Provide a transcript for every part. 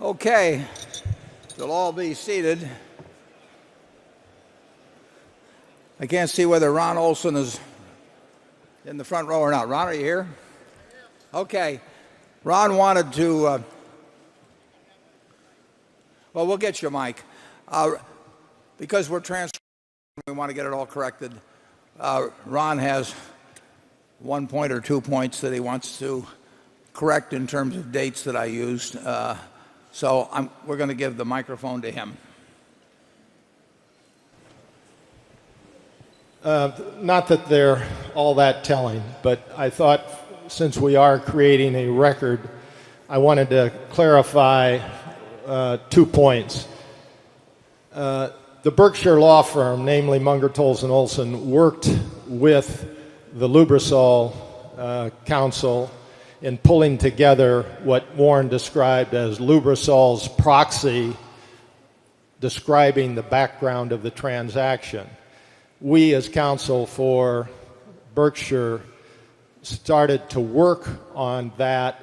Okay, they'll all be seated. I can't see whether Ron Olson is in the front row or not. Ron, are you here? Okay. Ron wanted to, well, we'll get you a mic. Because we're transferring, we want to get it all corrected. Ron has 1 point or 2 points that he wants to correct in terms of dates that I used. So we're going to give the microphone to him. Not that they're all that telling, but I thought since we are creating a record, I wanted to clarify 2 points. The Berkshire law firm, namely Munger, Tolles & Olson, worked with the Lubrizol counsel in pulling together what Warren described as Lubrisol's proxy, describing the background of the transaction. We, as counsel for Berkshire, started to work on that,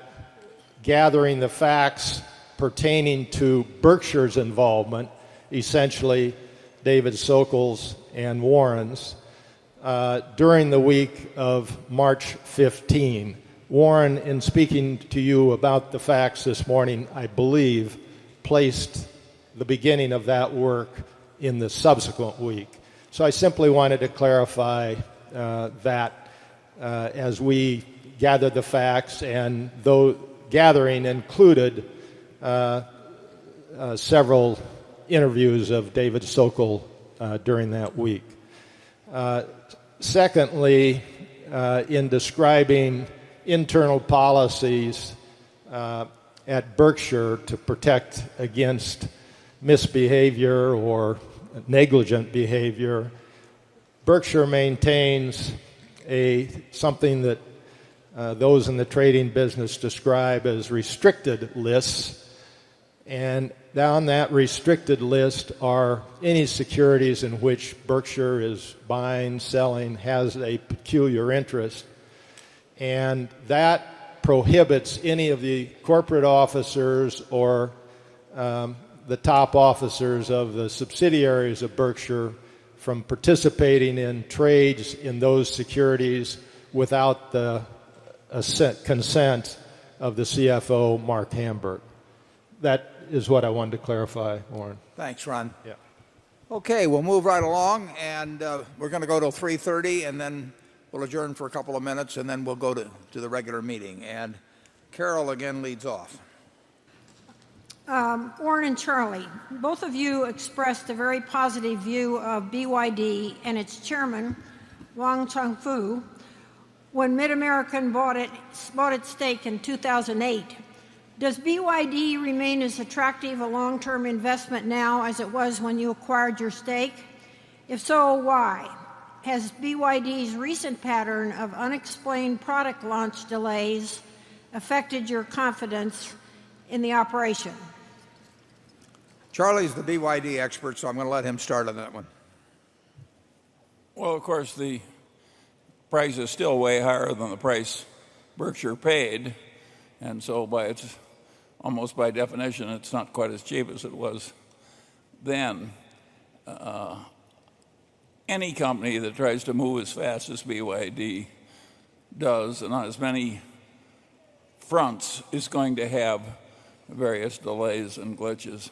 gathering the facts pertaining to Berkshire's involvement, essentially David Sokol's and Warren's, during the week of March 15. Warren, in speaking to you about the facts this morning, I believe, placed the beginning of that work in the subsequent week. So I simply wanted to clarify that as we gathered the facts, and though gathering included several interviews of David Sokol during that week. Secondly, in describing internal policies at Berkshire to protect against misbehavior or negligent behavior, Berkshire maintains something that those in the trading business describe as restricted lists, and down that restricted list are any securities in which Berkshire is buying, selling, has a peculiar interest, and that prohibits any of the corporate officers or the top officers of the subsidiaries of Berkshire from participating in trades in those securities without the consent of the CFO, Mark Hamburg. That is what I wanted to clarify, Warren. Thanks, Ron. Yeah. Okay, we'll move right along, and we're going to go till 3:30, and then we'll adjourn for a couple of minutes, and then we'll go to the regular meeting. And Carol again leads off. Warren and Charlie, both of you expressed a very positive view of BYD and its chairman, Wang Changfu, when Mid-American bought its stake in 2008. Does BYD remain as attractive a long-term investment now as it was when you acquired your stake? If so, why? Has BYD's recent pattern of unexplained product launch delays affected your confidence in the operation? Charlie's the BYD expert, so I'm going to let him start on that one. Well, of course, the price is still way higher than the price Berkshire paid, and so almost by definition, it's not quite as cheap as it was then. Any company that tries to move as fast as BYD does, and on as many fronts, is going to have various delays and glitches.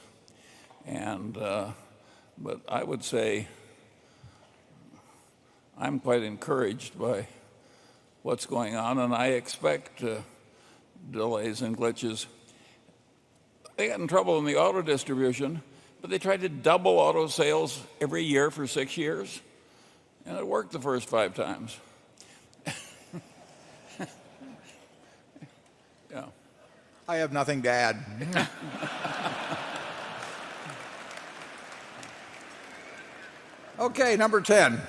But I would say I'm quite encouraged by what's going on, and I expect delays and glitches. They got in trouble in the auto distribution, but they tried to double auto sales every year for 6 years, and it worked the first 5 times. Yeah. I have nothing to add. Okay, number 10.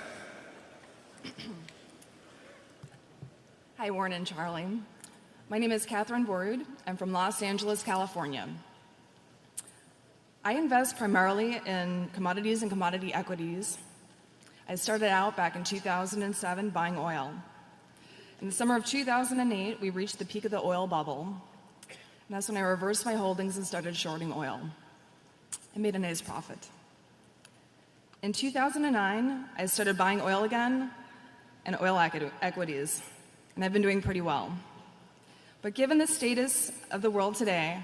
Hi, Warren and Charlie. My name is Catherine Borud. I'm from Los Angeles, California. I invest primarily in commodities and commodity equities. I started out back in 2007 buying oil. In the summer of 2008, we reached the peak of the oil bubble. That's when I reversed my holdings and started shorting oil. I made a nice profit. In 2009, I started buying oil again and oil equities, and I've been doing pretty well. But given the status of the world today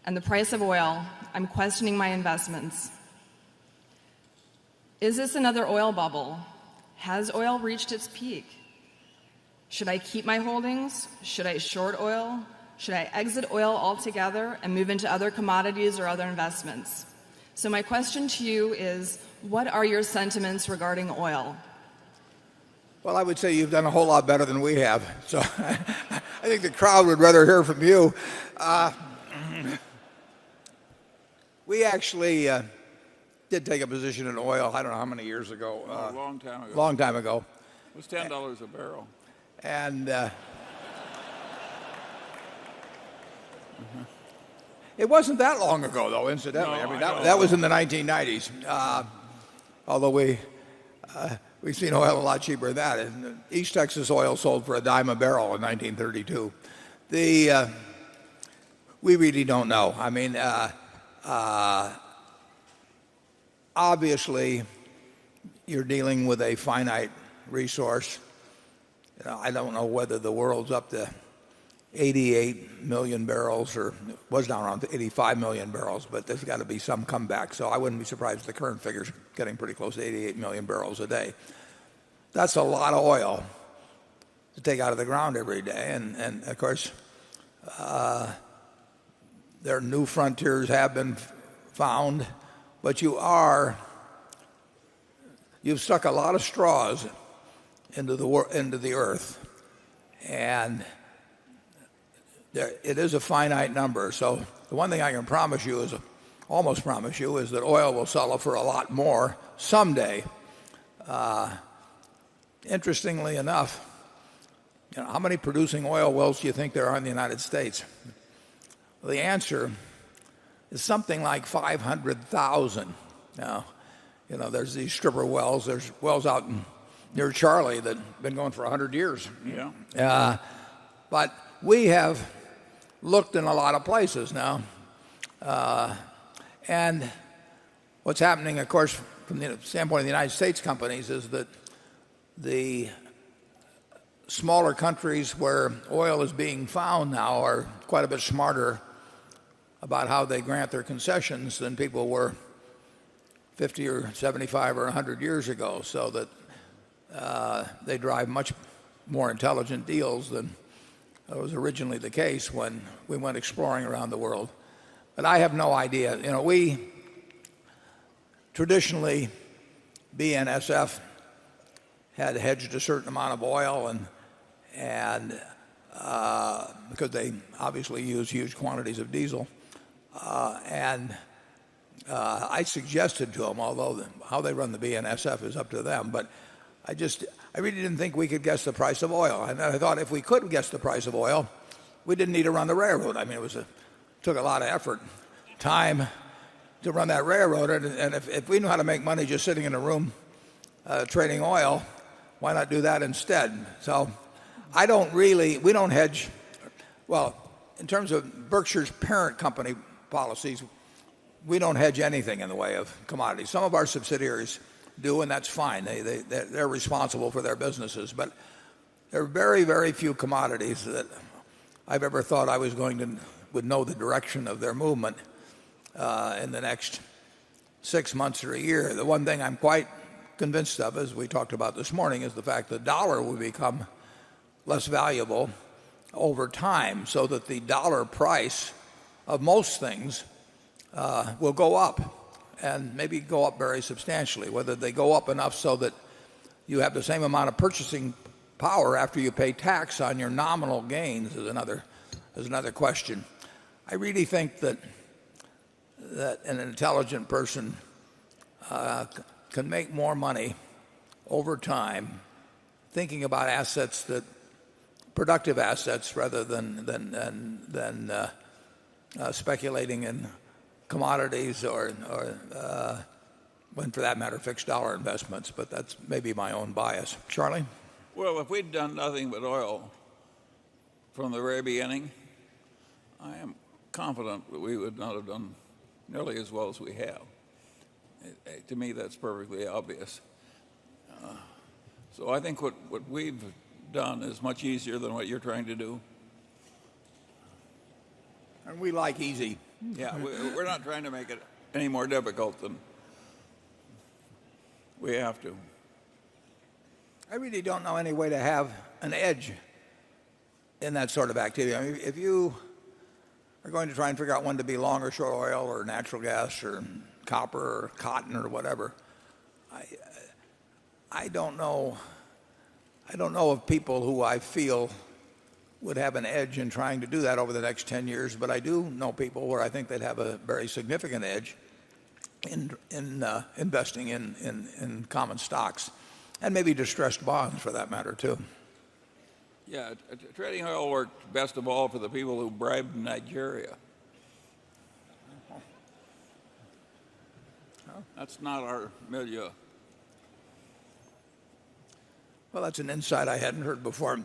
and the price of oil, I'm questioning my investments. Is this another oil bubble? Has oil reached its peak? Should I keep my holdings? Should I short oil? Should I exit oil altogether and move into other commodities or other investments? So my question to you is, what are your sentiments regarding oil? Well, I would say you've done a whole lot better than we have. So I think the crowd would rather hear from you. We actually did take a position in oil, I don't know how many years ago. A long time ago. Long time ago. It was $10 a barrel. And it wasn't that long ago, though, incidentally. No, I mean, I know. that was in the 1990s. Although we've seen oil a lot cheaper than that. And East Texas oil sold for $0.10 a barrel in 1932. We really don't know. I mean, obviously, you're dealing with a finite resource. I don't know whether the world's up to 88 million barrels or was down around 85 million barrels, but there's got to be some comeback. So I wouldn't be surprised if the current figure's getting pretty close to 88 million barrels a day. That's a lot of oil to take out of the ground every day. And of course, their new frontiers have been found, but you've stuck a lot of straws into the earth, and it is a finite number. So the one thing I can almost promise you, is that oil will sell for a lot more someday. Interestingly enough, how many producing oil wells do you think there are in the United States? Well, the answer is something like 500,000. Now, there's these stripper wells. There's wells out near Charlie that have been going for 100 years. Yeah. But we have looked in a lot of places now. And what's happening, of course, from the standpoint of the United States companies, is that the smaller countries where oil is being found now are quite a bit smarter about how they grant their concessions than people were 50 or 75 or 100 years ago, so that they drive much more intelligent deals than was originally the case when we went exploring around the world. But I have no idea. We traditionally, BNSF had hedged a certain amount of oil, and because they obviously use huge quantities of diesel, and I suggested to them, although how they run the BNSF is up to them, but I really didn't think we could guess the price of oil. And I thought if we could guess the price of oil, we didn't need to run the railroad. I mean, it took a lot of effort, time to run that railroad. And if we knew how to make money just sitting in a room trading oil, why not do that instead? So we don't hedge. Well, in terms of Berkshire's parent company policies, we don't hedge anything in the way of commodities. Some of our subsidiaries do, and that's fine. They're responsible for their businesses. But there are very, very few commodities that I've ever thought I would know the direction of their movement in the next 6 months or a year. The one thing I'm quite convinced of, as we talked about this morning, is the fact that the dollar will become less valuable over time, so that the dollar price of most things will go up, and maybe go up very substantially. Whether they go up enough so that you have the same amount of purchasing power after you pay tax on your nominal gains is another question. I really think that an intelligent person can make more money over time thinking about productive assets rather than speculating in commodities or when, for that matter, fixed dollar investments. But that's maybe my own bias. Charlie? Well, if we'd done nothing but oil from the very beginning, I am confident that we would not have done nearly as well as we have. To me, that's perfectly obvious. So I think what we've done is much easier than what you're trying to do. And we like easy. Yeah, we're not trying to make it any more difficult than we have to. I really don't know any way to have an edge in that sort of activity. I mean, if you are going to try and figure out when to be long or short oil or natural gas or copper or cotton or whatever, I don't know. I don't know of people who I feel would have an edge in trying to do that over the next 10 years, but I do know people where I think they'd have a very significant edge in investing in common stocks and maybe distressed bonds for that matter too. Yeah, trading oil worked best of all for the people who bribed Nigeria. That's not our milieu. Well, that's an insight I hadn't heard before.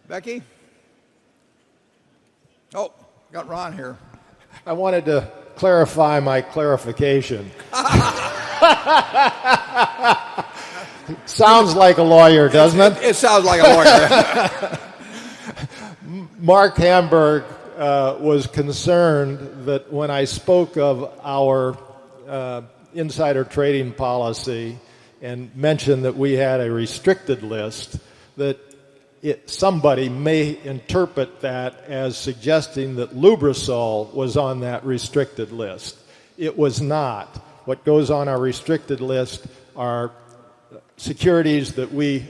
Becky? Oh, got Ron here. I wanted to clarify my clarification. Sounds like a lawyer, doesn't it? It sounds like a lawyer. Mark Hamburg was concerned that when I spoke of our insider trading policy and mentioned that we had a restricted list, that somebody may interpret that as suggesting that Lubrizol was on that restricted list. It was not. What goes on our restricted list are securities that we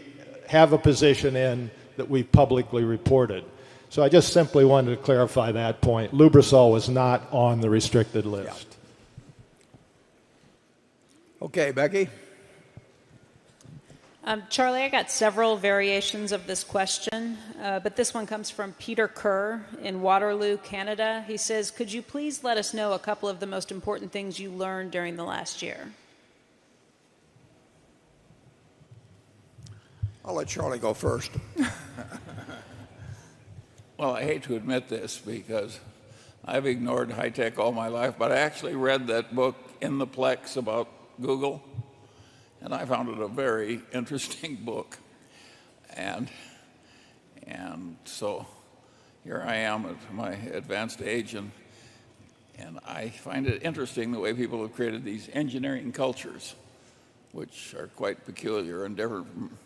have a position in that we publicly reported. So I just simply wanted to clarify that point. Lubrizol was not on the restricted list. Yeah. Okay, Becky? Charlie, I got several variations of this question, but this one comes from Peter Kerr in Waterloo, Canada. He says, could you please let us know a couple of the most important things you learned during the last year? I'll let Charlie go first. Well, I hate to admit this because I've ignored high tech all my life, but I actually read that book In the Plex about Google, and I found it a very interesting book. And so here I am at my advanced age, and I find it interesting the way people have created these engineering cultures, which are quite peculiar and different from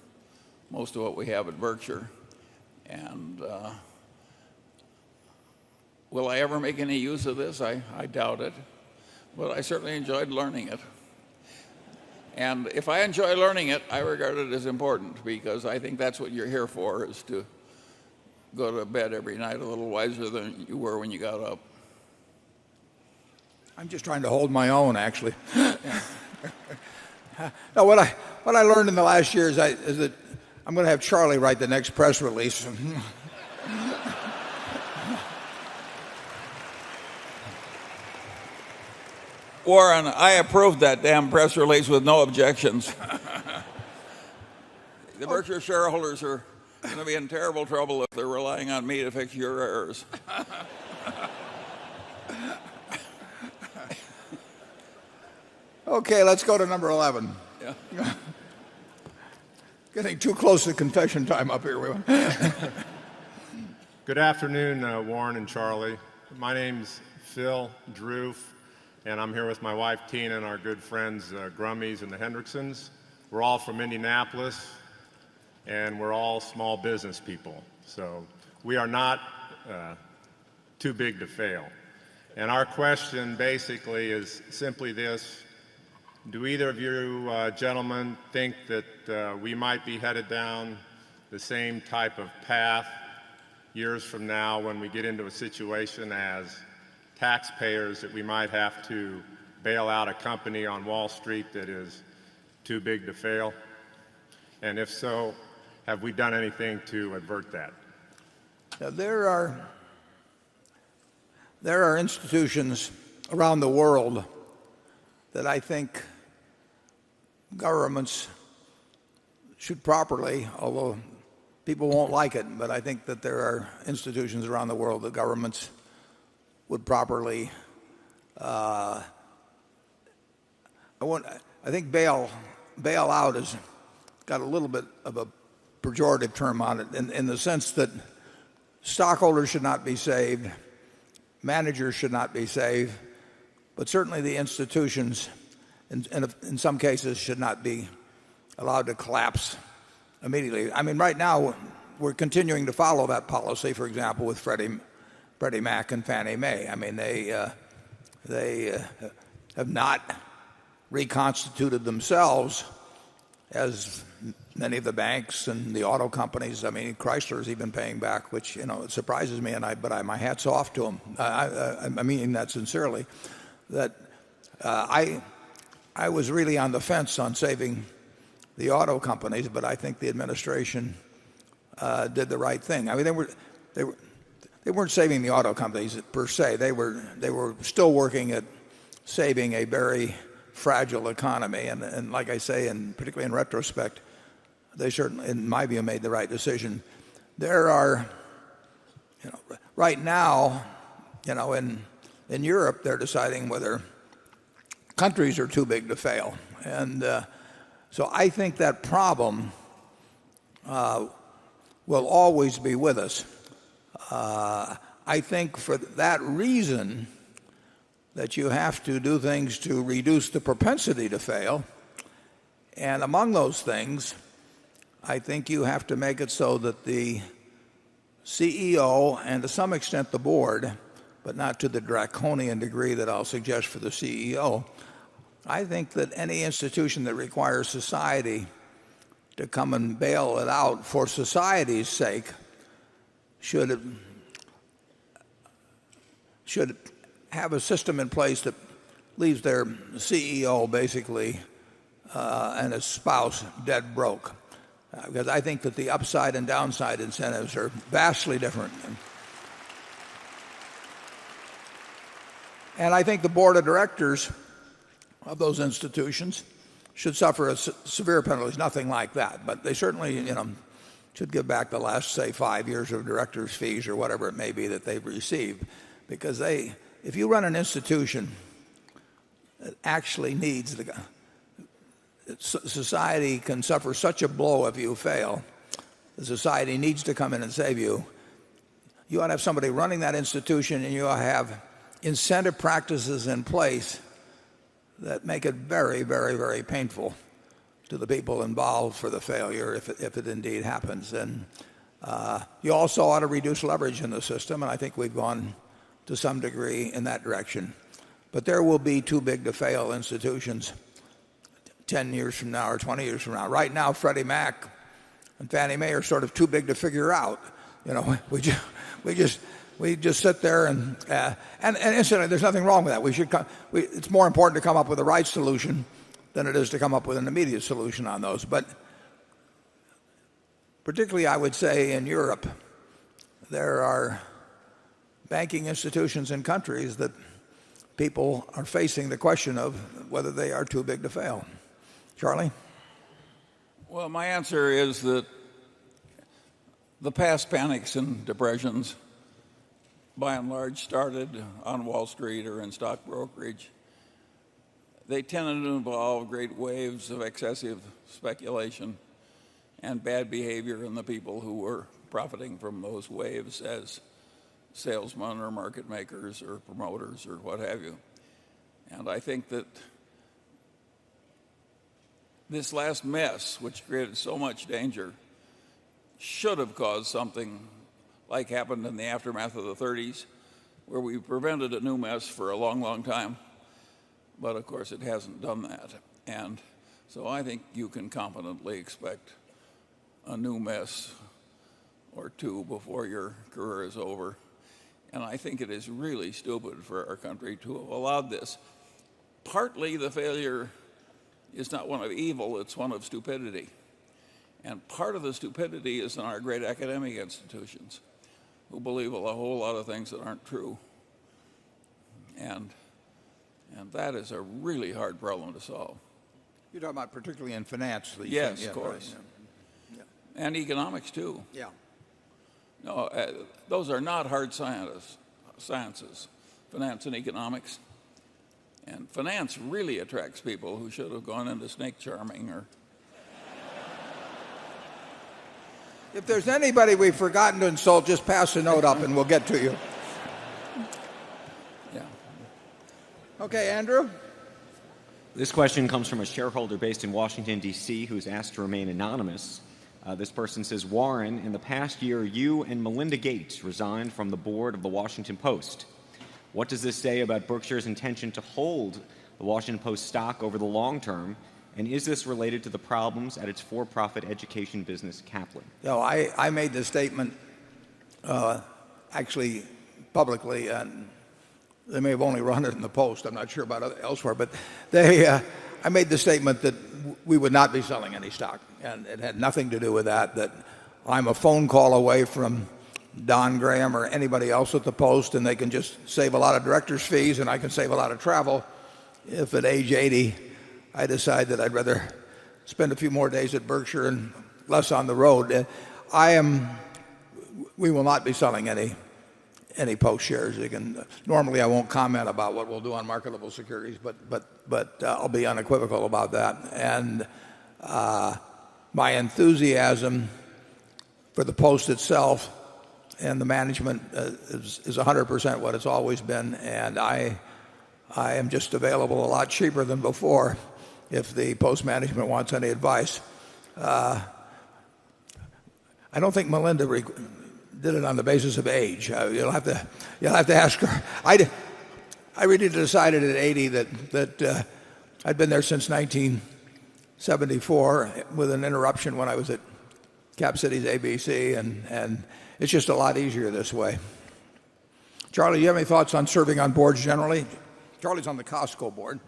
most of what we have at Berkshire. And will I ever make any use of this? I doubt it, but I certainly enjoyed learning it. And if I enjoy learning it, I regard it as important because I think that's what you're here for, is to go to bed every night a little wiser than you were when you got up. I'm just trying to hold my own, actually. No, what I learned in the last year is that I'm going to have Charlie write the next press release. Warren, I approved that damn press release with no objections. The Berkshire shareholders are going to be in terrible trouble if they're relying on me to fix your errors. Okay, let's go to number 11. Yeah. Getting too close to confession time up here. Good afternoon, Warren and Charlie. My name's Phil Droof, and I'm here with my wife Tina and our good friends Grummies and the Hendricksons. We're all from Indianapolis, and we're all small business people. So we are not too big to fail. And our question basically is simply this. Do either of you gentlemen think that we might be headed down the same type of path years from now when we get into a situation as taxpayers that we might have to bail out a company on Wall Street that is too big to fail? And if so, have we done anything to avert that? Now, there are institutions around the world that I think governments should properly, although people won't like it, but I think that there are institutions around the world that governments would properly. I think bailout has got a little bit of a pejorative term on it in the sense that stockholders should not be saved, managers should not be saved, but certainly the institutions, in some cases, should not be allowed to collapse immediately. I mean, right now, we're continuing to follow that policy, for example, with Freddie Mac and Fannie Mae. I mean, they have not reconstituted themselves as many of the banks and the auto companies. I mean, Chrysler's even paying back, which, you know, it surprises me, but my hat's off to them. I mean that sincerely. That I was really on the fence on saving the auto companies, but I think the administration did the right thing. I mean, they weren't saving the auto companies per se. They were still working at saving a very fragile economy, and like I say, and particularly in retrospect, they certainly, in my view, made the right decision. There are, you know, right now, you know, in Europe, they're deciding whether countries are too big to fail, and so I think that problem will always be with us. I think for that reason that you have to do things to reduce the propensity to fail. And among those things, I think you have to make it so that the CEO and to some extent the board, but not to the draconian degree that I'll suggest for the CEO, I think that any institution that requires society to come and bail it out for society's sake should have a system in place that leaves their CEO basically and his spouse dead broke. Because I think that the upside and downside incentives are vastly different. And I think the board of directors of those institutions should suffer severe penalties, nothing like that. But they certainly, you know, should give back the last, say, 5 years of directors' fees or whatever it may be that they've received. Because if you run an institution that actually needs society can suffer such a blow if you fail, the society needs to come in and save you. You ought to have somebody running that institution, and you ought to have incentive practices in place that make it very, very, very painful to the people involved for the failure if it indeed happens. And you also ought to reduce leverage in the system, and I think we've gone to some degree in that direction. But there will be too big to fail institutions 10 years from now or 20 years from now. Right now, Freddie Mac and Fannie Mae are sort of too big to figure out. You know, we just sit there and incidentally, there's nothing wrong with that. It's more important to come up with the right solution than it is to come up with an immediate solution on those. But particularly, I would say in Europe, there are banking institutions in countries that people are facing the question of whether they are too big to fail. Charlie? Well, my answer is that the past panics and depressions, by and large, started on Wall Street or in stock brokerage. They tended to involve great waves of excessive speculation and bad behavior in the people who were profiting from those waves as salesmen or market makers or promoters or what have you. And I think that this last mess, which created so much danger, should have caused something like happened in the aftermath of the 30s, where we prevented a new mess for a long, long time. But of course, it hasn't done that. And so I think you can confidently expect a new mess or two before your career is over. And I think it is really stupid for our country to have allowed this. Partly the failure is not one of evil, it's one of stupidity. And part of the stupidity is in our great academic institutions, who believe a whole lot of things that aren't true. And that is a really hard problem to solve. You're talking about particularly in finance. Yes, of course. Right, And economics, too. Yeah. No, those are not hard sciences, finance and economics. And finance really attracts people who should have gone into snake charming or. If there's anybody we've forgotten to insult, just pass the note up and we'll get to you. Yeah. Okay, Andrew? This question comes from a shareholder based in Washington, D.C., who's asked to remain anonymous. This person says, Warren, in the past year, you and Melinda Gates resigned from the board of the Washington Post. What does this say about Berkshire's intention to hold the Washington Post stock over the long term? And is this related to the problems at its for-profit education business, Kaplan? No, I made this statement actually publicly, and they may have only run it in the Post. I'm not sure about elsewhere, but I made the statement that we would not be selling any stock, and it had nothing to do with that. That I'm a phone call away from Don Graham or anybody else at the Post, and they can just save a lot of directors' fees, and I can save a lot of travel. If at age 80 I decide that I'd rather spend a few more days at Berkshire and less on the road, we will not be selling any Post shares. Normally I won't comment about what we'll do on marketable securities, but I'll be unequivocal about that. And my enthusiasm for the Post itself and the management is 100% what it's always been, and I am just available a lot cheaper than before if the Post management wants any advice. I don't think Melinda did it on the basis of age. You'll have to ask her. I really decided at 80 that I'd been there since 1974 with an interruption when I was at Cap Cities ABC, and it's just a lot easier this way. Charlie, you have any thoughts on serving on boards generally? Charlie's on the Costco board.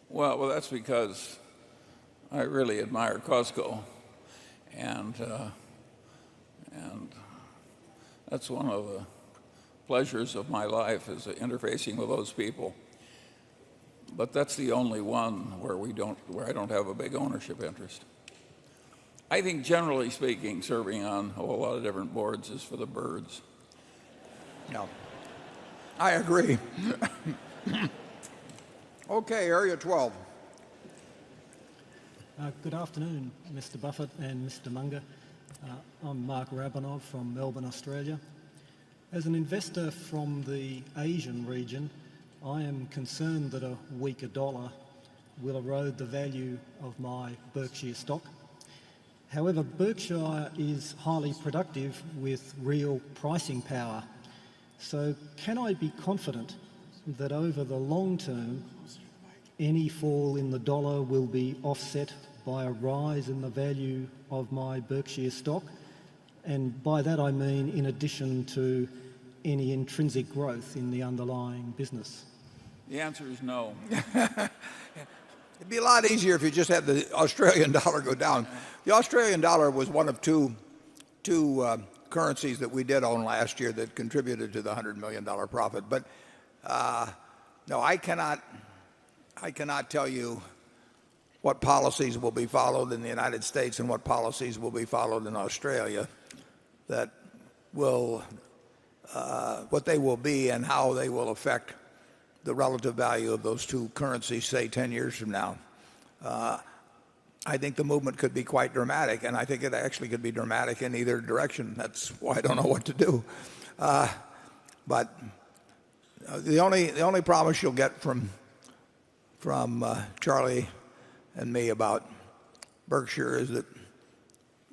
Well, that's because I really admire Costco, and that's one of the pleasures of my life is interfacing with those people. But that's the only one where I don't have a big ownership interest. I think generally speaking, serving on a whole lot of different boards is for the birds. No, I agree. Okay, area 12. Good afternoon, Mr. Buffett and Mr. Munger. I'm Mark Rabinov from Melbourne, Australia. As an investor from the Asian region, I am concerned that a weaker dollar will erode the value of my Berkshire stock. However, Berkshire is highly productive with real pricing power. So can I be confident that over the long term, any fall in the dollar will be offset by a rise in the value of my Berkshire stock? And by that I mean in addition to any intrinsic growth in the underlying business. The answer is no. It'd be a lot easier if you just had the Australian dollar go down. The Australian dollar was one of two currencies that we did own last year that contributed to the $100 million profit. But no, I cannot tell you what policies will be followed in the United States and what policies will be followed in Australia that will what they will be and how they will affect the relative value of those two currencies, say 10 years from now. I think the movement could be quite dramatic, and I think it actually could be dramatic in either direction. That's why I don't know what to do. But the only promise you'll get from Charlie and me about Berkshire is that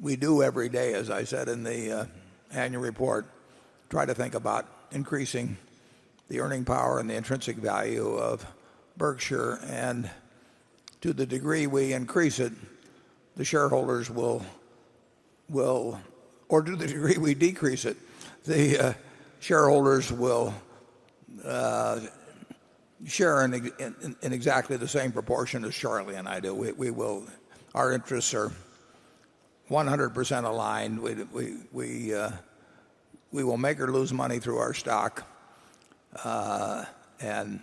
we do every day, as I said in the annual report, try to think about increasing the earning power and the intrinsic value of Berkshire, and to the degree we increase it, the shareholders will, or to the degree we decrease it, the shareholders will share in exactly the same proportion as Charlie and I do. We will. Our interests are 100% aligned. We will make or lose money through our stock, and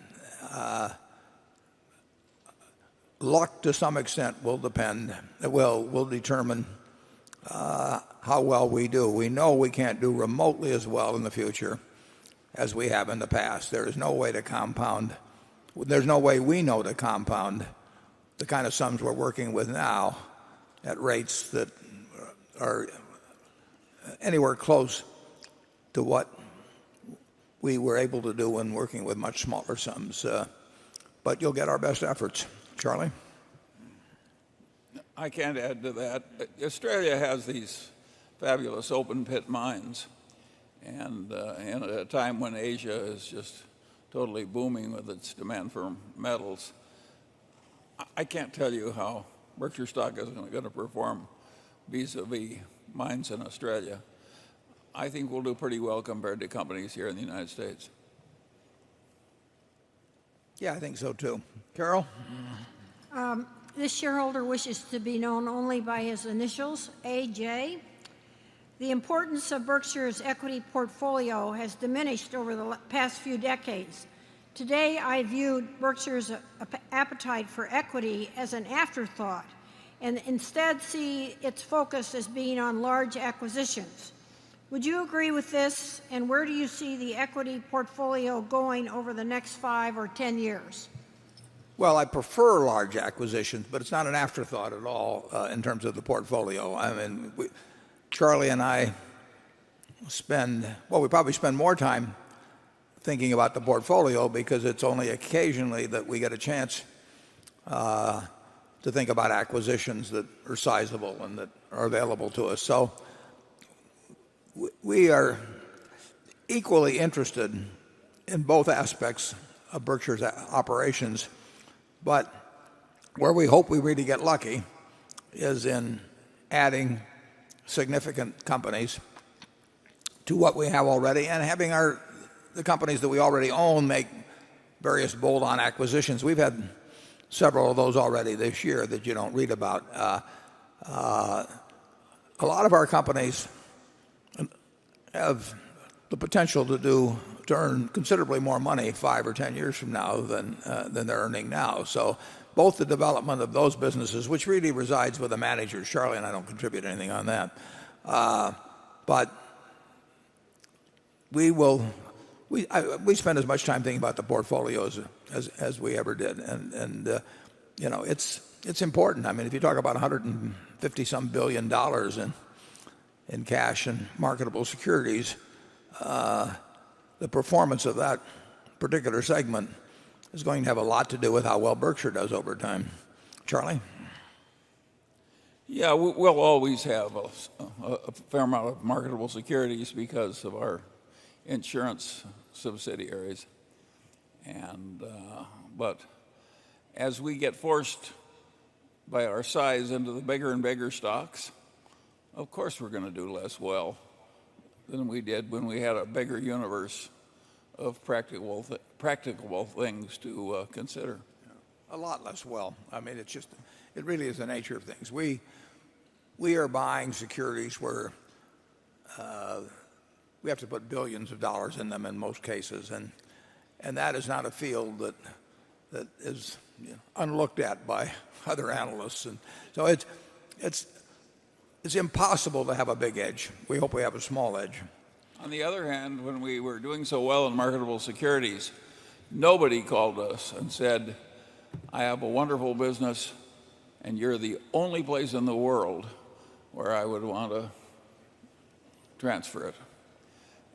luck to some extent will determine how well we do. We know we can't do remotely as well in the future as we have in the past. There is no way to compound. There's no way we know to compound the kind of sums we're working with now at rates that are anywhere close to what we were able to do when working with much smaller sums. But you'll get our best efforts. Charlie? I can't add to that. Australia has these fabulous open pit mines, and at a time when Asia is just totally booming with its demand for metals, I can't tell you how Berkshire stock is going to perform vis-a-vis mines in Australia. I think we'll do pretty well compared to companies here in the United States. Yeah, I think so too. Carol? This shareholder wishes to be known only by his initials, AJ. The importance of Berkshire's equity portfolio has diminished over the past few decades. Today, I viewed Berkshire's appetite for equity as an afterthought and instead see its focus as being on large acquisitions. Would you agree with this, and where do you see the equity portfolio going over the next 5 or 10 years? Well, I prefer large acquisitions, but it's not an afterthought at all in terms of the portfolio. I mean, Charlie and I we probably spend more time thinking about the portfolio because it's only occasionally that we get a chance to think about acquisitions that are sizable and that are available to us. So we are equally interested in both aspects of Berkshire's operations, but where we hope we really get lucky is in adding significant companies to what we have already and having the companies that we already own make various bolt-on acquisitions. We've had several of those already this year that you don't read about. A lot of our companies have the potential to earn considerably more money 5 or 10 years from now than they're earning now. So both the development of those businesses, which really resides with the managers, Charlie and I don't contribute anything on that, but we spend as much time thinking about the portfolio as we ever did, and it's important. I mean, if you talk about $150-some billion in cash and marketable securities, the performance of that particular segment is going to have a lot to do with how well Berkshire does over time. Charlie? Yeah, we'll always have a fair amount of marketable securities because of our insurance subsidiaries. But as we get forced by our size into the bigger and bigger stocks, of course we're going to do less well than we did when we had a bigger universe of practicable things to consider. A lot less well. I mean, it really is the nature of things. We are buying securities where we have to put billions of dollars in them in most cases, and that is not a field that is unlooked at by other analysts, and so it's impossible to have a big edge. We hope we have a small edge. On the other hand, when we were doing so well in marketable securities, nobody called us and said, I have a wonderful business and you're the only place in the world where I would want to transfer it.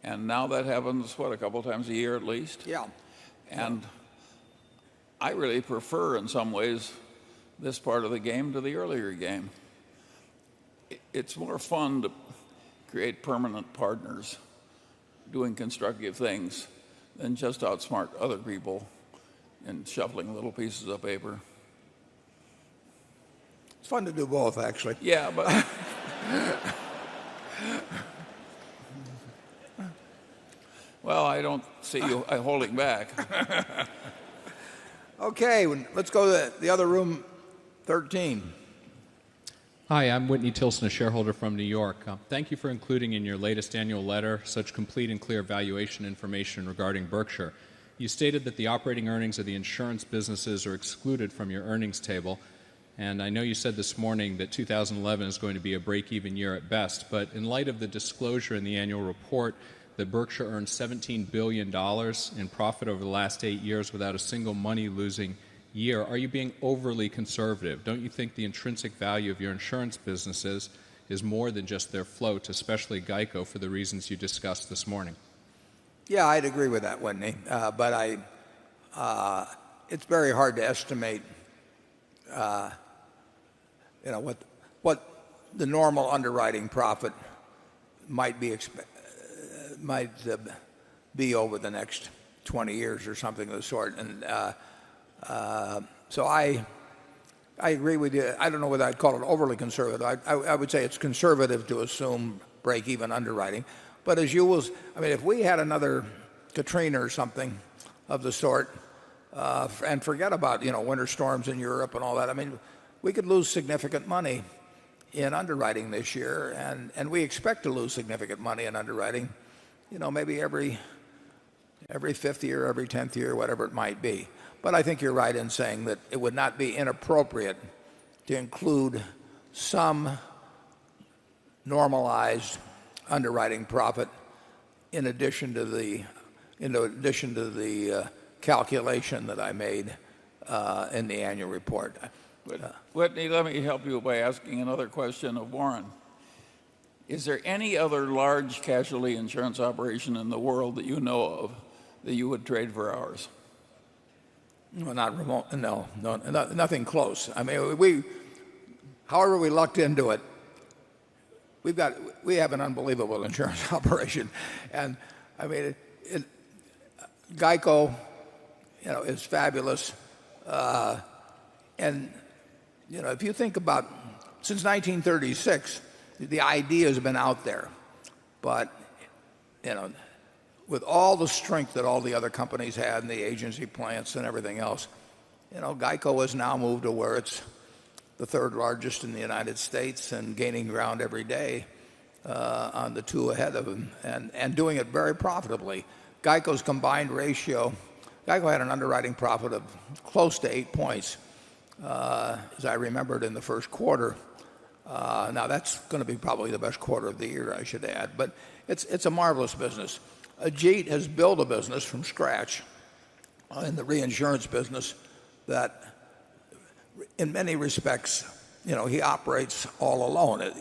And now that happens, a couple times a year at least? Yeah. And I really prefer, in some ways, this part of the game to the earlier game. It's more fun to create permanent partners doing constructive things than just outsmart other people in shuffling little pieces of paper. It's fun to do both, actually. Yeah, but well, I don't see you holding back. Okay, let's go to the other room, 13. Hi, I'm Whitney Tilson, a shareholder from New York. Thank you for including in your latest annual letter such complete and clear valuation information regarding Berkshire. You stated that the operating earnings of the insurance businesses are excluded from your earnings table. And I know you said this morning that 2011 is going to be a break-even year at best, but in light of the disclosure in the annual report that Berkshire earned $17 billion in profit over the last 8 years without a single money-losing year, are you being overly conservative? Don't you think the intrinsic value of your insurance businesses is more than just their float, especially Geico, for the reasons you discussed this morning? Yeah, I'd agree with that, Whitney. But it's very hard to estimate, what the normal underwriting profit might be over the next 20 years or something of the sort. And so I agree with you. I don't know whether I'd call it overly conservative. I would say it's conservative to assume break-even underwriting. But as you will, I mean, if we had another Katrina or something of the sort, and forget about winter storms in Europe and all that, I mean, we could lose significant money in underwriting this year, and we expect to lose significant money in underwriting, maybe every 5th year, every 10th year, whatever it might be. But I think you're right in saying that it would not be inappropriate to include some normalized underwriting profit in addition to the calculation that I made in the annual report. Whitney, let me help you by asking another question of Warren. Is there any other large casualty insurance operation in the world that you know of that you would trade for ours? Well, not remote. No, nothing close. I mean, however we lucked into it, we have an unbelievable insurance operation, and I mean, Geico, is fabulous, and if you think about since 1936, the idea has been out there, but with all the strength that all the other companies had and the agency plants and everything else, Geico has now moved to where it's the third largest in the United States and gaining ground every day on the two ahead of them and doing it very profitably. Geico's combined ratio, Geico had an underwriting profit of close to 8 points, as I remembered in the first quarter. Now that's going to be probably the best quarter of the year, I should add, but it's a marvelous business. Ajit has built a business from scratch in the reinsurance business that in many respects, he operates all alone.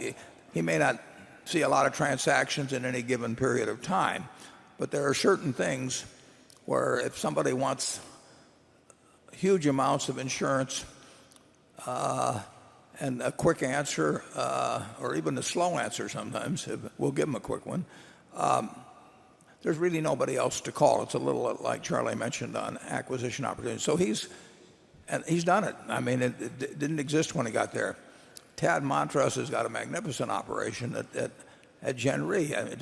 He may not see a lot of transactions in any given period of time, but there are certain things where if somebody wants huge amounts of insurance and a quick answer, or even a slow answer sometimes, we'll give them a quick one, there's really nobody else to call. It's a little like Charlie mentioned on acquisition opportunities. So he's done it. I mean, it didn't exist when he got there. Tad Montross has got a magnificent operation at Gen Re. I mean,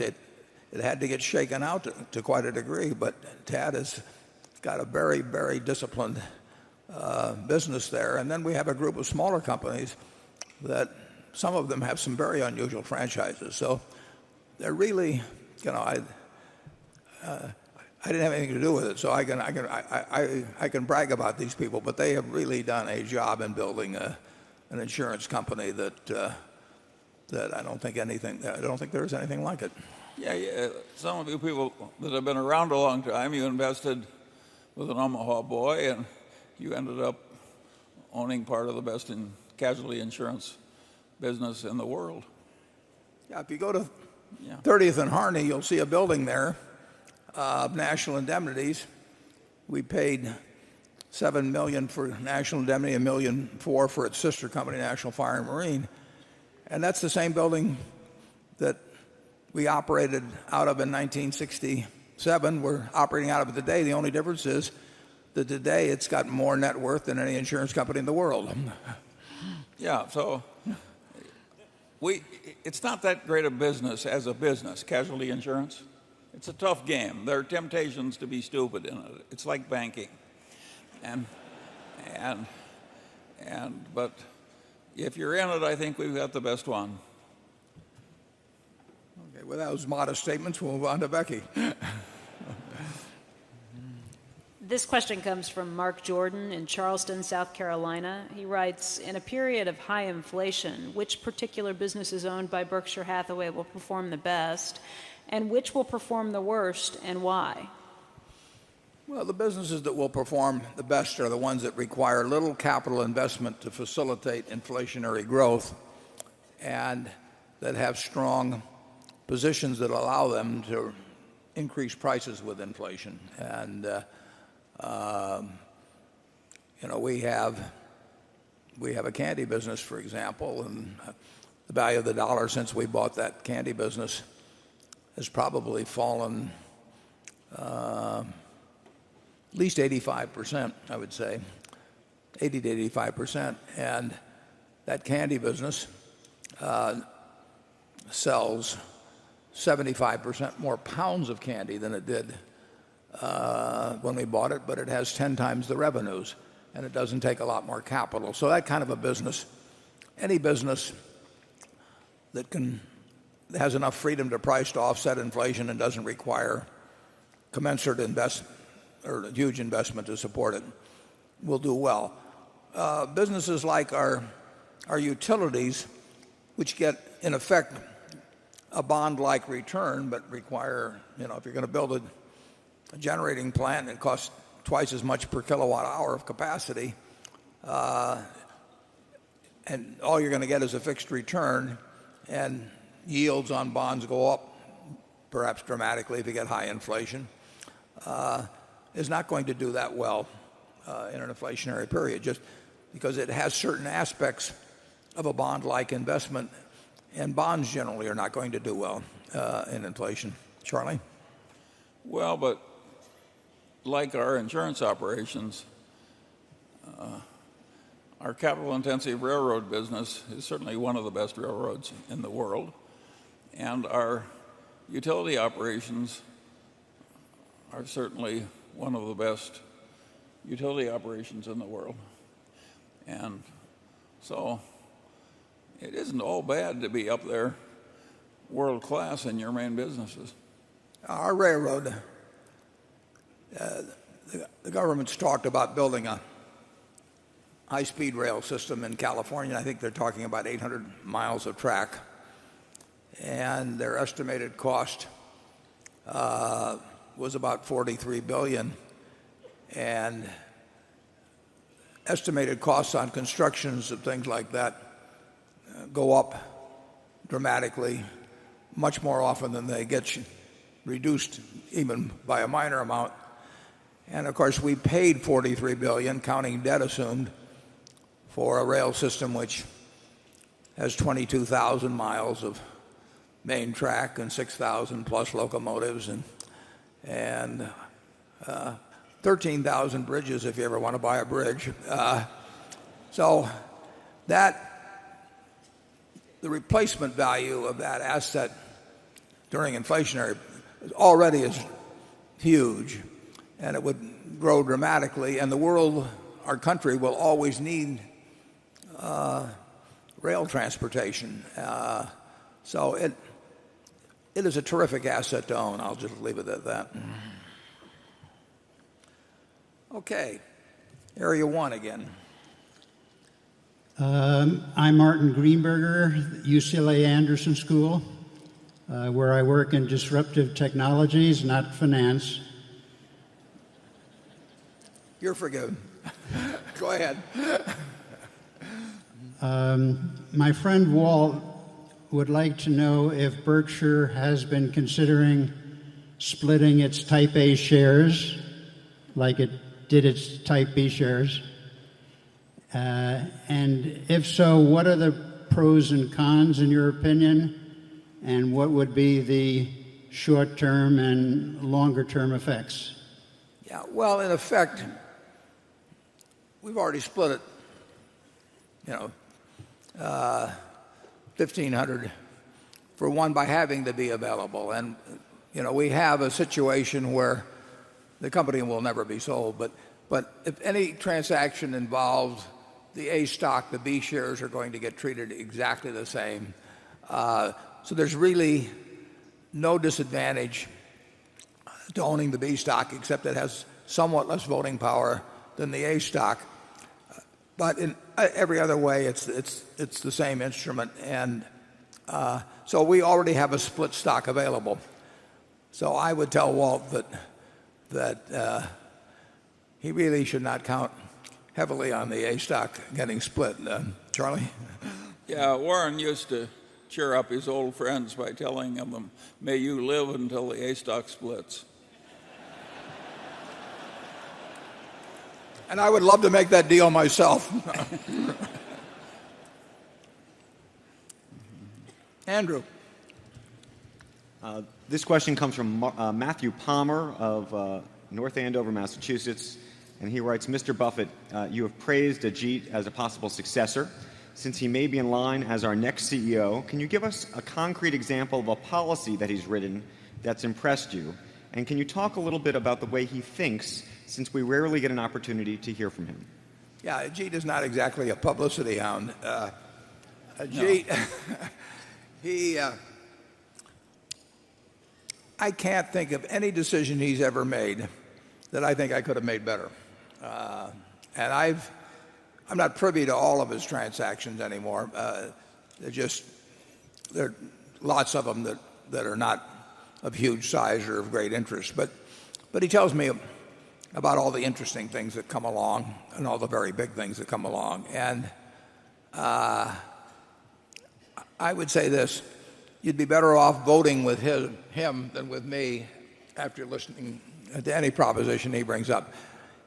it had to get shaken out to quite a degree, but Tad has got a very, very disciplined business there. And then we have a group of smaller companies that some of them have some very unusual franchises. So they're really, I didn't have anything to do with it, so I can brag about these people. But they have really done a job in building an insurance company that I don't think there's anything like it. Yeah. Some of you people that have been around a long time, you invested with an Omaha boy, and you ended up owning part of the best in casualty insurance business in the world. Yeah, if you go to 30th and Harney, you'll see a building there of National Indemnities. We paid $7 million for National Indemnity, $1.4 million for its sister company, National Fire and Marine, and that's the same building that we operated out of in 1967. We're operating out of it today. The only difference is that today it's got more net worth than any insurance company in the world. Yeah, so it's not that great a business as a business, casualty insurance. It's a tough game. There are temptations to be stupid in it. It's like banking. But if you're in it, I think we've got the best one. Okay, with those modest statements, we'll move on to Becky. This question comes from Mark Jordan in Charleston, South Carolina. He writes, in a period of high inflation, which particular businesses owned by Berkshire Hathaway will perform the best, and which will perform the worst, and why? Well, the businesses that will perform the best are the ones that require little capital investment to facilitate inflationary growth and that have strong positions that allow them to increase prices with inflation. And we have a candy business, for example, and the value of the dollar since we bought that candy business has probably fallen at least 85%, I would say, 80 to 85%. And that candy business sells 75% more pounds of candy than it did when we bought it, but it has 10 times the revenues, and it doesn't take a lot more capital. So that kind of a business, any business that has enough freedom to price to offset inflation and doesn't require commensurate investment or a huge investment to support it, will do well. Businesses like our utilities, which get, in effect, a bond-like return, but require, if you're going to build a generating plant and it costs twice as much per kilowatt hour of capacity, and all you're going to get is a fixed return, and yields on bonds go up perhaps dramatically if you get high inflation, is not going to do that well in an inflationary period, just because it has certain aspects of a bond-like investment, and bonds generally are not going to do well in inflation. Charlie? Well, but like our insurance operations, our capital-intensive railroad business is certainly one of the best railroads in the world, and our utility operations are certainly one of the best utility operations in the world. And so it isn't all bad to be up there world class in your main businesses. Our railroad, the government's talked about building a high-speed rail system in California. I think they're talking about 800 miles of track. And their estimated cost was about $43 billion. And estimated costs on constructions of things like that go up dramatically, much more often than they get reduced even by a minor amount. And of course we paid $43 billion, counting debt assumed, for a rail system which has 22,000 miles of main track and 6,000 plus locomotives and 13,000 bridges if you ever want to buy a bridge. So that the replacement value of that asset during inflationary already is huge, and it would grow dramatically, and the world, our country, will always need rail transportation. So it is a terrific asset to own. I'll just leave it at that. Okay, Area 1 again. I'm Martin Greenberger, UCLA Anderson School, where I work in disruptive technologies, not finance. You're forgiven. Go ahead. My friend Walt would like to know if Berkshire has been considering splitting its Type A shares like it did its Type B shares. And if so, what are the pros and cons in your opinion? And what would be the short-term and longer-term effects? Yeah, well, in effect, we've already split it, 1,500 for one by having to be available. And, we have a situation where the company will never be sold. But if any transaction involves the A stock, the B shares are going to get treated exactly the same. So there's really no disadvantage to owning the B stock, except it has somewhat less voting power than the A stock. But in every other way, it's the same instrument. And so we already have a split stock available. So I would tell Walt that he really should not count heavily on the A stock getting split. Charlie? Yeah, Warren used to cheer up his old friends by telling them, may you live until the A stock splits. And I would love to make that deal myself. Andrew. This question comes from Matthew Palmer of North Andover, Massachusetts. And he writes, Mr. Buffett, you have praised Ajit as a possible successor. Since he may be in line as our next CEO, can you give us a concrete example of a policy that he's written that's impressed you? And can you talk a little bit about the way he thinks, since we rarely get an opportunity to hear from him? Yeah, Ajit is not exactly a publicity hound. Ajit, no. I can't think of any decision he's ever made that I think I could have made better. And I'm not privy to all of his transactions anymore. There are lots of them that are not of huge size or of great interest. But he tells me about all the interesting things that come along and all the very big things that come along. And I would say this: you'd be better off voting with him than with me after listening to any proposition he brings up.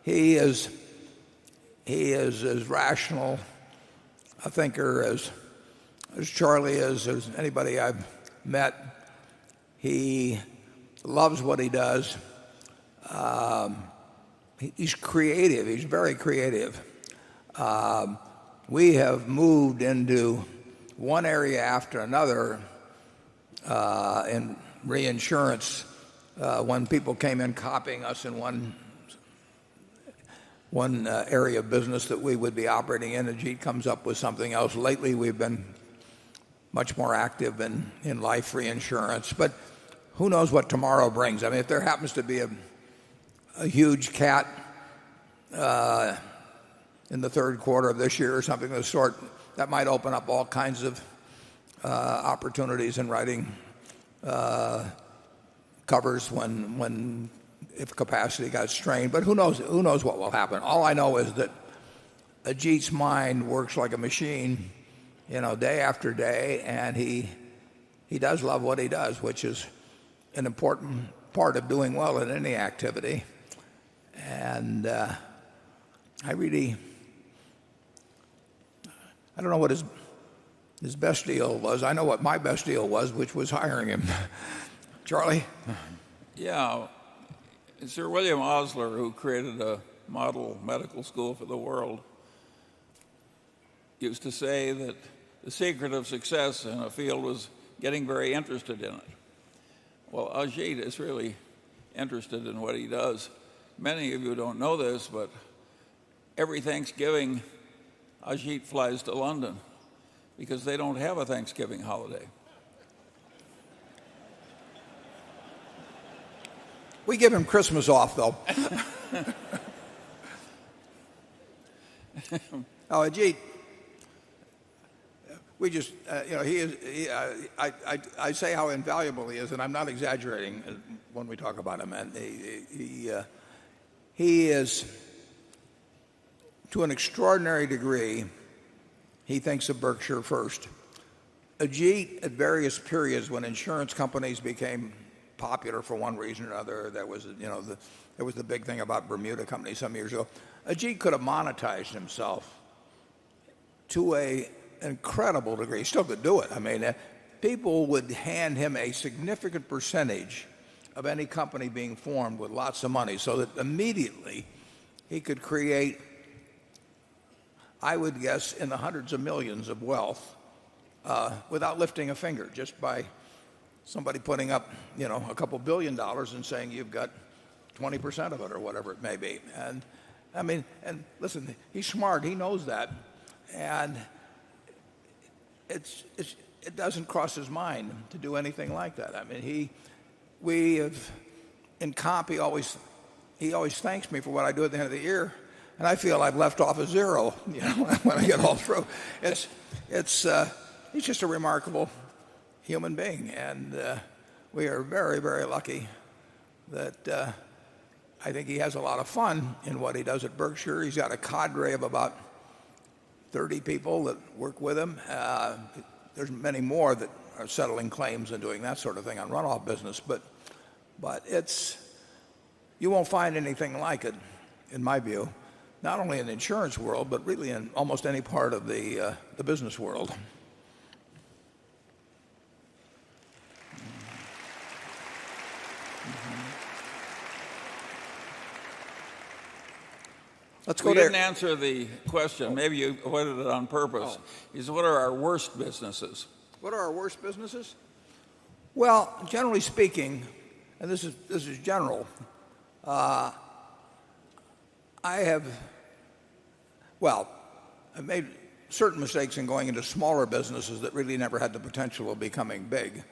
He is as rational a thinker as Charlie is, as anybody I've met. He loves what he does. He's creative. He's very creative. We have moved into one area after another in reinsurance. When people came in copying us in one area of business that we would be operating in, Ajit comes up with something else. Lately, we've been much more active in life reinsurance. But who knows what tomorrow brings? I mean, if there happens to be a huge cat in the third quarter of this year or something of the sort, that might open up all kinds of opportunities in writing covers if capacity got strained. But who knows what will happen. All I know is that Ajit's mind works like a machine, day after day, and he does love what he does, which is an important part of doing well in any activity. And I don't know what his best deal was. I know what my best deal was, which was hiring him. Charlie? Yeah. Sir William Osler, who created a model medical school for the world, used to say that the secret of success in a field was getting very interested in it. Well, Ajit is really interested in what he does. Many of you don't know this, but every Thanksgiving, Ajit flies to London because they don't have a Thanksgiving holiday. We give him Christmas off, though. Ajit, we just, he is. I say how invaluable he is, and I'm not exaggerating when we talk about him. And he is, to an extraordinary degree, he thinks of Berkshire first. Ajit, at various periods when insurance companies became popular for one reason or another, there was the big thing about Bermuda companies some years ago. Ajit could have monetized himself to an incredible degree. He still could do it. I mean, people would hand him a significant percentage of any company being formed with lots of money, so that immediately he could create, I would guess, in the hundreds of millions of wealth without lifting a finger, just by somebody putting up, a couple $1 billion and saying you've got 20% of it or whatever it may be. And I mean, and listen, he's smart. He knows that, and it doesn't cross his mind to do anything like that. I mean, we have in comp. He always he always thanks me for what I do at the end of the year, and I feel I've left off a zero, when I get all through. He's just a remarkable human being, and we are very, very lucky that I think he has a lot of fun in what he does at Berkshire. He's got a cadre of about 30 people that work with him. There's many more that are settling claims and doing that sort of thing on runoff business, but you won't find anything like it, in my view, not only in the insurance world, but really in almost any part of the business world. Let's go We there. didn't answer the question. Maybe you avoided it on purpose. Is what are our worst businesses? What are our worst businesses? Well, generally speaking, and this is general, I've made certain mistakes in going into smaller businesses that really never had the potential of becoming big.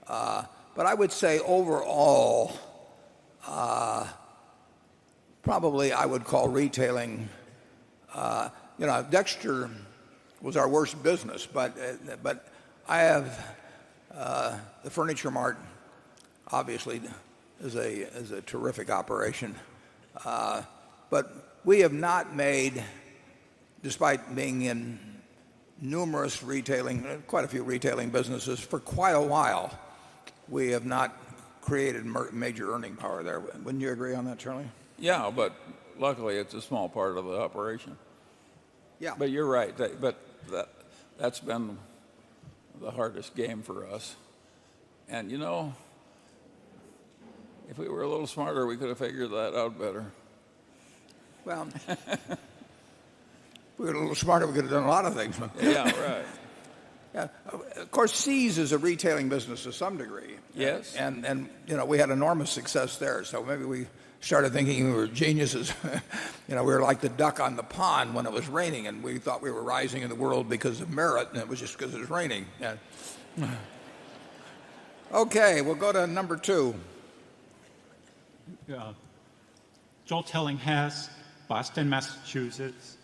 But I would say overall, probably I would call retailing, Dexter was our worst business, but I have the Furniture Mart obviously is a terrific operation, but we have not made, despite being in numerous retailing, quite a few retailing businesses for quite a while, we have not created major earning power there. Wouldn't you agree on that, Charlie? Yeah, but luckily it's a small part of the operation. Yeah. But you're right. But that's been the hardest game for us. And if we were a little smarter, we could have figured that out better. Well, if we were a little smarter, we could have done a lot of things. Yeah, right. Yeah. Of course, Sears is a retailing business to some degree. Yes. And we had enormous success there. So maybe we started thinking we were geniuses. We were like the duck on the pond when it was raining, and we thought we were rising in the world because of merit, and it was just because it was raining. Yeah. Okay, we'll go to number 2. Joel Tillinghast, Boston, Massachusetts.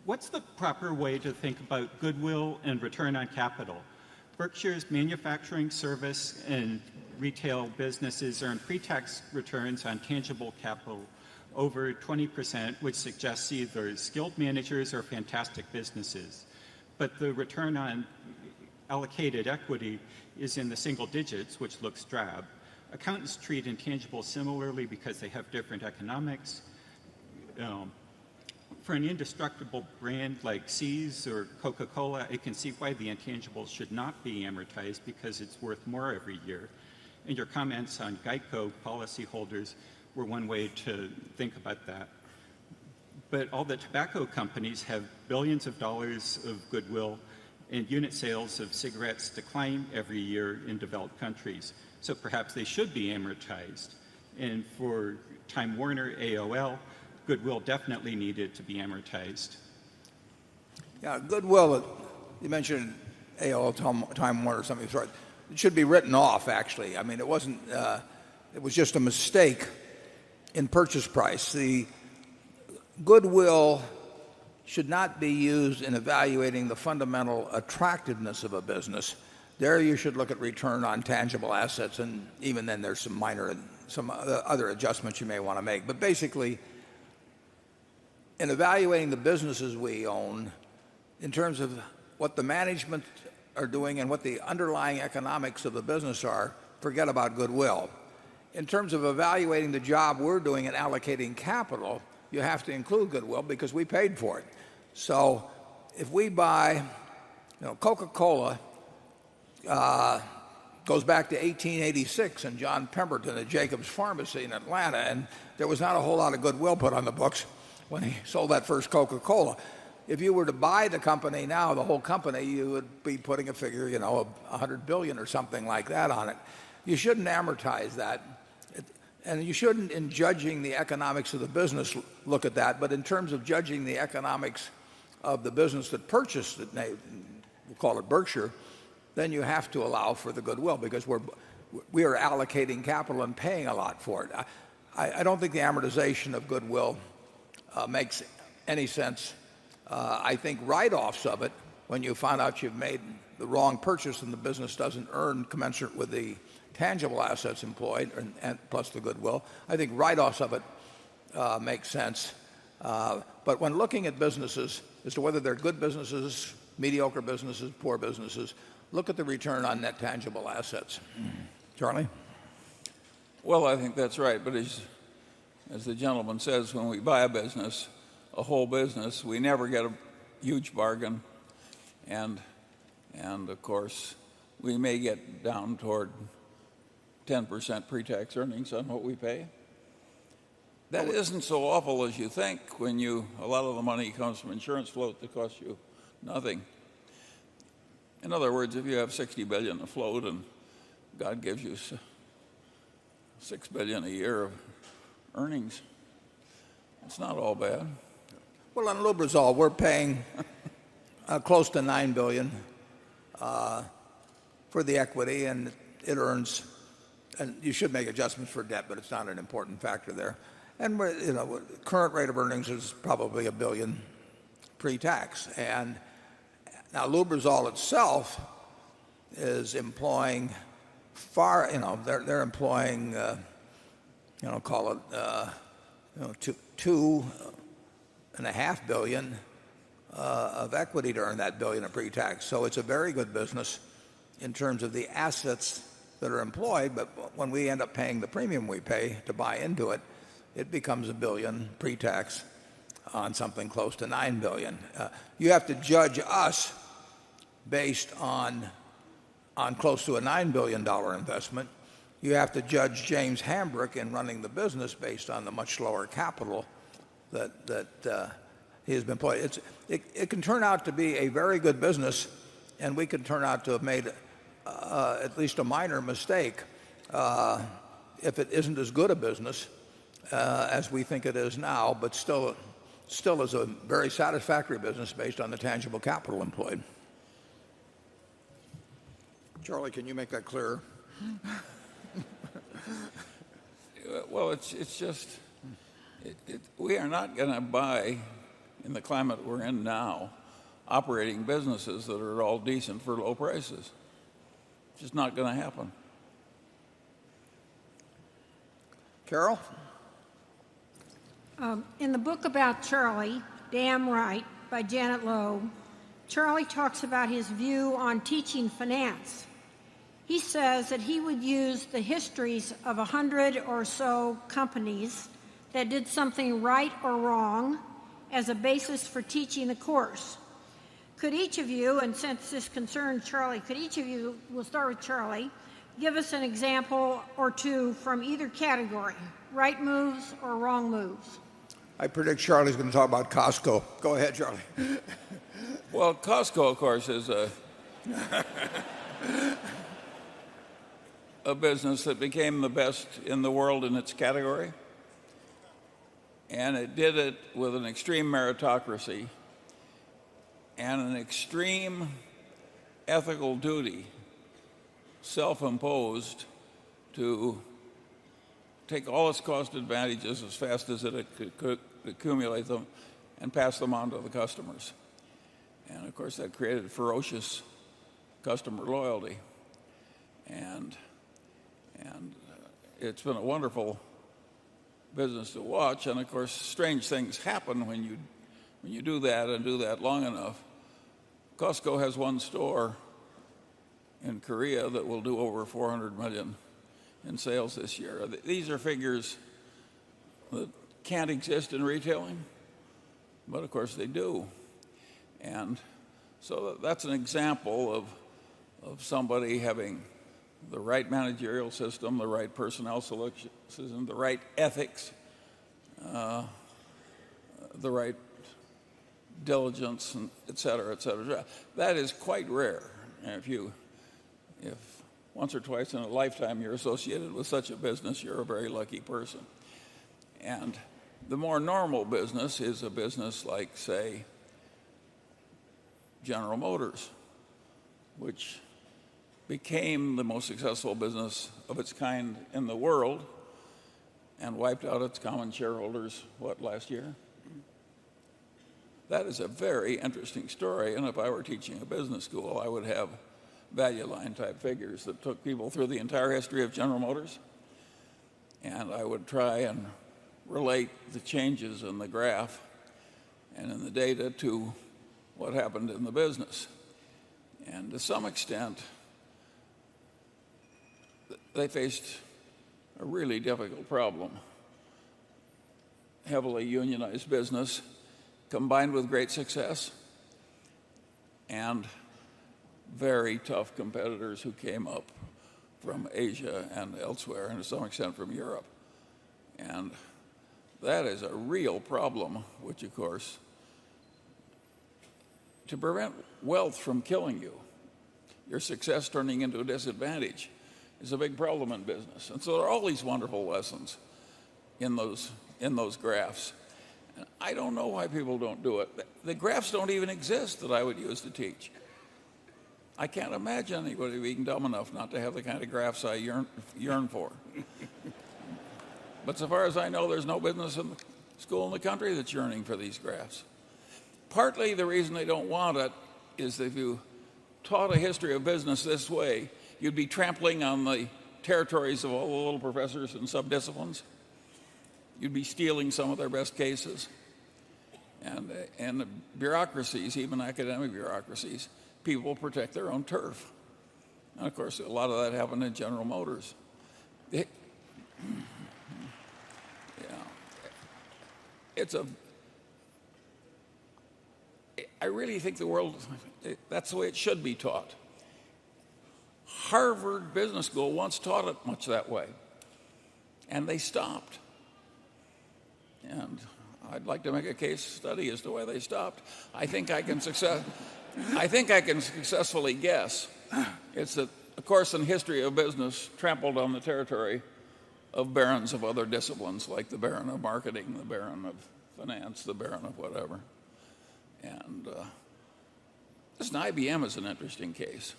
What's the proper way to think about goodwill and return on capital? Berkshire's manufacturing, service, and retail businesses earn pre-tax returns on tangible capital over 20%, which suggests either skilled managers or fantastic businesses. But the return on allocated equity is in the single digits, which looks drab. Accountants treat intangibles similarly because they have different economics. For an indestructible brand like Sears or Coca-Cola, I can see why the intangibles should not be amortized because it's worth more every year. And your comments on Geico policyholders were one way to think about that. But all the tobacco companies have billions of dollars of goodwill, and unit sales of cigarettes decline every year in developed countries. So perhaps they should be amortized. And for Time Warner, AOL, goodwill definitely needed to be amortized. Yeah, goodwill, you mentioned AOL, Time Warner, something's right. It should be written off, actually. I mean, it wasn't, it was just a mistake in purchase price. The goodwill should not be used in evaluating the fundamental attractiveness of a business. There you should look at return on tangible assets, and even then there's some other adjustments you may want to make. But basically, in evaluating the businesses we own, in terms of what the management are doing and what the underlying economics of the business are, forget about goodwill. In terms of evaluating the job we're doing in allocating capital, you have to include goodwill because we paid for it. So if we buy, Coca-Cola goes back to 1886 and John Pemberton at Jacobs Pharmacy in Atlanta, and there was not a whole lot of goodwill put on the books when he sold that first Coca-Cola. If you were to buy the company now, the whole company, you would be putting a figure, of $100 billion or something like that on it. You shouldn't amortize that. And you shouldn't, in judging the economics of the business, look at that. But in terms of judging the economics of the business that purchased it, we'll call it Berkshire, then you have to allow for the goodwill because we are allocating capital and paying a lot for it. I don't think the amortization of goodwill makes any sense. I think write-offs of it, when you find out you've made the wrong purchase and the business doesn't earn commensurate with the tangible assets employed and plus the goodwill, I think write-offs of it make sense. But when looking at businesses as to whether they're good businesses, mediocre businesses, poor businesses, look at the return on net tangible assets. Charlie? Well, I think that's right. But as the gentleman says, when we buy a business, a whole business, we never get a huge bargain. And of course, we may get down toward 10% pre-tax earnings on what we pay. That isn't so awful as you think when a lot of the money comes from insurance float that costs you nothing. In other words, if you have $60 billion afloat and God gives you $6 billion a year of earnings, it's not all bad. Well, on Lubrizol, we're paying close to $9 billion for the equity, and it earns. And you should make adjustments for debt, but it's not an important factor there. And current rate of earnings is probably $1 billion pre-tax. And now Lubrizol itself is employing they're employing call it $2.5 billion of equity to earn that $1 billion of pre-tax. So it's a very good business in terms of the assets that are employed. But when we end up paying the premium we pay to buy into it, it becomes $1 billion pre-tax on something close to $9 billion. You have to judge us based on close to a $9 billion investment. You have to judge James Hambrick in running the business based on the much lower capital that he has been employed. It can turn out to be a very good business, and we could turn out to have made at least a minor mistake if it isn't as good a business as we think it is now, but still is a very satisfactory business based on the tangible capital employed. Charlie, can you make that clearer? Well, it's just we are not going to buy, in the climate we're in now, operating businesses that are all decent for low prices. It's just not going to happen. Carol? In the book about Charlie, Damn Right, by Janet Lowe, Charlie talks about his view on teaching finance. He says that he would use the histories of 100 or so companies that did something right or wrong as a basis for teaching the course. Could each of you, and since this concerns Charlie, we'll start with Charlie, give us an example or two from either category, right moves or wrong moves? I predict Charlie's going to talk about Costco. Go ahead, Charlie. Well, Costco, of course, is a business that became the best in the world in its category. And it did it with an extreme meritocracy and an extreme ethical duty, self-imposed, to take all its cost advantages as fast as it could accumulate them and pass them on to the customers. And of course that created ferocious customer loyalty. And it's been a wonderful business to watch. And of course strange things happen when you do that and do that long enough. Costco has one store in Korea that will do over 400 million in sales this year. These are figures that can't exist in retailing, but of course they do. And so that's an example of somebody having the right managerial system, the right personnel selection system, the right ethics, the right diligence, and et cetera, et cetera. That is quite rare. And if once or twice in a lifetime you're associated with such a business, you're a very lucky person. And the more normal business is a business like, say, General Motors, which became the most successful business of its kind in the world and wiped out its common shareholders, what, last year? That is a very interesting story, and if I were teaching a business school, I would have value line type figures that took people through the entire history of General Motors, and I would try and relate the changes in the graph and in the data to what happened in the business. And to some extent, they faced a really difficult problem. Heavily unionized business combined with great success and very tough competitors who came up from Asia and elsewhere, and to some extent from Europe. And that is a real problem, which, of course, to prevent wealth from killing you, your success turning into a disadvantage, is a big problem in business. And so there are all these wonderful lessons in those graphs. And I don't know why people don't do it. The graphs don't even exist that I would use to teach. I can't imagine anybody being dumb enough not to have the kind of graphs I yearn for. But so far as I know, there's no business in the school in the country that's yearning for these graphs. Partly the reason they don't want it is that if you taught a history of business this way, you'd be trampling on the territories of all the little professors and subdisciplines. You'd be stealing some of their best cases. And the bureaucracies, even academic bureaucracies, people protect their own turf. And of course, a lot of that happened in General Motors. I really think the world, that's the way it should be taught. Harvard Business School once taught it much that way, and they stopped. And I'd like to make a case study as to why they stopped. I think I can successfully guess. It's that a course in history of business trampled on the territory of barons of other disciplines, like the baron of marketing, the baron of finance, the baron of whatever. And this IBM is an interesting case.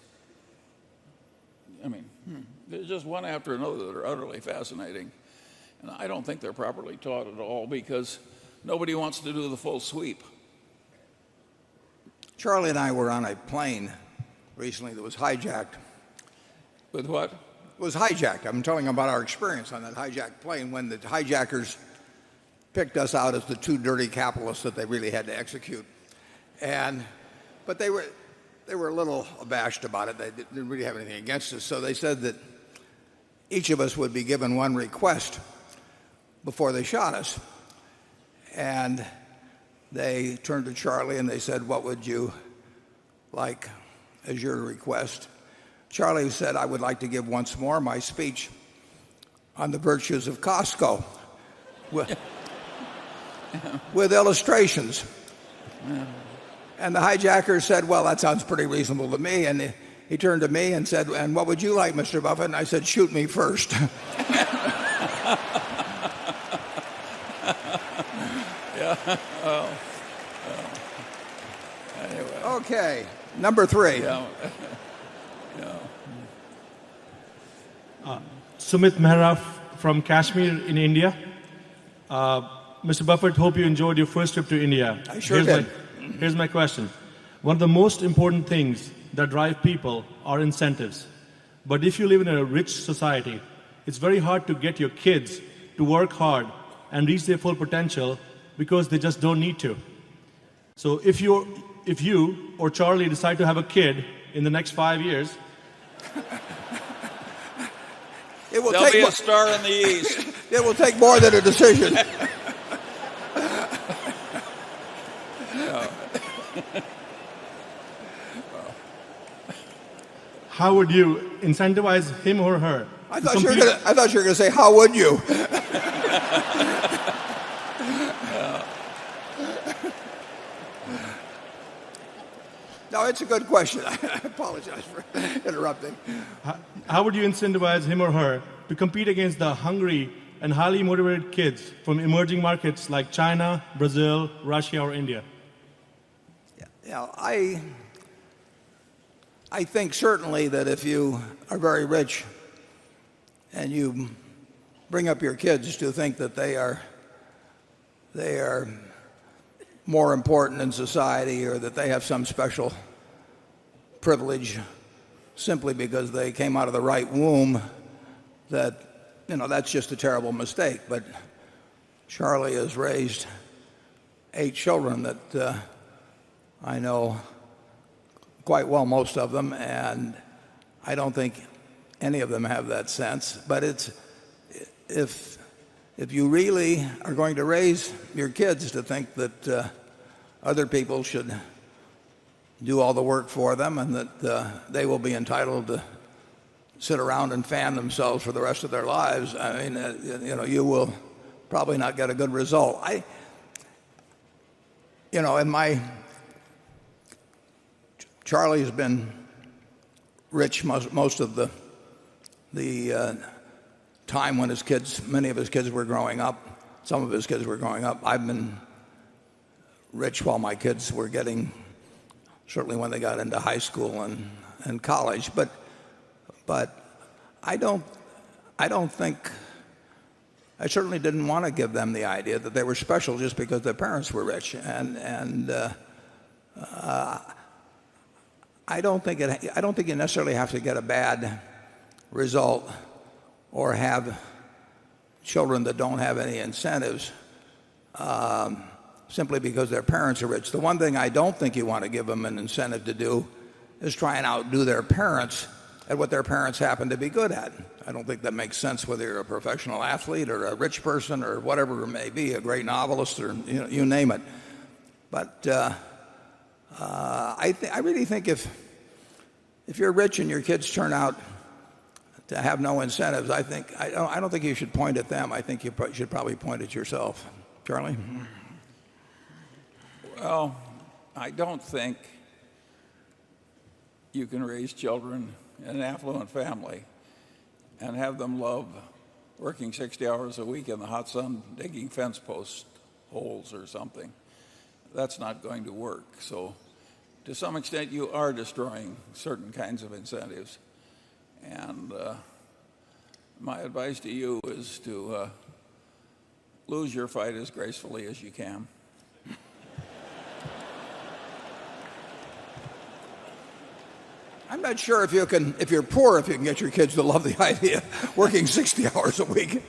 I mean, there's just one after another that are utterly fascinating. And I don't think they're properly taught at all because nobody wants to do the full sweep. Charlie and I were on a plane recently that was hijacked. With what? It was hijacked. I'm telling about our experience on that hijacked plane when the hijackers picked us out as the two dirty capitalists that they really had to execute. But they were a little abashed about it. They didn't really have anything against us. So they said that each of us would be given one request before they shot us. And they turned to Charlie and they said, "What would you like as your request?" Charlie said, "I would like to give once more my speech on the virtues of Costco with illustrations." And the hijacker said, "Well, that sounds pretty reasonable to me." And he turned to me and said, "And what would you like, Mr. Buffett?" And I said, "Shoot me first." Anyway. Okay, number 3. Sumit Mehra from Kashmir in India. Mr. Buffett, hope you enjoyed your first trip to India. I sure did. Here's my question. One of the most important things that drive people are incentives. But if you live in a rich society, it's very hard to get your kids to work hard and reach their full potential because they just don't need to. So if you or Charlie decide to have a kid in the next 5 years, there'll be a star in the east. It will take more than a decision. how would you incentivize him or her? I thought you were going to say, "How would you?" No, it's a good question. I apologize for interrupting. How would you incentivize him or her to compete against the hungry and highly motivated kids from emerging markets like China, Brazil, Russia, or India? Yeah, I think certainly that if you are very rich and you bring up your kids to think that they are more important in society or that they have some special privilege simply because they came out of the right womb, that's just a terrible mistake. But Charlie has raised 8 children that I know quite well, most of them, and I don't think any of them have that sense. But if you really are going to raise your kids to think that other people should do all the work for them and that they will be entitled to sit around and fan themselves for the rest of their lives, I mean, you will probably not get a good result. Charlie's been rich most of the time when many of his kids were growing up. Some of his kids were growing up. I've been rich while my kids were certainly when they got into high school and college. But I don't think, I certainly didn't want to give them the idea that they were special just because their parents were rich. And I don't think you necessarily have to get a bad result or have children that don't have any incentives simply because their parents are rich. The one thing I don't think you want to give them an incentive to do is try and outdo their parents at what their parents happen to be good at. I don't think that makes sense whether you're a professional athlete or a rich person or whatever it may be, a great novelist or you name it. But I really think if you're rich and your kids turn out to have no incentives, I don't think you should point at them. I think you should probably point at yourself. Charlie? Well, I don't think you can raise children in an affluent family and have them love working 60 hours a week in the hot sun digging fence post holes or something. That's not going to work. So to some extent you are destroying certain kinds of incentives. And my advice to you is to lose your fight as gracefully as you can. I'm not sure if you're poor, if you can get your kids to love the idea of working 60 hours a week.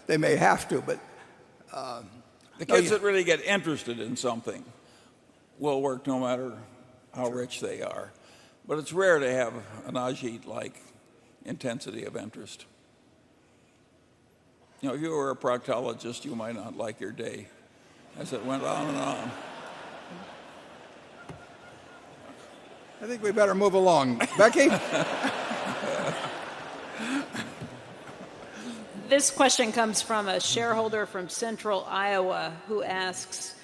They may have to, but the kids that really get interested in something will work no matter how rich they are. But it's rare to have an Ajit-like intensity of interest. If you were a proctologist, you might not like your day as it went on and on. I think we better move along. Becky? This question comes from a shareholder from central Iowa who asks,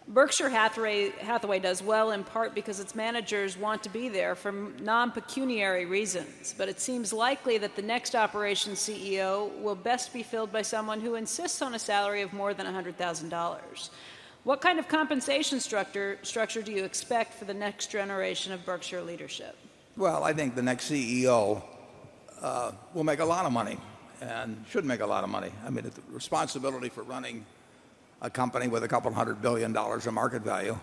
Berkshire Hathaway does well in part because its managers want to be there for non-pecuniary reasons, but it seems likely that the next operations CEO will best be filled by someone who insists on a salary of more than $100,000. What kind of compensation structure do you expect for the next generation of Berkshire leadership? Well, I think the next CEO will make a lot of money and should make a lot of money. I mean, the responsibility for running a company with a couple $100 billion of market value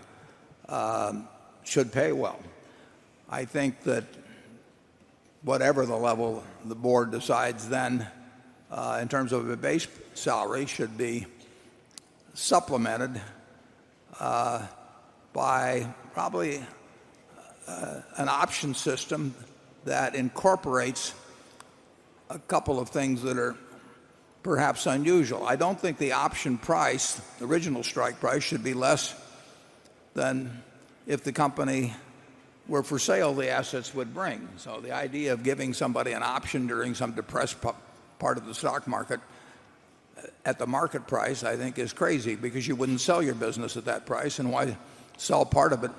should pay well. I think that whatever the level the board decides then in terms of a base salary should be supplemented by probably an option system that incorporates a couple of things that are perhaps unusual. I don't think the option price, the original strike price, should be less than if the company were for sale, the assets would bring. So the idea of giving somebody an option during some depressed part of the stock market at the market price, I think, is crazy, because you wouldn't sell your business at that price, and why sell part of it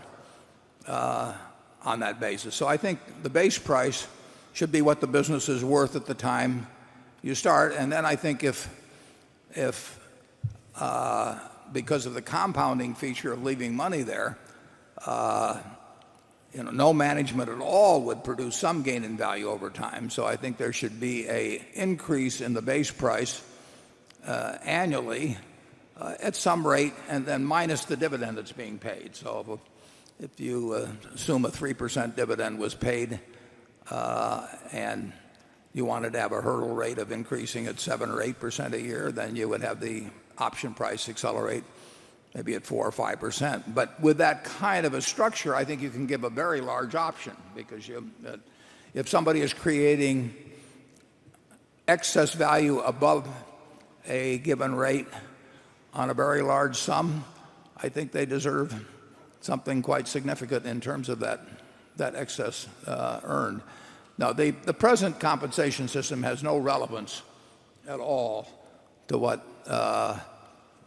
on that basis? So I think the base price should be what the business is worth at the time you start, and then I think if because of the compounding feature of leaving money there, no management at all would produce some gain in value over time. So I think there should be an increase in the base price annually at some rate, and then minus the dividend that's being paid. So if you assume a 3% dividend was paid and you wanted to have a hurdle rate of increasing at 7 or 8% a year, then you would have the option price accelerate maybe at 4 or 5%. But with that kind of a structure, I think you can give a very large option, because if somebody is creating excess value above a given rate on a very large sum, I think they deserve something quite significant in terms of that excess earned. Now, the present compensation system has no relevance at all to what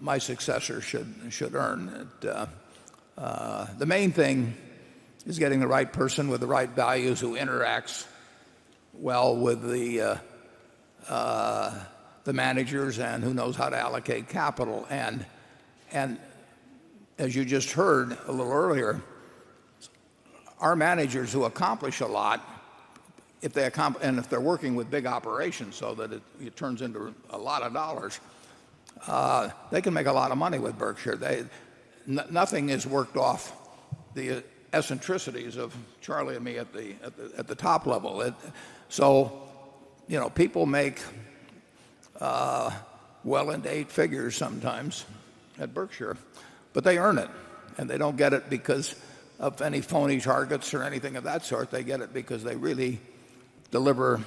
my successor should earn. The main thing is getting the right person with the right values who interacts well with the managers and who knows how to allocate capital. And as you just heard a little earlier, our managers who accomplish a lot, if they're working with big operations so that it turns into a lot of dollars, they can make a lot of money with Berkshire. Nothing is worked off the eccentricities of Charlie and me at the top level. So people make well into 8 figures sometimes at Berkshire, but they earn it, and they don't get it because of any phony targets or anything of that sort. They get it because they really deliver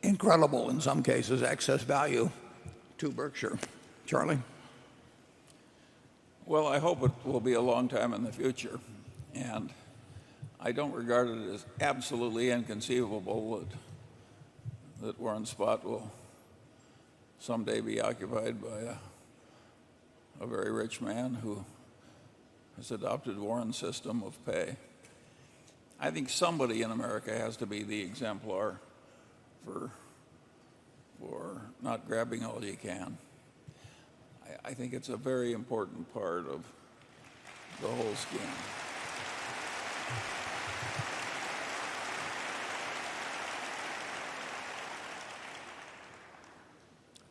incredible, in some cases, excess value to Berkshire. Charlie? Well, I hope it will be a long time in the future, and I don't regard it as absolutely inconceivable that Warren Spot will someday be occupied by a very rich man who has adopted Warren's system of pay. I think somebody in America has to be the exemplar for not grabbing all you can. I think it's a very important part of the whole scheme.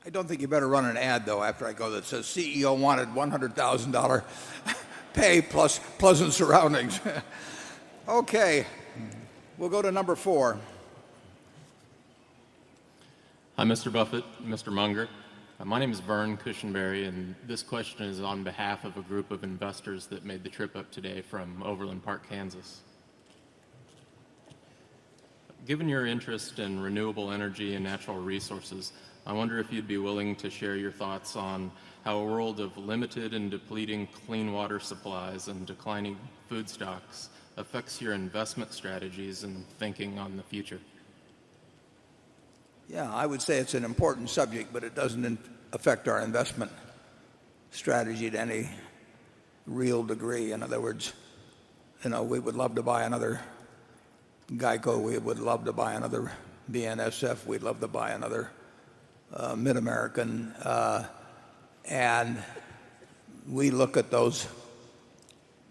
I don't think you better run an ad, though, after I go that says CEO wanted $100,000 pay plus pleasant surroundings. Okay, we'll go to number 4. Hi, Mr. Buffett, Mr. Munger. My name is Vern Cushenberry, and this question is on behalf of a group of investors that made the trip up today from Overland Park, Kansas. Given your interest in renewable energy and natural resources, I wonder if you'd be willing to share your thoughts on how a world of limited and depleting clean water supplies and declining food stocks affects your investment strategies and thinking on the future. Yeah, I would say it's an important subject, but it doesn't affect our investment strategy to any real degree. In other words, we would love to buy another Geico. We would love to buy another BNSF. We'd love to buy another Mid-American. And we look at those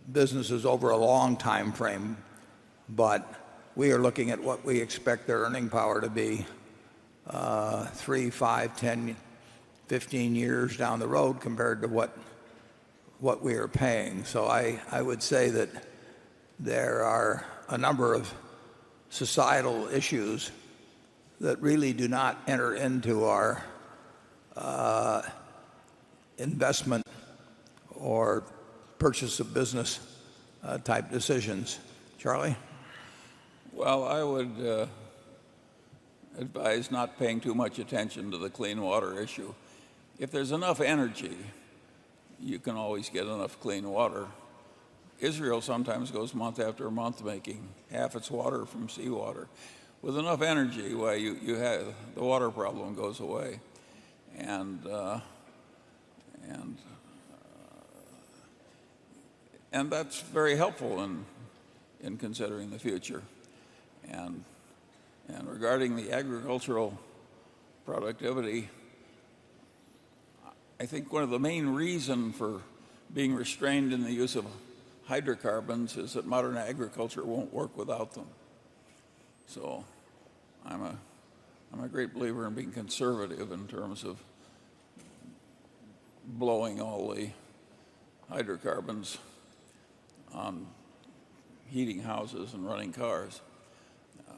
businesses over a long time frame, but we are looking at what we expect their earning power to be 3, 5, 10, 15 years down the road compared to what we are paying. So I would say that there are a number of societal issues that really do not enter into our investment or purchase of business type decisions. Charlie? Well, I would advise not paying too much attention to the clean water issue. If there's enough energy, you can always get enough clean water. Israel sometimes goes month after month making half its water from seawater. With enough energy, why you have the water problem goes away, and that's very helpful in considering the future. And regarding the agricultural productivity, I think one of the main reasons for being restrained in the use of hydrocarbons is that modern agriculture won't work without them. So I'm a great believer in being conservative in terms of blowing all the hydrocarbons on heating houses and running cars.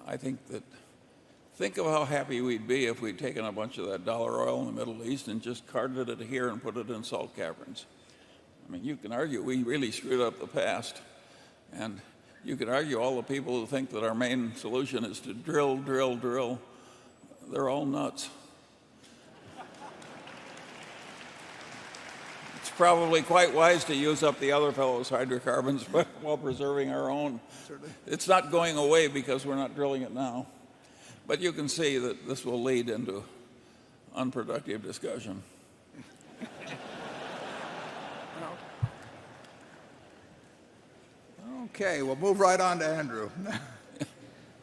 I think of how happy we'd be if we'd taken a bunch of that dollar oil in the Middle East and just carted it here and put it in salt caverns. I mean, you can argue we really screwed up the past, and you could argue all the people who think that our main solution is to drill, drill, drill. They're all nuts. It's probably quite wise to use up the other fellow's hydrocarbons while preserving our own. It's not going away because we're not drilling it now. But you can see that this will lead into unproductive discussion. Okay, we'll move right on to Andrew.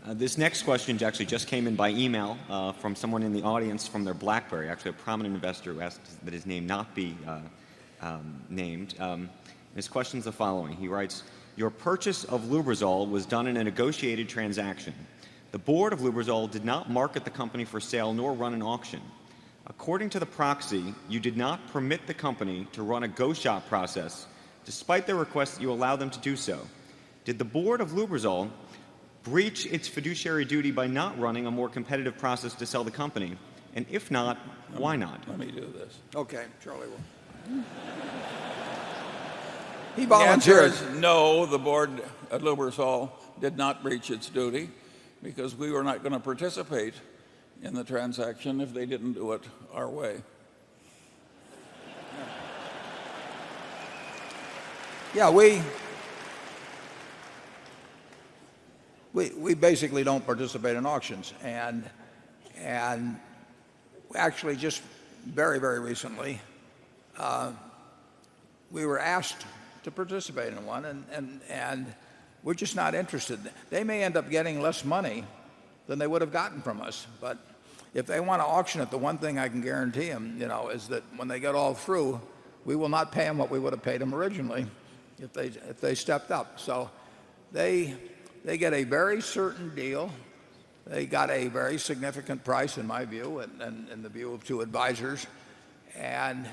This next question actually just came in by email from someone in the audience from their BlackBerry, actually a prominent investor who asked that his name not be named. His question is the following. He writes, your purchase of Lubrizol was done in a negotiated transaction. The board of Lubrizol did not market the company for sale nor run an auction. According to the proxy, you did not permit the company to run a go-shop process, despite their request that you allow them to do so. Did the board of Lubrizol breach its fiduciary duty by not running a more competitive process to sell the company? And if not, why not? Let me do this. Okay, Charlie will. He volunteered. The answer is no, the board at Lubrizol did not breach its duty because we were not going to participate in the transaction if they didn't do it our way. Yeah, we basically don't participate in auctions, and actually just very, very recently we were asked to participate in one, and we're just not interested. They may end up getting less money than they would have gotten from us, but if they want to auction it, the one thing I can guarantee them, is that when they get all through, we will not pay them what we would have paid them originally if they stepped up. So they get a very certain deal. They got a very significant price, in my view, and in the view of two advisors. And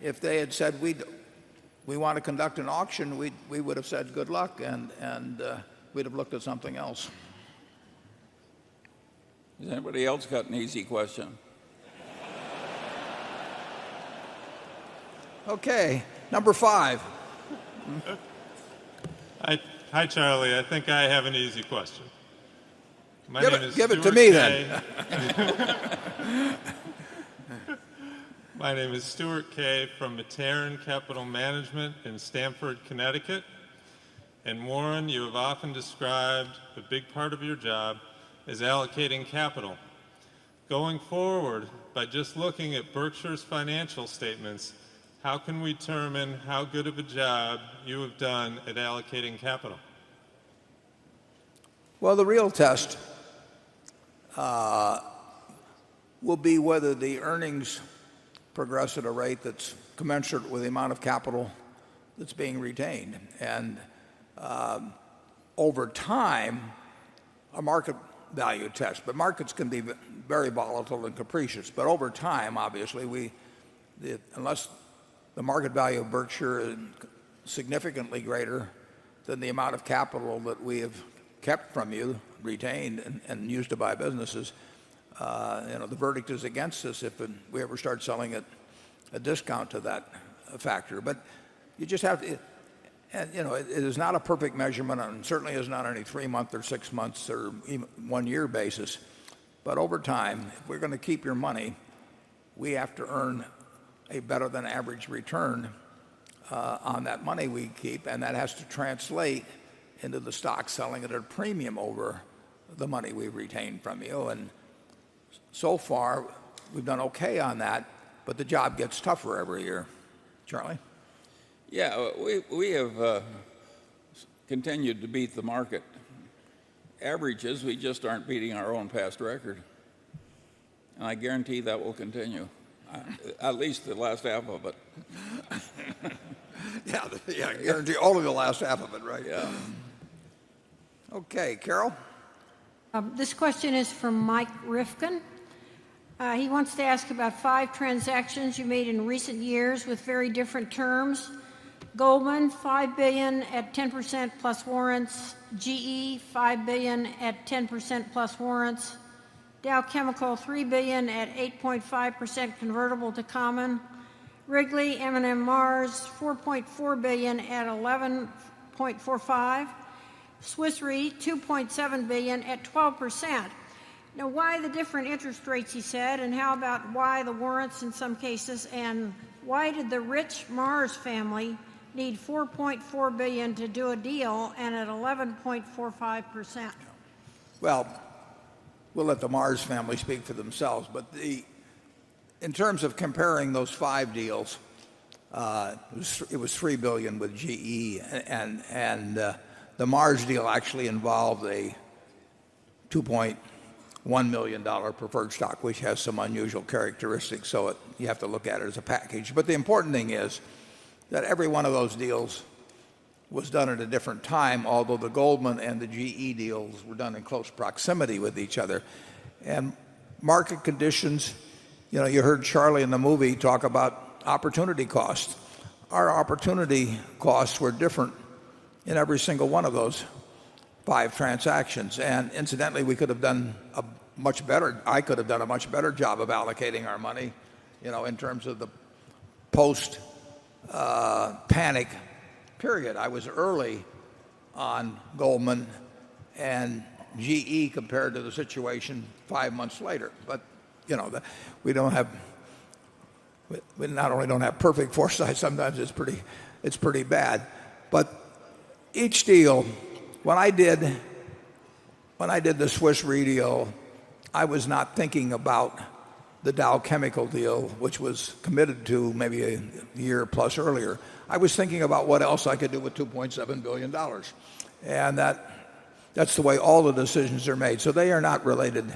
if they had said we want to conduct an auction, we would have said good luck, and we'd have looked at something else. Has anybody else got an easy question? Okay, number 5. Hi, Charlie. I think I have an easy question. Give it to me then. My name is Stuart Kay from Materan Capital Management in Stamford, Connecticut. And Warren, you have often described a big part of your job as allocating capital. Going forward, by just looking at Berkshire's financial statements, how can we determine how good of a job you have done at allocating capital? Well, the real test will be whether the earnings progress at a rate that's commensurate with the amount of capital that's being retained. And over time, a market value test, but markets can be very volatile and capricious. But over time, obviously, unless the market value of Berkshire is significantly greater than the amount of capital that we have kept from you, retained, and used to buy businesses, the verdict is against us if we ever start selling at a discount to that factor. But you just have to, it is not a perfect measurement, and certainly is not on any 3-month or 6 months or even 1 year basis. But over time, if we're going to keep your money, we have to earn a better than average return on that money we keep, and that has to translate into the stock selling at a premium over the money we retained from you. And so far, we've done okay on that, but the job gets tougher every year. Charlie? Yeah, we have continued to beat the market averages. We just aren't beating our own past record. And I guarantee that will continue, at least the last half of it. Yeah, yeah, guarantee only the last half of it, right? Yeah. Okay, Carol? This question is from Mike Rifkin. He wants to ask about 5 transactions you made in recent years with very different terms. Goldman, $5 billion at 10% plus warrants. GE, $5 billion at 10% plus warrants. Dow Chemical, $3 billion at 8.5% convertible to common. Wrigley, M&M Mars, $4.4 billion at 11.45. Swiss Re, $2.7 billion at 12%. Now, why the different interest rates, he said, and how about why the warrants in some cases, and why did the rich Mars family need $4.4 billion to do a deal and at 11.45%? Well, we'll let the Mars family speak for themselves, but in terms of comparing those 5 deals, it was $3 billion with GE, and the Mars deal actually involved a $2.1 million preferred stock, which has some unusual characteristics, so you have to look at it as a package. But the important thing is that every one of those deals was done at a different time, although the Goldman and the GE deals were done in close proximity with each other. And market conditions, you heard Charlie in the movie talk about opportunity costs. Our opportunity costs were different in every single one of those 5 transactions. And incidentally, we could have done I could have done a much better job of allocating our money, in terms of the post panic period. I was early on Goldman and GE compared to the situation 5 months later. But we not only don't have perfect foresight, sometimes it's pretty bad. But each deal, when I did the Swiss Re deal, I was not thinking about the Dow Chemical deal, which was committed to maybe a year plus earlier. I was thinking about what else I could do with $2.7 billion. And that's the way all the decisions are made. So they are not related.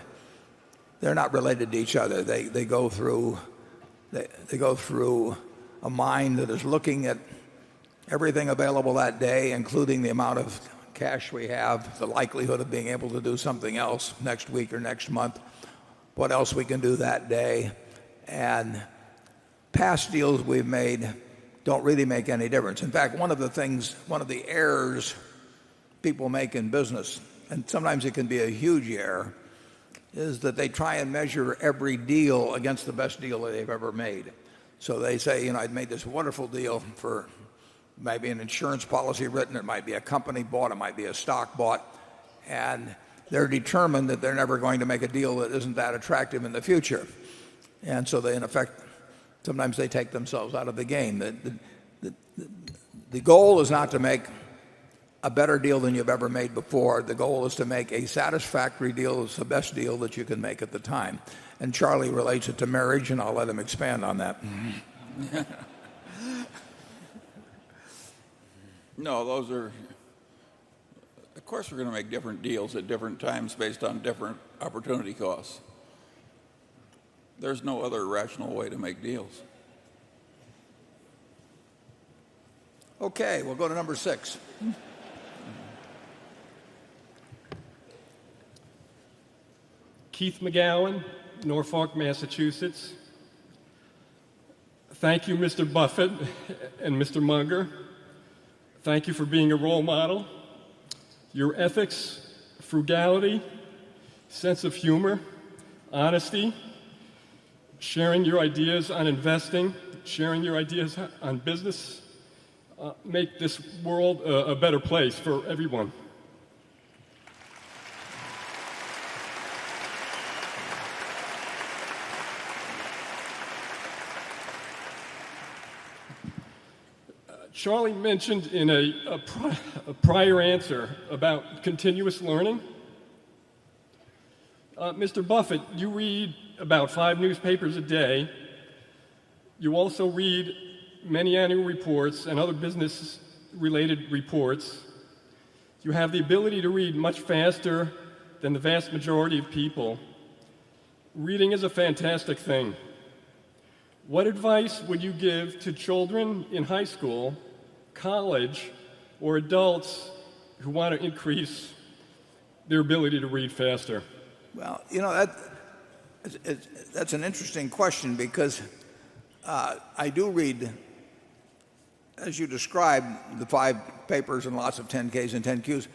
They're not related to each other. They go through a mind that is looking at everything available that day, including the amount of cash we have, the likelihood of being able to do something else next week or next month, what else we can do that day. And past deals we've made don't really make any difference. In fact, one of the errors people make in business, and sometimes it can be a huge error, is that they try and measure every deal against the best deal that they've ever made. So they say, I'd made this wonderful deal for maybe an insurance policy written, it might be a company bought, it might be a stock bought, and they're determined that they're never going to make a deal that isn't that attractive in the future. And so they, in effect, sometimes they take themselves out of the game. The goal is not to make a better deal than you've ever made before. The goal is to make a satisfactory deal that's the best deal that you can make at the time. And Charlie relates it to marriage, and I'll let him expand on that. No, those are, of course we're going to make different deals at different times based on different opportunity costs. There's no other rational way to make deals. Okay, we'll go to number 6. Keith McGowan, Norfolk, Massachusetts. Thank you, Mr. Buffett and Mr. Munger. Thank you for being a role model. Your ethics, frugality, sense of humor, honesty, sharing your ideas on investing, sharing your ideas on business, make this world a better place for everyone. Charlie mentioned in a prior answer about continuous learning. Mr. Buffett, you read about 5 newspapers a day. You also read many annual reports and other business-related reports. You have the ability to read much faster than the vast majority of people. Reading is a fantastic thing. What advice would you give to children in high school college or adults who want to increase their ability to read faster? Well, that's an interesting question because I do read, as you described, the 5 papers and lots of 10Ks and 10Qs.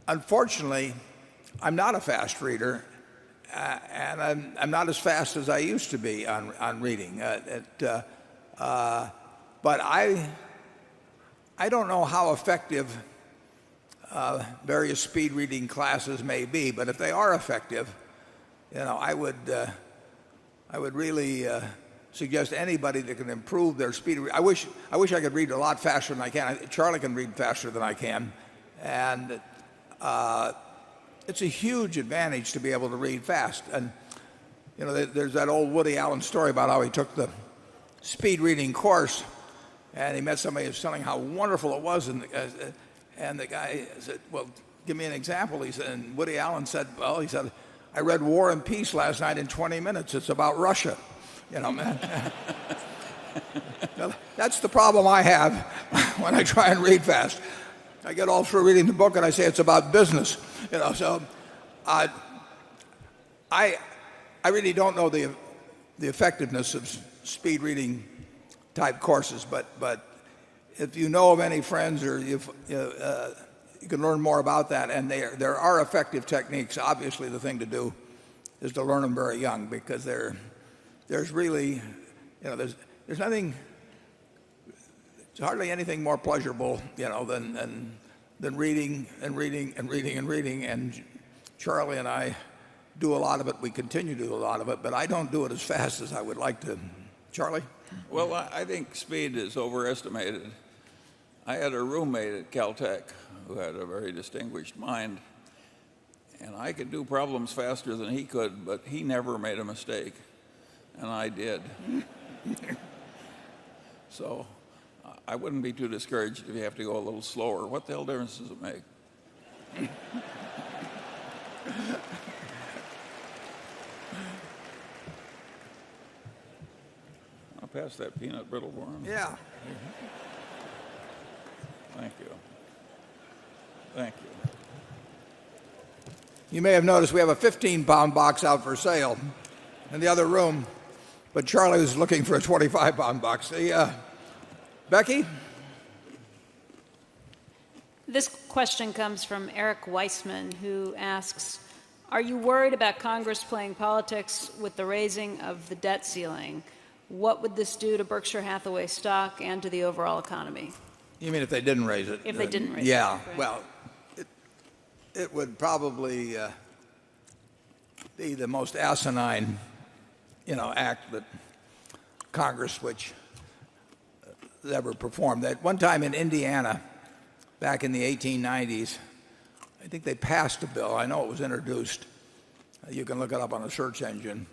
Unfortunately, I'm not a fast reader, and I'm not as fast as I used to be on reading. But I don't know how effective various speed reading classes may be, but if they are effective, I would really suggest anybody that can improve their speed. I wish I could read a lot faster than I can. Charlie can read faster than I can, and it's a huge advantage to be able to read fast. And there's that old Woody Allen story about how he took the speed reading course, and he met somebody who was telling how wonderful it was, and the guy said, "Well, give me an example." He said, and Woody Allen said, "Well," he said, "I read War and Peace last night in 20 minutes. It's about Russia." Man. That's the problem I have when I try and read fast. I get all through reading the book and I say it's about business. So I really don't know the effectiveness of speed reading type courses, but if you know of any friends or you can learn more about that, and there are effective techniques. Obviously, the thing to do is to learn them very young, because there's really, there's nothing, it's hardly anything more pleasurable, than reading and reading and reading and reading. And Charlie and I do a lot of it. We continue to do a lot of it, but I don't do it as fast as I would like to. Charlie? Well, I think speed is overestimated. I had a roommate at Caltech who had a very distinguished mind, and I could do problems faster than he could, but he never made a mistake, and I did. So I wouldn't be too discouraged if you have to go a little slower. What the hell difference does it make? I'll pass that peanut brittle for him. Yeah. Thank you. Thank you. You may have noticed we have a 15-pound box out for sale in the other room, but Charlie was looking for a 25-pound box. Becky? This question comes from Eric Weissman, who asks, are you worried about Congress playing politics with the raising of the debt ceiling? What would this do to Berkshire Hathaway stock and to the overall economy? You mean if they didn't raise it? If they didn't raise it. Yeah. Right. Well, it would probably be the most asinine, act that Congress which has ever performed. At one time in Indiana, back in the 1890s, I think they passed a bill. I know it was introduced. You can look it up on a search engine.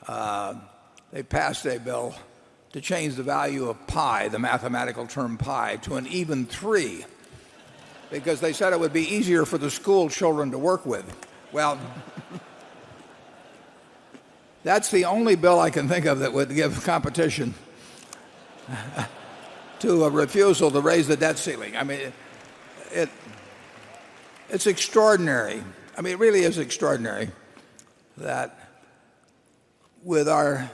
They passed a bill to change the value of pi, the mathematical term pi, to an even 3, because they said it would be easier for the school children to work with. Well, that's the only bill I can think of that would give competition to a refusal to raise the debt ceiling. I mean, it's extraordinary. I mean, it really is extraordinary that with our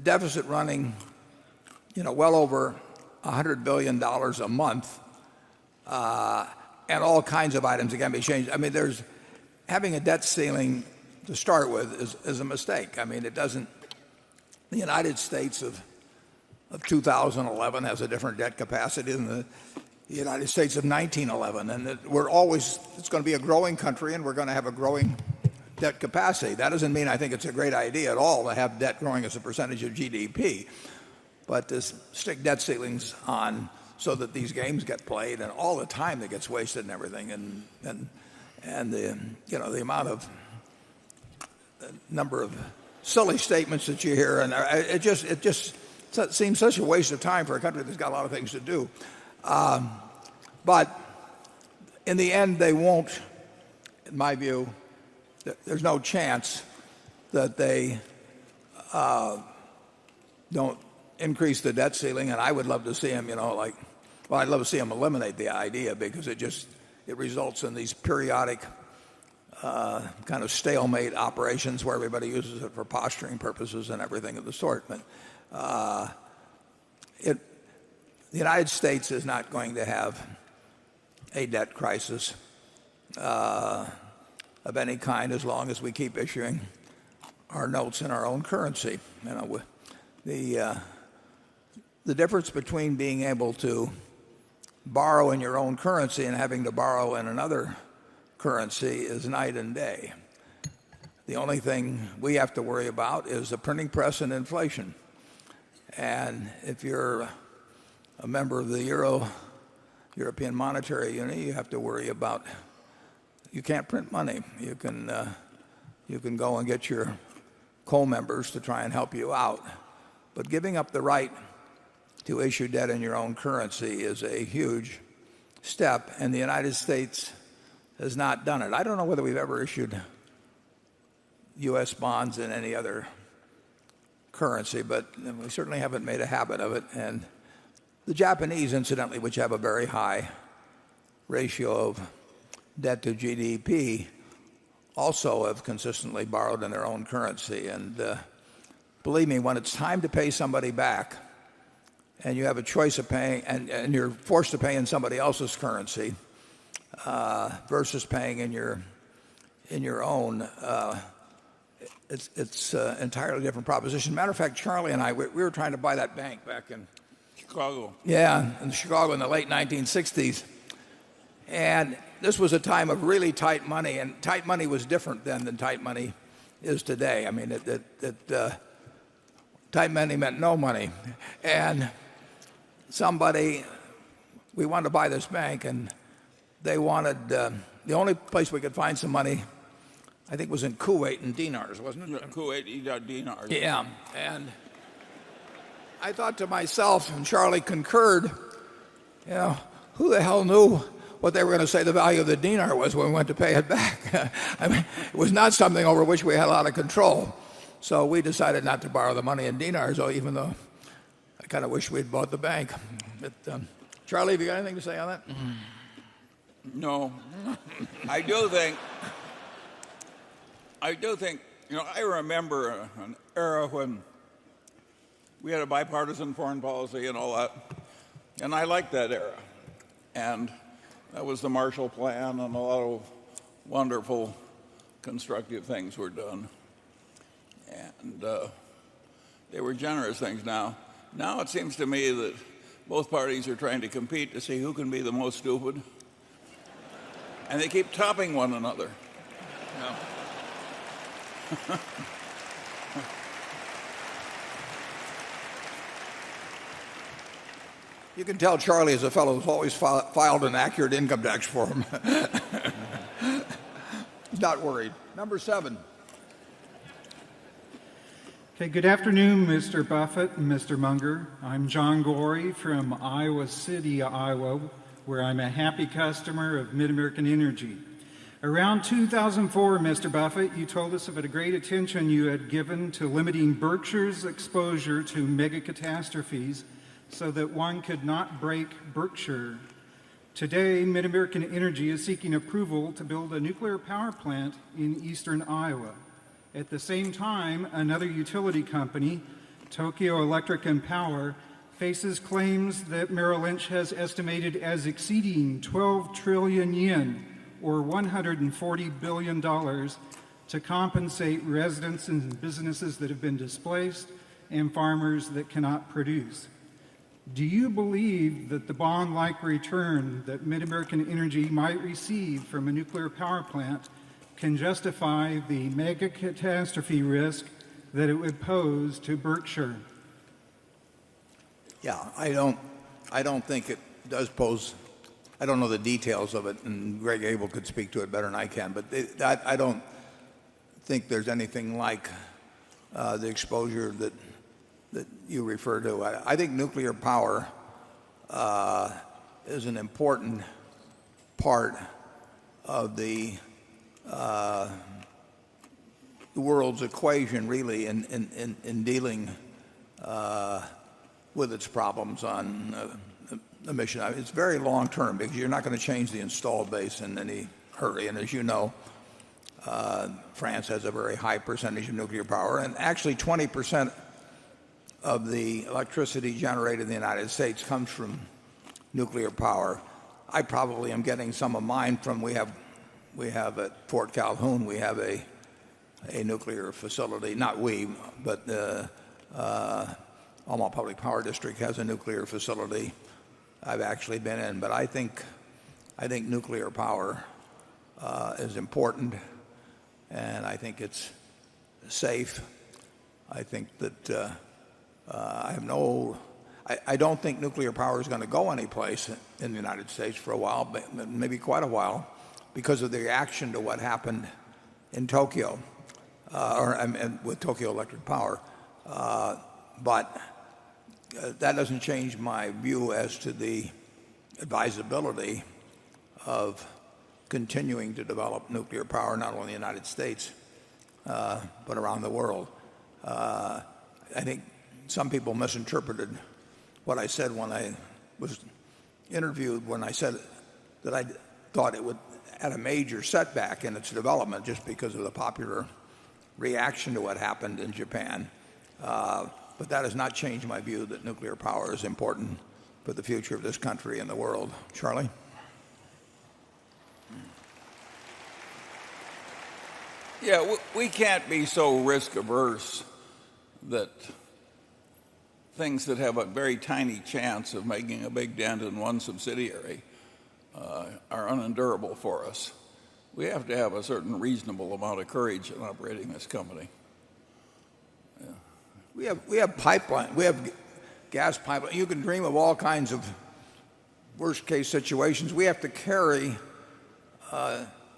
deficit running, well over $100 billion a month, and all kinds of items that can be changed. I mean, having a debt ceiling to start with is a mistake. I mean, it doesn't. The United States of 2011 has a different debt capacity than the United States of 1911, and it's going to be a growing country, and we're going to have a growing debt capacity. That doesn't mean I think it's a great idea at all to have debt growing as a percentage of GDP, but to stick debt ceilings on so that these games get played and all the time that gets wasted and everything, and the amount of number of silly statements that you hear, and it just seems such a waste of time for a country that's got a lot of things to do. But in the end, they won't, in my view. There's no chance that they don't increase the debt ceiling, and I would love to see them, Well, I'd love to see them eliminate the idea because it results in these periodic kind of stalemate operations where everybody uses it for posturing purposes and everything of the sort. But the United States is not going to have a debt crisis of any kind as long as we keep issuing our notes in our own currency. The difference between being able to borrow in your own currency and having to borrow in another currency is night and day. The only thing we have to worry about is the printing press and inflation. And if you're a member of the European Monetary Union, you have to worry about, you can't print money. You can go and get your co-members to try and help you out. But giving up the right to issue debt in your own currency is a huge step, and the United States has not done it. I don't know whether we've ever issued U.S. bonds in any other currency, but we certainly haven't made a habit of it. And the Japanese, incidentally, which have a very high ratio of debt to GDP, also have consistently borrowed in their own currency. And believe me, when it's time to pay somebody back, and you have a choice of paying, and you're forced to pay in somebody else's currency versus paying in your own, it's an entirely different proposition. Matter of fact, Charlie and I, we were trying to buy that bank back in Chicago. Yeah, in Chicago in the late 1960s. And this was a time of really tight money, and tight money was different then than tight money is today. I mean, tight money meant no money. And we wanted to buy this bank, and they wanted, the only place we could find some money, I think, was in Kuwait in dinars, wasn't it? Kuwait dinars. Yeah, and I thought to myself, and Charlie concurred, who the hell knew what they were going to say the value of the dinar was when we went to pay it back? I mean, it was not something over which we had a lot of control. So we decided not to borrow the money in dinars, even though I kind of wish we'd bought the bank. But, Charlie, have you got anything to say on that? No. I do think, I remember an era when we had a bipartisan foreign policy and all that. And I liked that era. And that was the Marshall Plan, and a lot of wonderful, constructive things were done. And they were generous things. Now it seems to me that both parties are trying to compete to see who can be the most stupid. And they keep topping one another. You can tell Charlie is a fellow who's always filed an accurate income tax form. He's not worried. Number 7. Okay, good afternoon, Mr. Buffett and Mr. Munger. I'm John Gorey from Iowa City, Iowa, where I'm a happy customer of Mid-American Energy. Around 2004, Mr. Buffett, you told us about a great attention you had given to limiting Berkshire's exposure to mega catastrophes so that one could not break Berkshire. Today, Mid-American Energy is seeking approval to build a nuclear power plant in eastern Iowa. At the same time, another utility company, Tokyo Electric and Power, faces claims that Merrill Lynch has estimated as exceeding 12 trillion yen, or $140 billion, to compensate residents and businesses that have been displaced and farmers that cannot produce. Do you believe that the bond-like return that Mid-American Energy might receive from a nuclear power plant can justify the mega catastrophe risk that it would pose to Berkshire? Yeah, I don't think it does pose. I don't know the details of it, and Greg Abel could speak to it better than I can. But I don't think there's anything like the exposure that you refer to. I think nuclear power is an important part of the world's equation, really, in dealing with its problems on emission. It's very long term because you're not going to change the installed base in any hurry. And as you know, France has a very high percentage of nuclear power, and actually 20% of the electricity generated in the United States comes from nuclear power. I probably am getting some of mine from we have at Fort Calhoun, we have a nuclear facility. Not we, but Omaha Public Power District has a nuclear facility I've actually been in. But I think nuclear power is important, and I think it's safe. I think that I don't think nuclear power is going to go anyplace in the United States for a while, maybe quite a while, because of the reaction to what happened in Tokyo, and with Tokyo Electric Power. But that doesn't change my view as to the advisability of continuing to develop nuclear power, not only in the United States, but around the world. I think some people misinterpreted what I said when I was interviewed, when I said that I thought it would had a major setback in its development just because of the popular reaction to what happened in Japan. But that has not changed my view that nuclear power is important for the future of this country and the world. Charlie? Yeah, we can't be so risk averse that things that have a very tiny chance of making a big dent in one subsidiary are unendurable for us. We have to have a certain reasonable amount of courage in operating this company. Yeah. We have pipeline. We have gas pipeline. You can dream of all kinds of worst case situations. We have to carry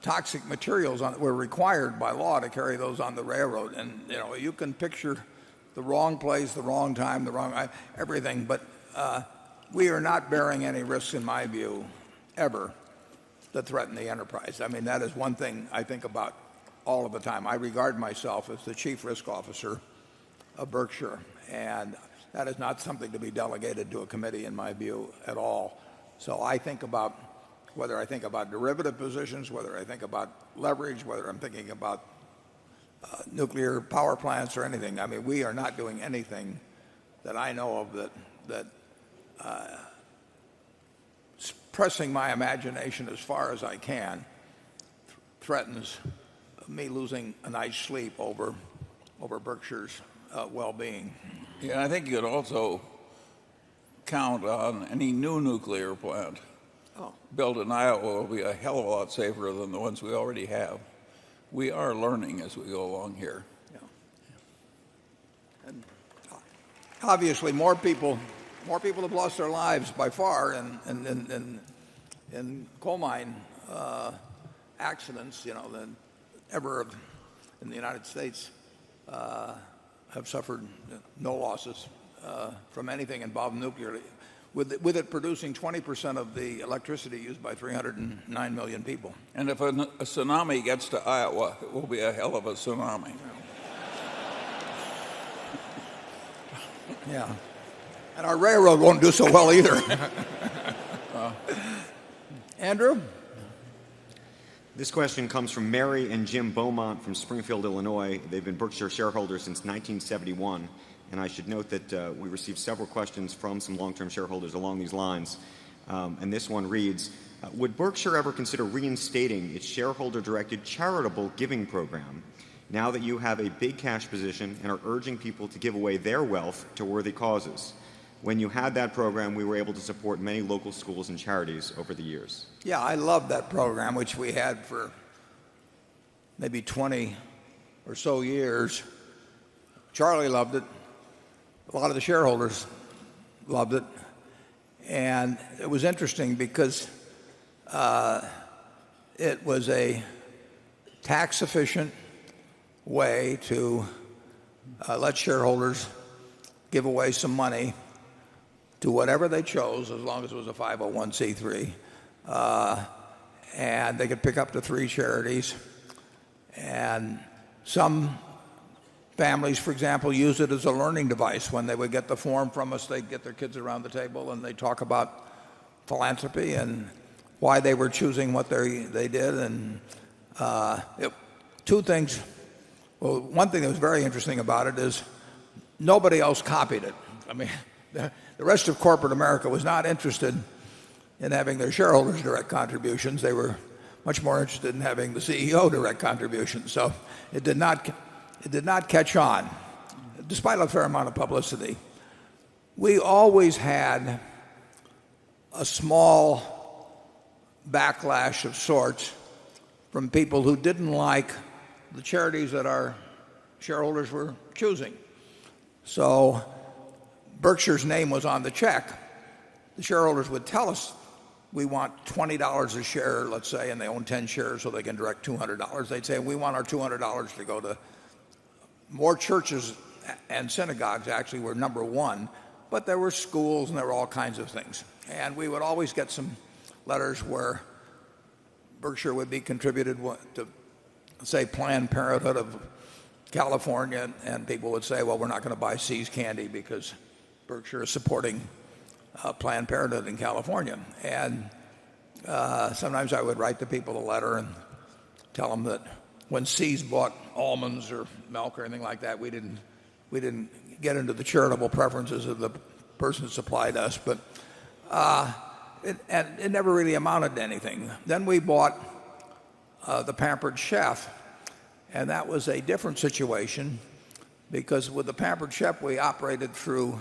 toxic materials on. We're required by law to carry those on the railroad, and you can picture the wrong place, the wrong time, the wrong everything. But we are not bearing any risks, in my view, ever, that threaten the enterprise. I mean, that is one thing I think about all of the time. I regard myself as the chief risk officer of Berkshire, and that is not something to be delegated to a committee, in my view, at all. So I think about whether I think about derivative positions, whether I think about leverage, whether I'm thinking about nuclear power plants or anything. I mean, we are not doing anything that I know of that pressing my imagination as far as I can threatens me losing a night's sleep over Berkshire's well-being. Yeah, I think you could also count on any new nuclear plant built in Iowa will be a hell of a lot safer than the ones we already have. We are learning as we go along here. Yeah. And obviously, more people have lost their lives by far in coal mine accidents, than ever in the United States. Have suffered no losses from anything involved nuclearly, with it producing 20% of the electricity used by 309 million people. And if a tsunami gets to Iowa, it will be a hell of a tsunami. Yeah. And our railroad won't do so well either. Andrew? This question comes from Mary and Jim Beaumont from Springfield, Illinois. They've been Berkshire shareholders since 1971. And I should note that we received several questions from some long-term shareholders along these lines. And this one reads, would Berkshire ever consider reinstating its shareholder-directed charitable giving program now that you have a big cash position and are urging people to give away their wealth to worthy causes? When you had that program, we were able to support many local schools and charities over the years. Yeah, I love that program, which we had for maybe 20 or so years. Charlie loved it. A lot of the shareholders loved it. And it was interesting because it was a tax-efficient way to let shareholders give away some money to whatever they chose, as long as it was a 501c3. And they could pick up to 3 charities. And some families, for example, used it as a learning device. When they would get the form from us, they'd get their kids around the table and they'd talk about philanthropy and why they were choosing what they did. And two things. Well, one thing that was very interesting about it is nobody else copied it. I mean, the rest of corporate America was not interested in having their shareholders direct contributions. They were much more interested in having the CEO direct contributions. So it did not catch on, despite a fair amount of publicity. We always had a small backlash of sorts from people who didn't like the charities that our shareholders were choosing. So Berkshire's name was on the check. The shareholders would tell us, we want $20 a share, let's say, and they own 10 shares so they can direct $200. They'd say, we want our $200 to go to more churches and synagogues. Actually were number one, but there were schools and there were all kinds of things. And we would always get some letters where Berkshire would be contributed to, say, Planned Parenthood of California, and people would say, well, we're not going to buy See's candy because Berkshire is supporting Planned Parenthood in California. And sometimes I would write the people a letter and tell them that when See's bought almonds or milk or anything like that, we didn't get into the charitable preferences of the person who supplied us, but it never really amounted to anything. Then we bought the Pampered Chef, and that was a different situation because with the Pampered Chef we operated through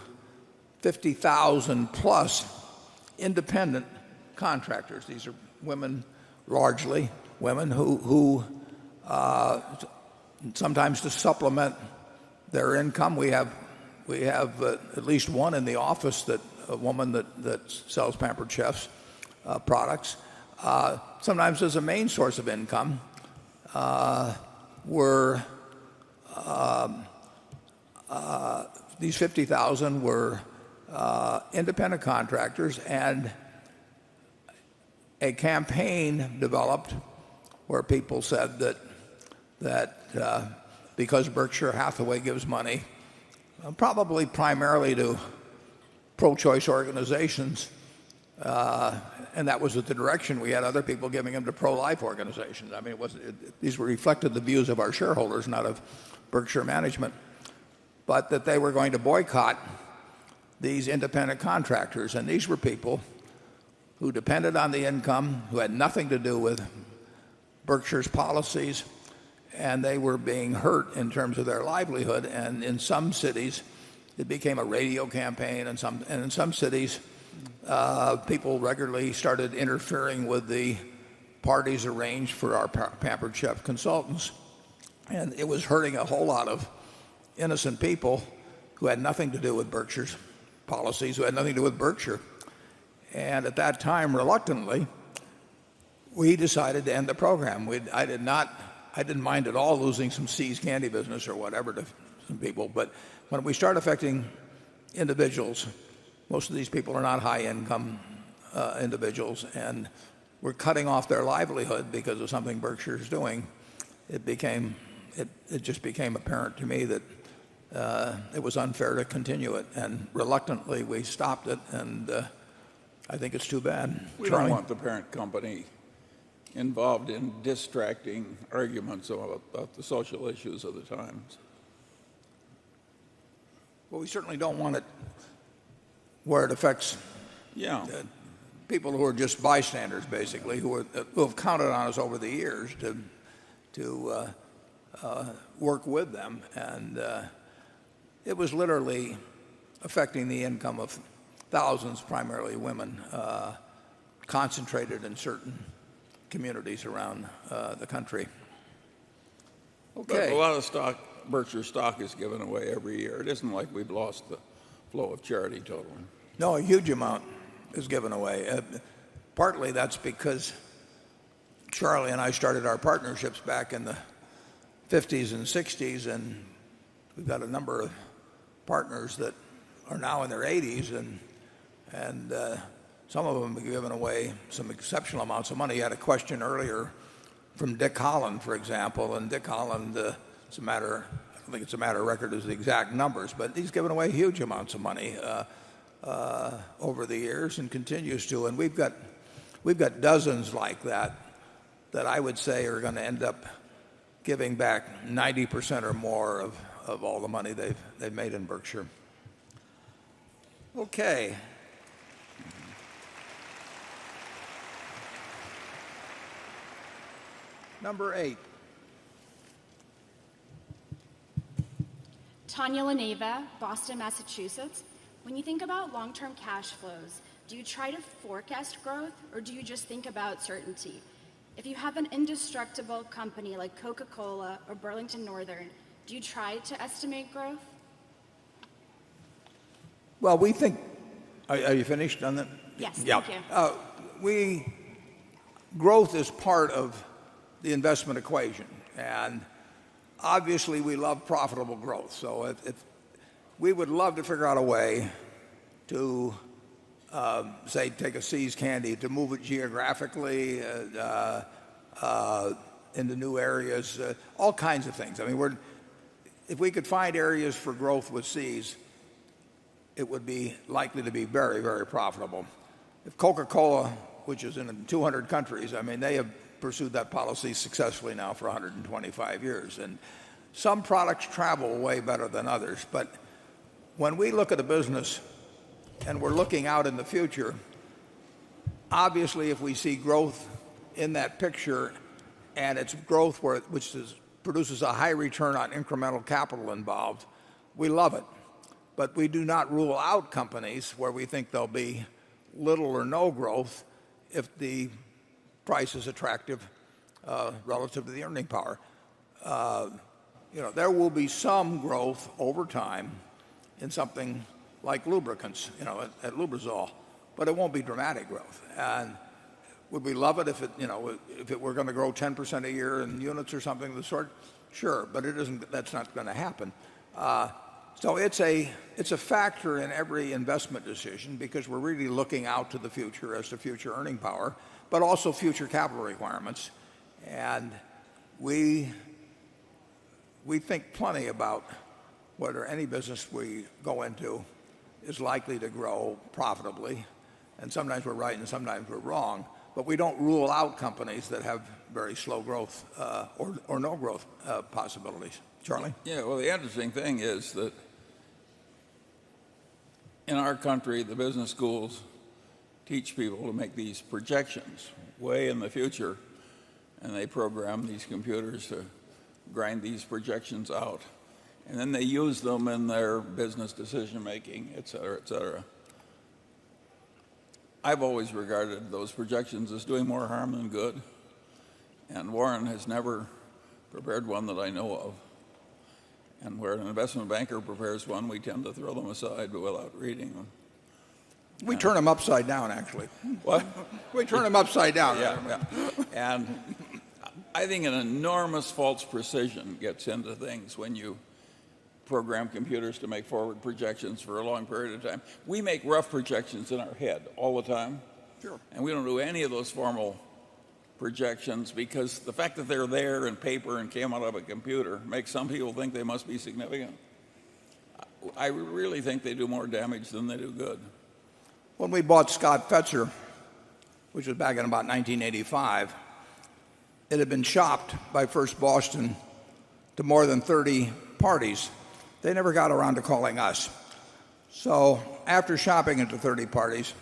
50,000 plus independent contractors. These are women, largely women, who sometimes to supplement their income. We have at least one in the office, a woman that sells Pampered Chef's products. Sometimes as a main source of income were these 50,000 were independent contractors, and a campaign developed where people said that because Berkshire Hathaway gives money probably primarily to pro-choice organizations, and that was the direction. We had other people giving them to pro-life organizations. I mean, these were reflected the views of our shareholders, not of Berkshire management, but that they were going to boycott these independent contractors. And these were people who depended on the income, who had nothing to do with Berkshire's policies, and they were being hurt in terms of their livelihood. And in some cities, it became a radio campaign, and in some cities, people regularly started interfering with the parties arranged for our Pampered Chef consultants. And it was hurting a whole lot of innocent people who had nothing to do with Berkshire's policies, who had nothing to do with Berkshire. And at that time, reluctantly, we decided to end the program. I didn't mind at all losing some See's candy business or whatever to some people, but when we start affecting individuals, most of these people are not high-income individuals, and we're cutting off their livelihood because of something Berkshire is doing. It just became apparent to me that it was unfair to continue it, and reluctantly we stopped it, and I think it's too bad. We don't want the parent company involved in distracting arguments about the social issues of the times. Well, we certainly don't want it where it affects people who are just bystanders, basically, who have counted on us over the years to work with them. And it was literally affecting the income of thousands, primarily women, concentrated in certain communities around the country. Okay. But a lot of Berkshire stock is given away every year. It isn't like we've lost the flow of charity totally. No, a huge amount is given away. Partly that's because Charlie and I started our partnerships back in the 50s and 60s, and we've got a number of partners that are now in their 80s, and some of them have given away some exceptional amounts of money. You had a question earlier from Dick Holland, for example, and Dick Holland, I don't think it's a matter of record as the exact numbers, but he's given away huge amounts of money. over the years and continues to. And we've got dozens like that I would say are going to end up giving back 90% or more of all the money they've made in Berkshire. Okay. Number 8. Tanya Leneva, Boston, Massachusetts. When you think about long-term cash flows, do you try to forecast growth or do you just think about certainty? If you have an indestructible company like Coca-Cola or Burlington Northern, do you try to estimate growth? Well, we think. Are you finished on that? Yes, yeah. Thank you. Growth is part of the investment equation, and obviously we love profitable growth. So we would love to figure out a way to say take a See's Candy, to move it geographically into new areas, all kinds of things. I mean, if we could find areas for growth with See's, it would be likely to be very, very profitable. If Coca-Cola, which is in 200 countries, I mean, they have pursued that policy successfully now for 125 years. And some products travel way better than others. But when we look at a business and we're looking out in the future, obviously if we see growth in that picture and it's growth which produces a high return on incremental capital involved, we love it. But we do not rule out companies where we think there'll be little or no growth if the price is attractive relative to the earning power. There will be some growth over time in something like lubricants, at Lubrizol, but it won't be dramatic growth. And would we love it if it were going to grow 10% a year in units or something of the sort? Sure, but it isn't. That's not going to happen. So it's a factor in every investment decision because we're really looking out to the future as to future earning power, but also future capital requirements. And we think plenty about whether any business we go into is likely to grow profitably. And sometimes we're right and sometimes we're wrong. But we don't rule out companies that have very slow growth or no growth possibilities. Charlie? Yeah, well, the interesting thing is that in our country, the business schools teach people to make these projections way in the future, and they program these computers to grind these projections out. And then they use them in their business decision making, et cetera, et cetera. I've always regarded those projections as doing more harm than good, and Warren has never prepared one that I know of. And where an investment banker prepares one, we tend to throw them aside without reading them. We turn them upside down, actually. What? We turn them upside down. Yeah. And I think an enormous false precision gets into things when you program computers to make forward projections for a long period of time. We make rough projections in our head all the time. Sure. And we don't do any of those formal projections because the fact that they're there in paper and came out of a computer makes some people think they must be significant. I really think they do more damage than they do good. When we bought Scott Fetzer, which was back in about 1985, it had been shopped by First Boston to more than 30 parties. They never got around to calling us. So after shopping it to 30 parties,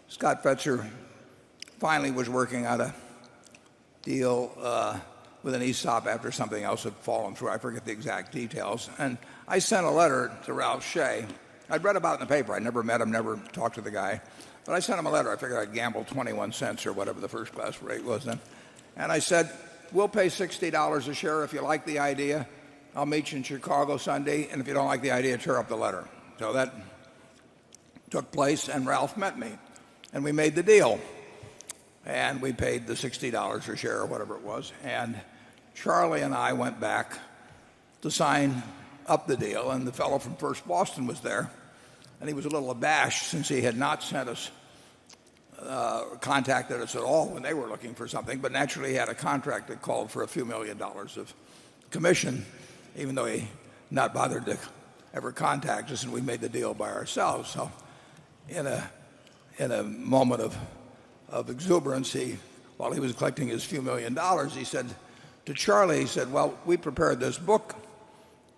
Scott Fetzer finally was working out a deal with an ESOP after something else had fallen through. I forget the exact details. And I sent a letter to Ralph Shea. I'd read about it in the paper. I never met him, never talked to the guy. But I sent him a letter. I figured I'd gamble 21 cents or whatever the first class rate was then. And I said, we'll pay $60 a share if you like the idea. I'll meet you in Chicago Sunday. And if you don't like the idea, tear up the letter. So that took place, and Ralph met me. And we made the deal. And we paid the $60 a share or whatever it was. And Charlie and I went back to sign up the deal. And the fellow from First Boston was there. And he was a little abashed since he had not sent us, contacted us at all when they were looking for something. But naturally, he had a contract that called for a few $1 million of commission, even though he not bothered to ever contact us. And we made the deal by ourselves. So in a moment of exuberance, while he was collecting his few $1,000,000, he said to Charlie, he said, well, we prepared this book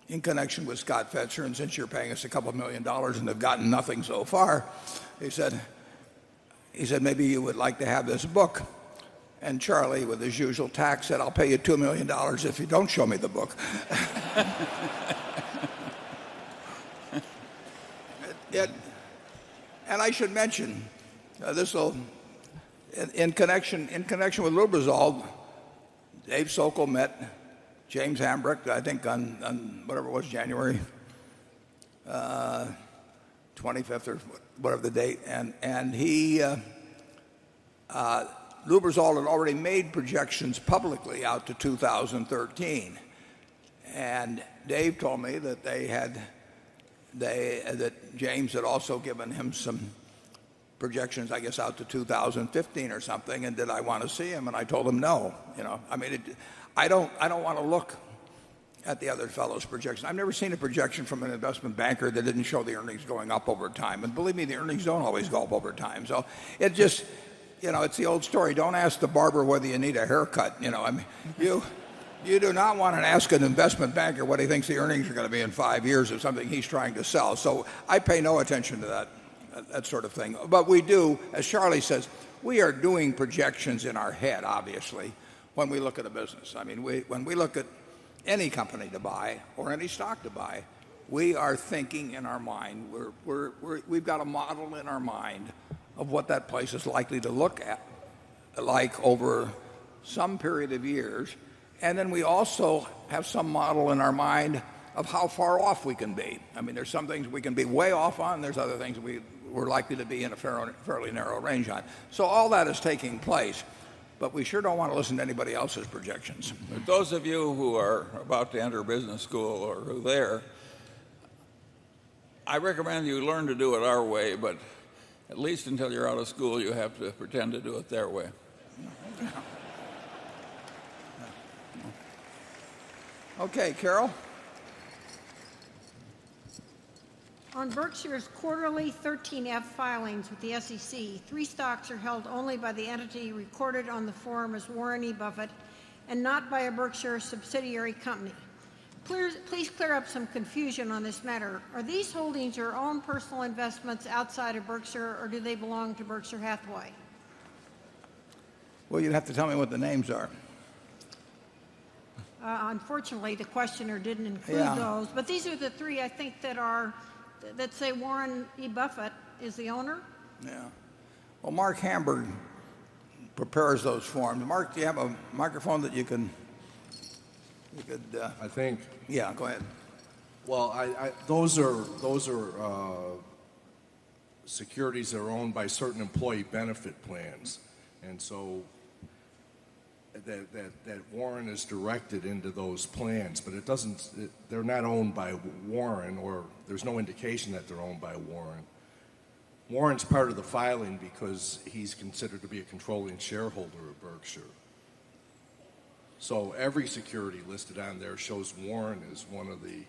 in connection with Scott Fetzer, and since you're paying us a couple $1,000,000 and have gotten nothing so far, he said, maybe you would like to have this book. And Charlie, with his usual tact, said, I'll pay you $2 million if you don't show me the book. And I should mention, in connection with Lubrizol, Dave Sokol met James Hambrick, I think on whatever it was, January 25th or whatever the date, and Lubrizol had already made projections publicly out to 2013, and Dave told me that that James had also given him some projections, I guess, out to 2015 or something, and did I want to see him? And I told him no. I don't want to look at the other fellow's projection. I've never seen a projection from an investment banker that didn't show the earnings going up over time. And believe me, the earnings don't always go up over time. So it just, it's the old story. Don't ask the barber whether you need a haircut. You do not want to ask an investment banker what he thinks the earnings are going to be in 5 years of something he's trying to sell. So I pay no attention to that sort of thing. But we do, as Charlie says, we are doing projections in our head, obviously, when we look at a business. I mean, when we look at any company to buy or any stock to buy, we are thinking in our mind. We've got a model in our mind of what that place is likely to look like over some period of years. And then we also have some model in our mind of how far off we can be. I mean, there's some things we can be way off on. There's other things we're likely to be in a fairly narrow range on. So all that is taking place. But we sure don't want to listen to anybody else's projections. But those of you who are about to enter business school or who are there, I recommend you learn to do it our way, but at least until you're out of school, you have to pretend to do it their way. Okay, Carol. On Berkshire's quarterly 13F filings with the SEC, 3 stocks are held only by the entity recorded on the form as Warren E. Buffett and not by a Berkshire subsidiary company. Please clear up some confusion on this matter. Are these holdings your own personal investments outside of Berkshire, or do they belong to Berkshire Hathaway? Well, you'd have to tell me what the names are. Unfortunately, the questioner didn't include those, but these are the 3 I think that say Warren E. Buffett is the owner. Yeah. Well, Mark Hamburg prepares those forms. Mark, do you have a microphone that you could? I think. Yeah, go ahead. Well, those are securities that are owned by certain employee benefit plans, and so that Warren is directed into those plans, but they're not owned by Warren, or there's no indication that they're owned by Warren. Warren's part of the filing because he's considered to be a controlling shareholder of Berkshire. So every security listed on there shows Warren as one of the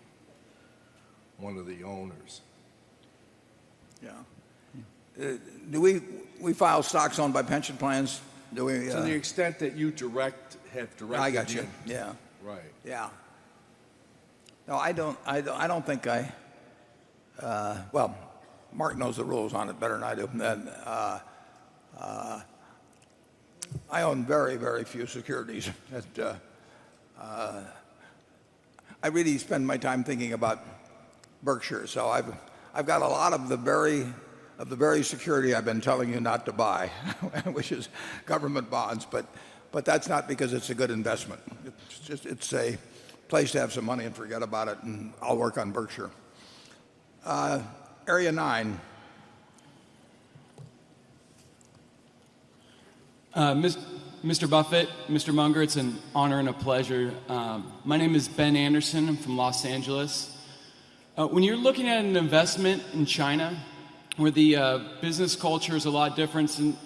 owners. Yeah. Do we file stocks owned by pension plans? Do we? To the extent that you have directed. I got you. Yeah. Right. Yeah. No, I don't think I. Well, Mark knows the rules on it better than I do. And, I own very, very few securities. I really spend my time thinking about Berkshire. So I've got a lot of the very security I've been telling you not to buy, which is government bonds. But that's not because it's a good investment. It's a place to have some money and forget about it, and I'll work on Berkshire. Area 9. Mr. Buffett, Mr. Munger, it's an honor and a pleasure. My name is Ben Anderson. I'm from Los Angeles. When you're looking at an investment in China, where the business culture is a lot different than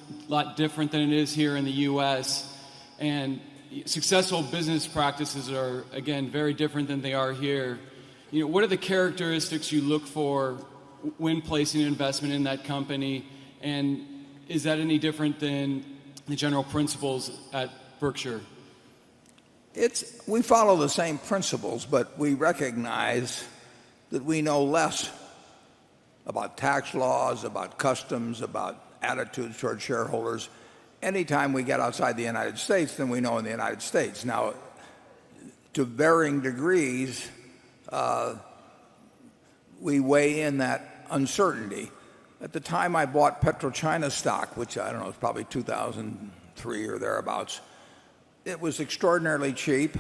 it is here in the U.S., and successful business practices are, again, very different than they are here. What are the characteristics you look for when placing an investment in that company? And is that any different than the general principles at Berkshire? We follow the same principles, but we recognize that we know less about tax laws, about customs, about attitudes toward shareholders anytime we get outside the United States than we know in the United States. Now, to varying degrees, we weigh in that uncertainty. At the time I bought PetroChina stock, which I don't know, it's probably 2003 or thereabouts, it was extraordinarily cheap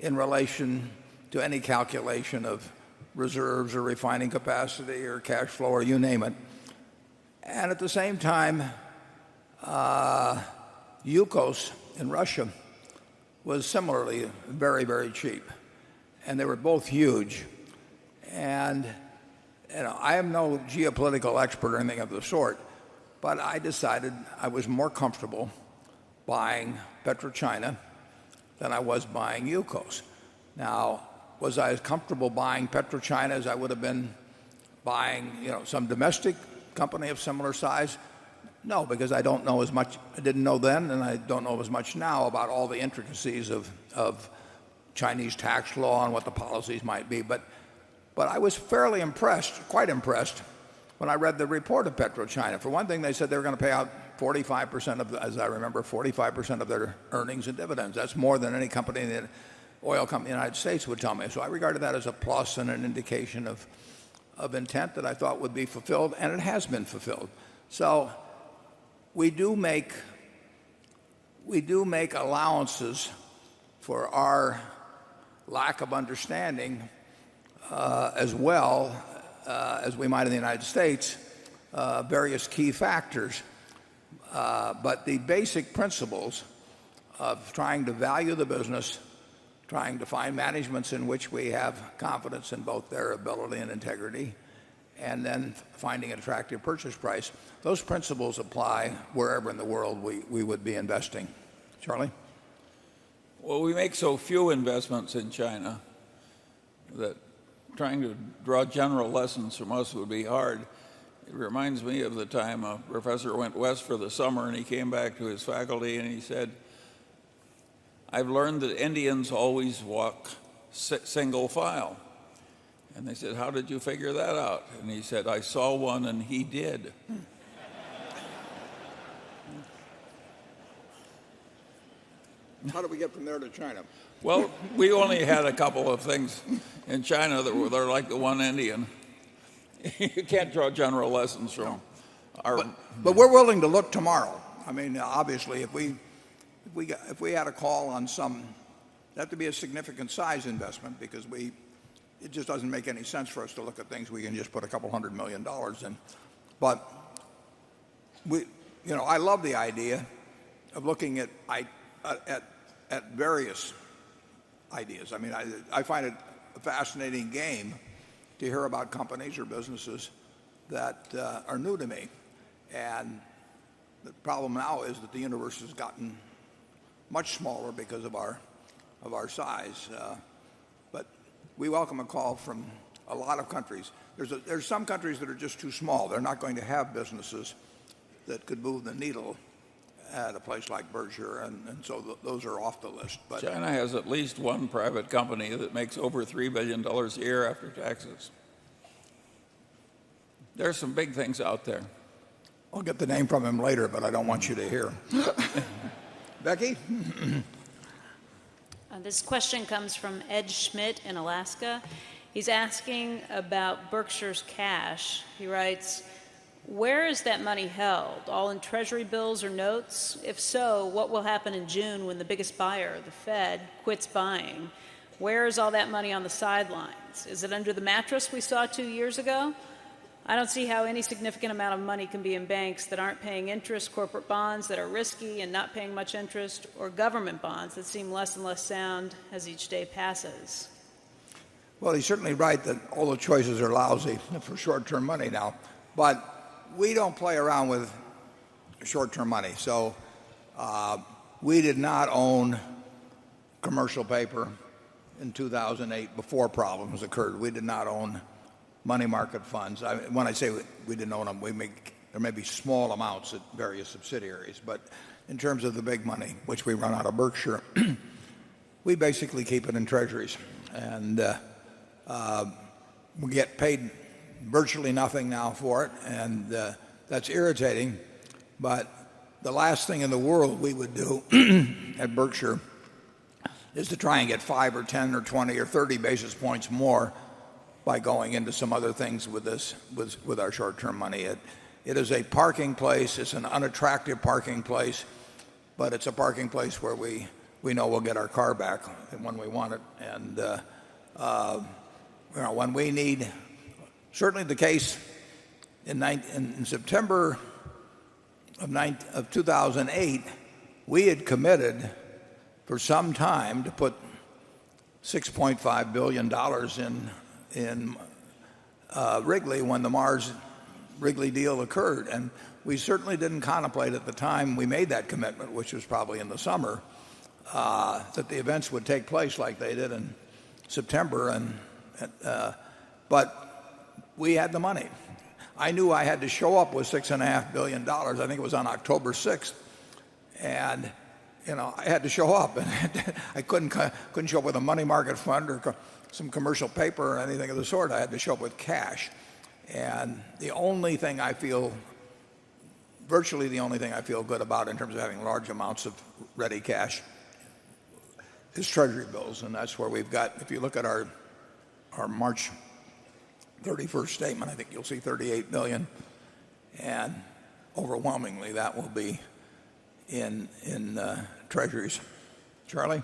in relation to any calculation of reserves or refining capacity or cash flow or you name it. And at the same time, Yukos in Russia was similarly very, very cheap. And they were both huge. And I am no geopolitical expert or anything of the sort, but I decided I was more comfortable buying PetroChina than I was buying Yukos. Now, was I as comfortable buying PetroChina as I would have been buying, some domestic company of similar size? No, because I don't know as much. I didn't know then, and I don't know as much now about all the intricacies of Chinese tax law and what the policies might be. But I was fairly impressed, quite impressed, when I read the report of PetroChina. For one thing, they said they were going to pay out 45% as I remember, 45% of their earnings in dividends. That's more than any company in the oil company in the United States would tell me. So I regarded that as a plus and an indication of intent that I thought would be fulfilled, and it has been fulfilled. So we do make allowances for our lack of understanding as well as we might in the United States, various key factors. But the basic principles of trying to value the business, trying to find managements in which we have confidence in both their ability and integrity, and then finding an attractive purchase price, those principles apply wherever in the world we would be investing. Charlie? Well, we make so few investments in China that trying to draw general lessons from us would be hard. It reminds me of the time a professor went west for the summer and he came back to his faculty and he said, "I've learned that Indians always walk single file." And they said, "How did you figure that out?" And he said, "I saw one and he did." How do we get from there to China? Well, we only had a couple of things in China that were like the one Indian. You can't draw general lessons from our. But we're willing to look tomorrow. I mean, obviously, if we had a call on some, that to be a significant size investment because it just doesn't make any sense for us to look at things we can just put a couple $100 million in. But I love the idea of looking at various ideas. I mean, I find it a fascinating game to hear about companies or businesses that are new to me. And the problem now is that the universe has gotten much smaller because of our size. But we welcome a call from a lot of countries. There's some countries that are just too small. They're not going to have businesses that could move the needle at a place like Berkshire, and so those are off the list. But China has at least one private company that makes over $3 billion a year after taxes. There's some big things out there. I'll get the name from him later, but I don't want you to hear. Becky? This question comes from Ed Schmidt in Alaska. He's asking about Berkshire's cash. He writes, "Where is that money held? All in treasury bills or notes? If so, what will happen in June when the biggest buyer, the Fed, quits buying? Where is all that money on the sidelines? Is it under the mattress we saw 2 years ago? I don't see how any significant amount of money can be in banks that aren't paying interest, corporate bonds that are risky and not paying much interest, or government bonds that seem less and less sound as each day passes." Well, he's certainly right that all the choices are lousy for short-term money now. But we don't play around with short-term money. So we did not own commercial paper in 2008 before problems occurred. We did not own money market funds. When I say we didn't own them, there may be small amounts at various subsidiaries, but in terms of the big money, which we run out of Berkshire, we basically keep it in treasuries. And we get paid virtually nothing now for it, and that's irritating. But the last thing in the world we would do at Berkshire is to try and get 5 or 10 or 20 or 30 basis points more by going into some other things with our short-term money. It is a parking place. It's an unattractive parking place, but it's a parking place where we know we'll get our car back when we want it. And when we need, certainly the case in September of 2008, we had committed for some time to put $6.5 billion in Wrigley when the Mars Wrigley deal occurred. And we certainly didn't contemplate at the time we made that commitment, which was probably in the summer, that the events would take place like they did in September. But we had the money. I knew I had to show up with $6.5 billion. I think it was on October 6th. And I had to show up, and I couldn't show up with a money market fund or some commercial paper or anything of the sort. I had to show up with cash. And virtually the only thing I feel good about in terms of having large amounts of ready cash is Treasury bills. And that's where we've got, if you look at our March 31st statement, I think you'll see $38 billion. And overwhelmingly that will be in treasuries. Charlie?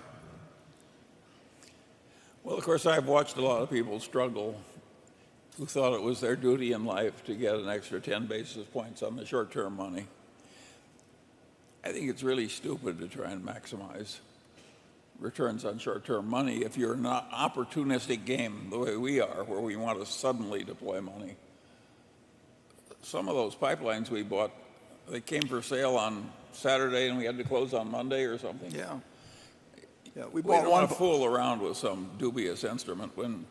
Well, of course, I've watched a lot of people struggle who thought it was their duty in life to get an extra 10 basis points on the short-term money. I think it's really stupid to try and maximize returns on short-term money if you're in an opportunistic game the way we are, where we want to suddenly deploy money. Some of those pipelines we bought, they came for sale on Saturday and we had to close on Monday or something. Yeah. We don't want to fool around with some dubious instrument when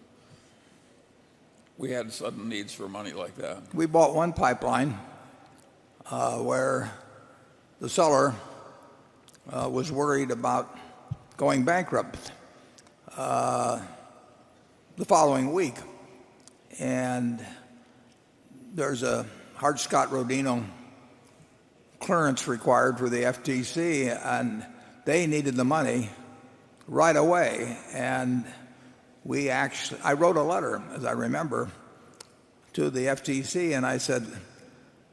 we had sudden needs for money like that. We bought one pipeline where the seller was worried about going bankrupt the following week. And there's a Hart-Scott-Rodino clearance required for the FTC, and they needed the money right away. And I wrote a letter, as I remember, to the FTC, and I said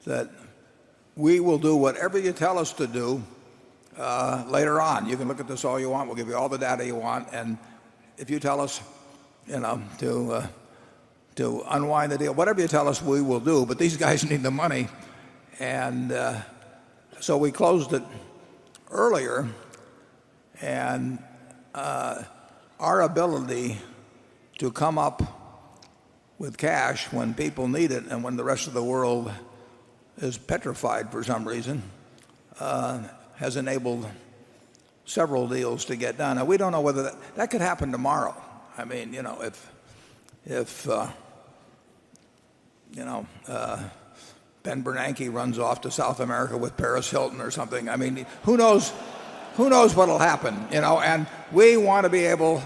that we will do whatever you tell us to do later on. You can look at this all you want. We'll give you all the data you want, and if you tell us, to unwind the deal, whatever you tell us, we will do. But these guys need the money, and so we closed it earlier. And our ability to come up with cash when people need it and when the rest of the world is petrified for some reason has enabled several deals to get done. Now, we don't know whether that could happen tomorrow. I mean, if Ben Bernanke runs off to South America with Paris Hilton or something, I mean, who knows what will happen, and we want to be able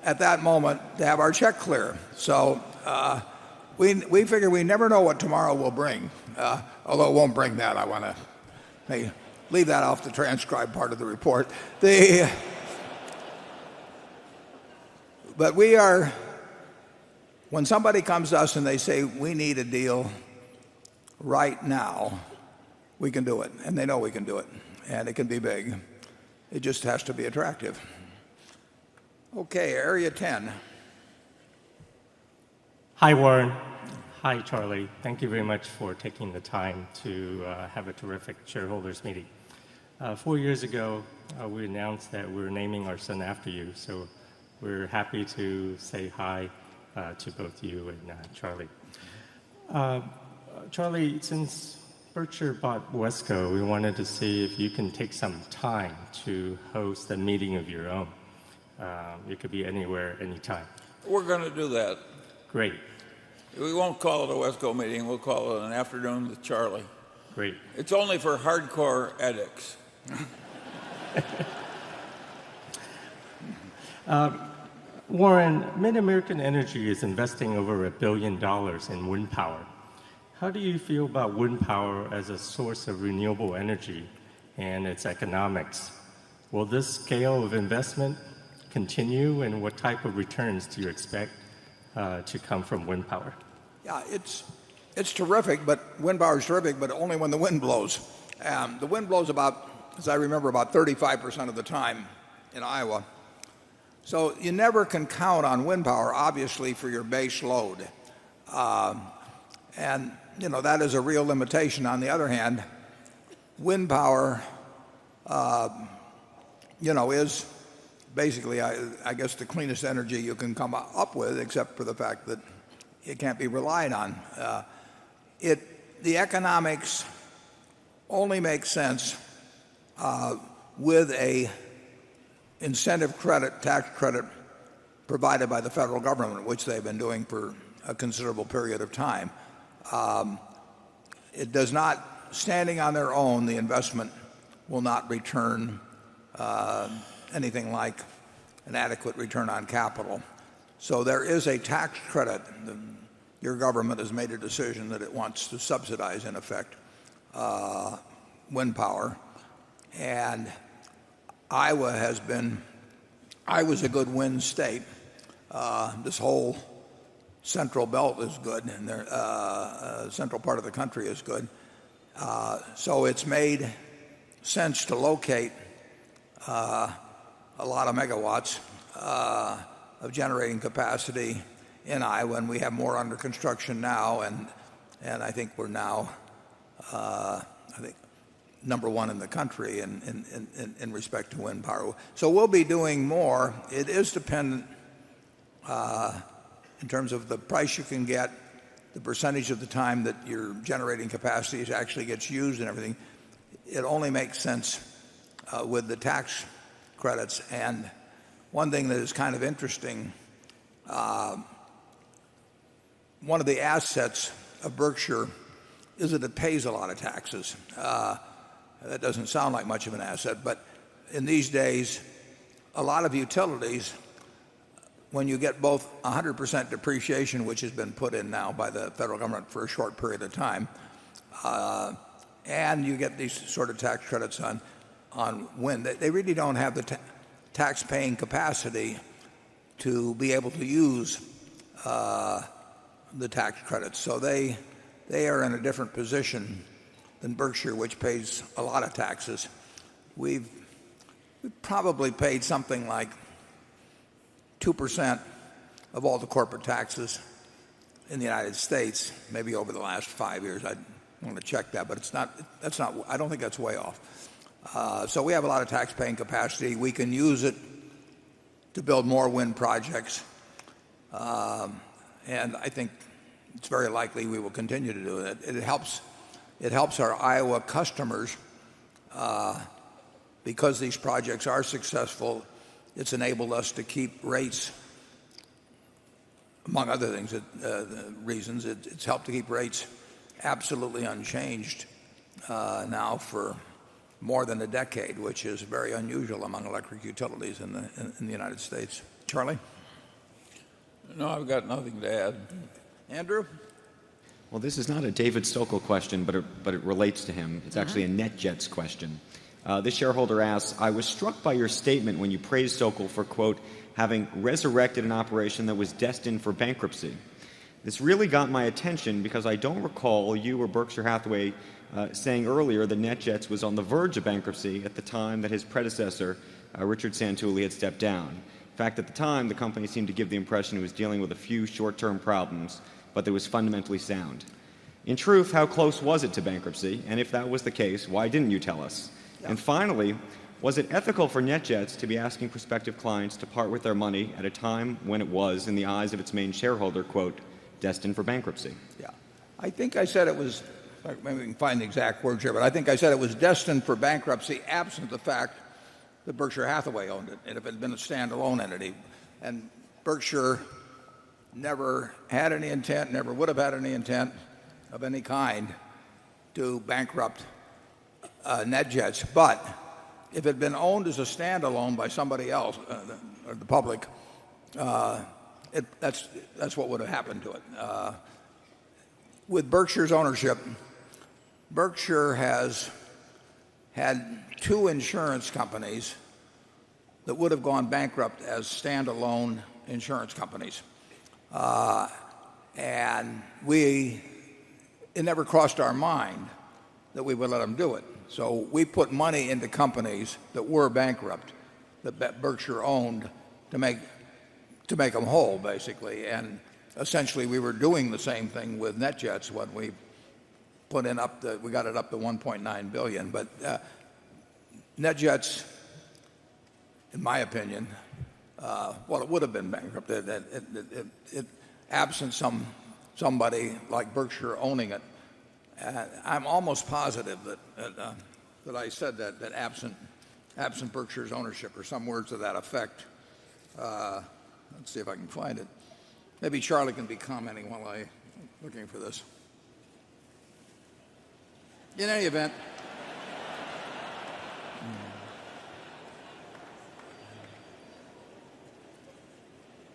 at that moment to have our check clear. So we figure we never know what tomorrow will bring, although it won't bring that. I want to leave that off the transcribed part of the report. But when somebody comes to us and they say we need a deal right now, we can do it, and they know we can do it, and it can be big. It just has to be attractive. Okay, Area 10. Hi, Warren. Hi, Charlie. Thank you very much for taking the time to have a terrific shareholders meeting. 4 years ago, we announced that we're naming our son after you, so we're happy to say hi to both you and Charlie. Charlie, since Berkshire bought Wesco, we wanted to see if you can take some time to host a meeting of your own. It could be anywhere, anytime. We're going to do that. Great. We won't call it a Wesco meeting. We'll call it an afternoon with Charlie. Great. It's only for hardcore addicts. Warren, Mid-American Energy is investing over $1 billion in wind power. How do you feel about wind power as a source of renewable energy and its economics? Will this scale of investment continue, and what type of returns do you expect to come from wind power? Yeah, it's terrific, but wind power is terrific, but only when the wind blows. The wind blows about, as I remember, about 35% of the time in Iowa. So you never can count on wind power, obviously, for your base load. And, that is a real limitation. On the other hand, wind power, is basically, I guess, the cleanest energy you can come up with, except for the fact that it can't be relied on. The economics only make sense with a incentive credit, tax credit provided by the federal government, which they've been doing for a considerable period of time. It does not, standing on their own, the investment will not return anything like an adequate return on capital. So there is a tax credit. Your government has made a decision that it wants to subsidize, in effect, wind power. And Iowa's a good wind state. This whole central belt is good, and the central part of the country is good. So it's made sense to locate a lot of megawatts of generating capacity in Iowa, and we have more under construction now, and I think we're now number one in the country in respect to wind power. So we'll be doing more. It is dependent in terms of the price you can get, the percentage of the time that your generating capacity actually gets used and everything. It only makes sense with the tax credits. And one thing that is kind of interesting, one of the assets of Berkshire is that it pays a lot of taxes. That doesn't sound like much of an asset, but in these days, a lot of utilities, when you get both 100% depreciation, which has been put in now by the federal government for a short period of time, and you get these sort of tax credits on wind, they really don't have the tax-paying capacity to be able to use the tax credits. So they are in a different position than Berkshire, which pays a lot of taxes. We've probably paid something like 2% of all the corporate taxes in the United States, maybe over the last 5 years. I want to check that, but I don't think that's way off. So we have a lot of tax-paying capacity. We can use it to build more wind projects, and I think it's very likely we will continue to do it. It helps our Iowa customers because these projects are successful. It's enabled us to keep rates, among other things, reasons. It's helped to keep rates absolutely unchanged now for more than a decade, which is very unusual among electric utilities in the United States. Charlie? No, I've got nothing to add. Andrew? Well, this is not a David Sokol question, but it relates to him. It's actually a NetJets question. This shareholder asks, I was struck by your statement when you praised Sokol for, quote, having resurrected an operation that was destined for bankruptcy. This really got my attention because I don't recall you or Berkshire Hathaway saying earlier that NetJets was on the verge of bankruptcy at the time that his predecessor, Richard Santulli, had stepped down. In fact, at the time, the company seemed to give the impression it was dealing with a few short-term problems, but that was fundamentally sound. In truth, how close was it to bankruptcy? And if that was the case, why didn't you tell us? Yeah. And finally, was it ethical for NetJets to be asking prospective clients to part with their money at a time when it was, in the eyes of its main shareholder, quote, destined for bankruptcy? Yeah. I think I said it was, maybe we can find the exact words here, but I think I said it was destined for bankruptcy absent the fact that Berkshire Hathaway owned it, and if it had been a standalone entity. And Berkshire never had any intent, never would have had any intent of any kind to bankrupt NetJets. But if it had been owned as a standalone by somebody else, or the public, that's what would have happened to it. With Berkshire's ownership, Berkshire has had two insurance companies that would have gone bankrupt as standalone insurance companies. And it never crossed our mind that we would let them do it. So we put money into companies that were bankrupt, that Berkshire owned, to make them whole, basically. And essentially, we were doing the same thing with NetJets when we we got it up to $1.9 billion. But NetJets, in my opinion, well, it would have been bankrupt. Absent somebody like Berkshire owning it. I'm almost positive that I said that absent Berkshire's ownership, or some words to that effect. Let's see if I can find it. Maybe Charlie can be commenting while I'm looking for this. In any event,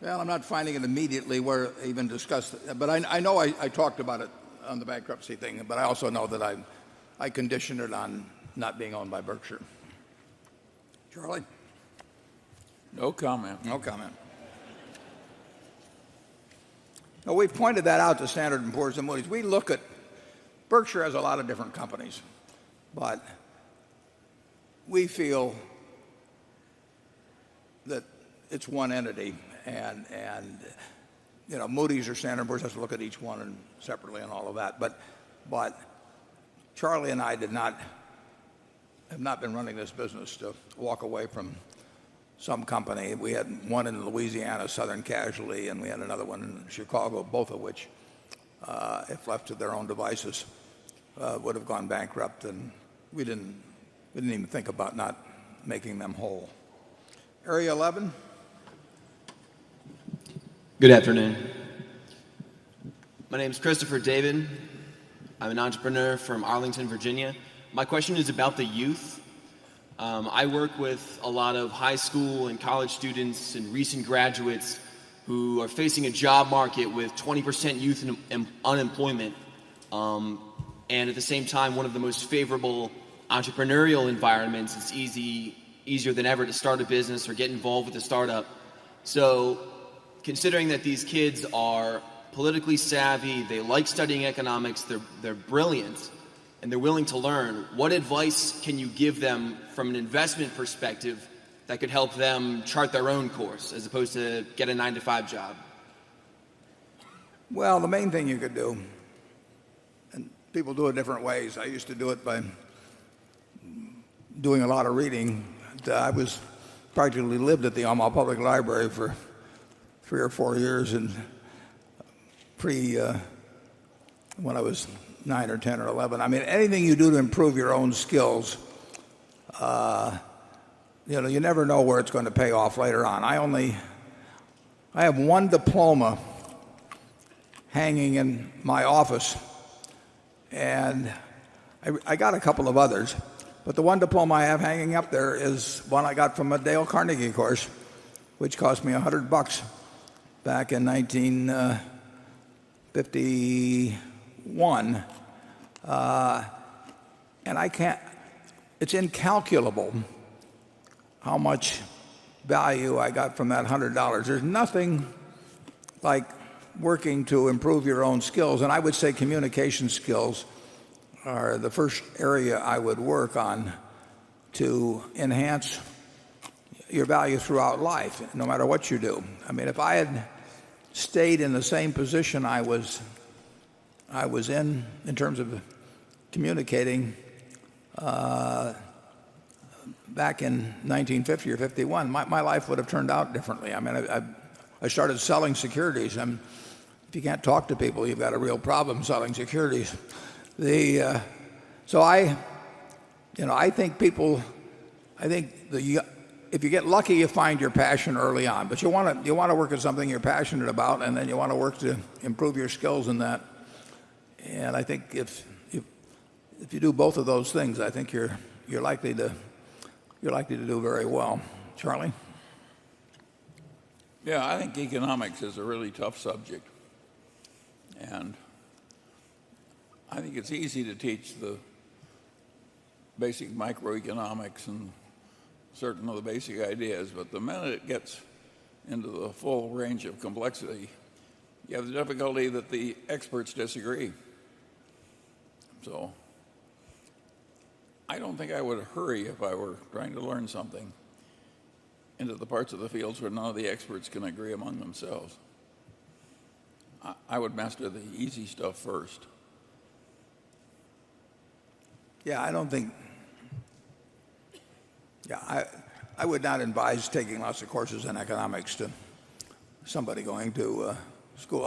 well, I'm not finding it immediately where I even discussed it, but I know I talked about it on the bankruptcy thing, but I also know that I conditioned it on not being owned by Berkshire. Charlie? No comment. No comment. Now, we've pointed that out to Standard & Poor's and Moody's. We look at Berkshire has a lot of different companies, but we feel that it's one entity, and Moody's or Standard & Poor's has to look at each one and separately and all of that. But Charlie and I have not been running this business to walk away from some company. We had one in Louisiana, Southern Casualty, and we had another one in Chicago, both of which, if left to their own devices, would have gone bankrupt, and we didn't even think about not making them whole. Area 11. Good afternoon. My name is Christopher David. I'm an entrepreneur from Arlington, Virginia. My question is about the youth. I work with a lot of high school and college students and recent graduates who are facing a job market with 20% youth unemployment, and at the same time, one of the most favorable entrepreneurial environments. It's easier than ever to start a business or get involved with a startup. So, considering that these kids are politically savvy, they like studying economics, they're brilliant, and they're willing to learn, what advice can you give them from an investment perspective that could help them chart their own course as opposed to get a 9-to-5 job? Well, the main thing you could do, and people do it different ways. I used to do it by doing a lot of reading. I was practically lived at the Omaha Public Library for 3 or 4 years, and when I was 9 or 10 or 11. I mean, anything you do to improve your own skills, you never know where it's going to pay off later on. I have one diploma hanging in my office, and I got a couple of others, but the one diploma I have hanging up there is one I got from a Dale Carnegie course, which cost me $100 back in 1951. And it's incalculable how much value I got from that $100. There's nothing like working to improve your own skills, and I would say communication skills are the first area I would work on to enhance your value throughout life, no matter what you do. I mean, if I had stayed in the same position I was in terms of communicating back in 1950 or 51, my life would have turned out differently. I mean, I started selling securities. If you can't talk to people, you've got a real problem selling securities. So I think if you get lucky, you find your passion early on. But you want to work at something you're passionate about, and then you want to work to improve your skills in that. And I think if you do both of those things, I think you're likely to do very well. Charlie? Yeah, I think economics is a really tough subject. And I think it's easy to teach the basic microeconomics and certain of the basic ideas, but the minute it gets into the full range of complexity, you have the difficulty that the experts disagree. So I don't think I would hurry if I were trying to learn something into the parts of the fields where none of the experts can agree among themselves. I would master the easy stuff first. Yeah, I don't think. Yeah, I would not advise taking lots of courses in economics to somebody going to school.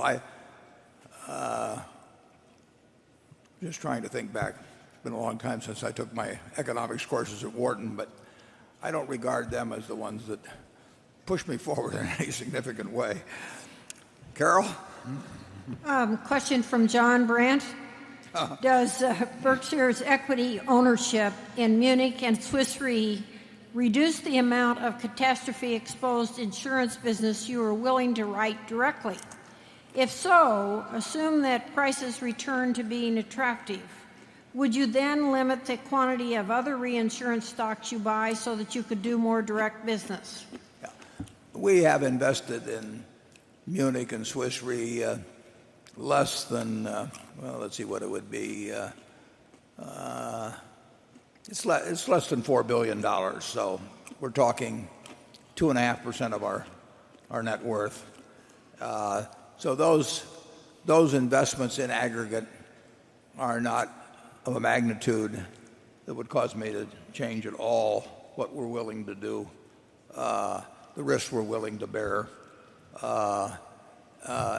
Just trying to think back. It's been a long time since I took my economics courses at Wharton, but I don't regard them as the ones that push me forward in any significant way. Carol? Question from John Brandt. Does Berkshire's equity ownership in Munich and Swiss Re reduce the amount of catastrophe-exposed insurance business you are willing to write directly? If so, assume that prices return to being attractive. Would you then limit the quantity of other reinsurance stocks you buy so that you could do more direct business? Yeah. We have invested in Munich and Swiss Re less than, well, let's see what it would be. It's less than $4 billion. So we're talking 2.5% of our net worth. So those investments in aggregate are not of a magnitude that would cause me to change at all what we're willing to do, the risks we're willing to bear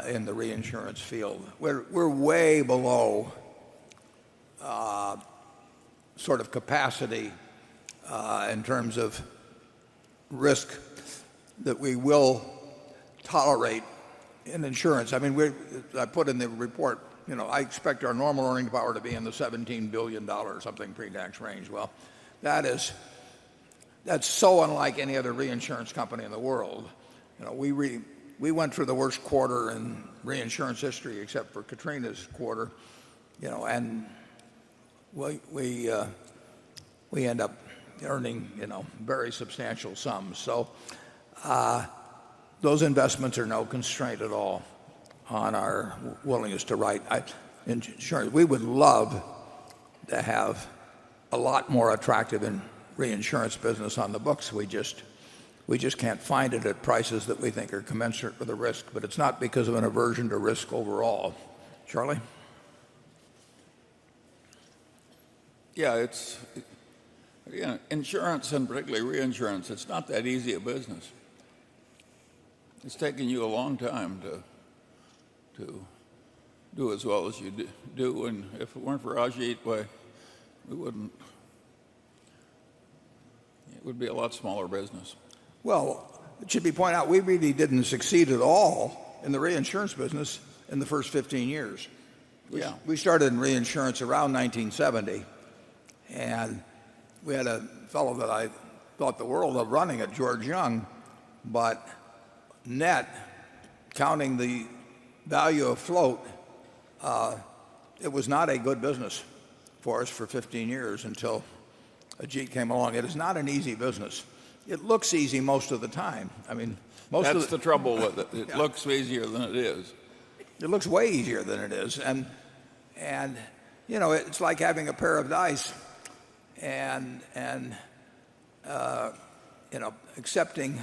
in the reinsurance field. We're way below sort of capacity in terms of risk that we will tolerate in insurance. I mean, I put in the report, I expect our normal earning power to be in the $17 billion something pre-tax range. Well, that's so unlike any other reinsurance company in the world. We went through the worst quarter in reinsurance history, except for Katrina's quarter, and we end up earning very substantial sums. So those investments are no constraint at all on our willingness to write insurance. We would love to have a lot more attractive in reinsurance business on the books. We just can't find it at prices that we think are commensurate with the risk. But it's not because of an aversion to risk overall. Charlie? Yeah, insurance and particularly reinsurance, it's not that easy a business. It's taken you a long time to do as well as you do, and if it weren't for Ajit, why, we wouldn't. It would be a lot smaller business. Well, it should be pointed out we really didn't succeed at all in the reinsurance business in the first 15 years. We started in reinsurance around 1970, and we had a fellow that I thought the world of running it, George Young, but net, counting the value of float, it was not a good business for us for 15 years until Ajit came along. It is not an easy business. It looks easy most of the time. I mean, that's the trouble with it. It looks easier than it is. It looks way easier than it is, and it's like having a pair of dice, and accepting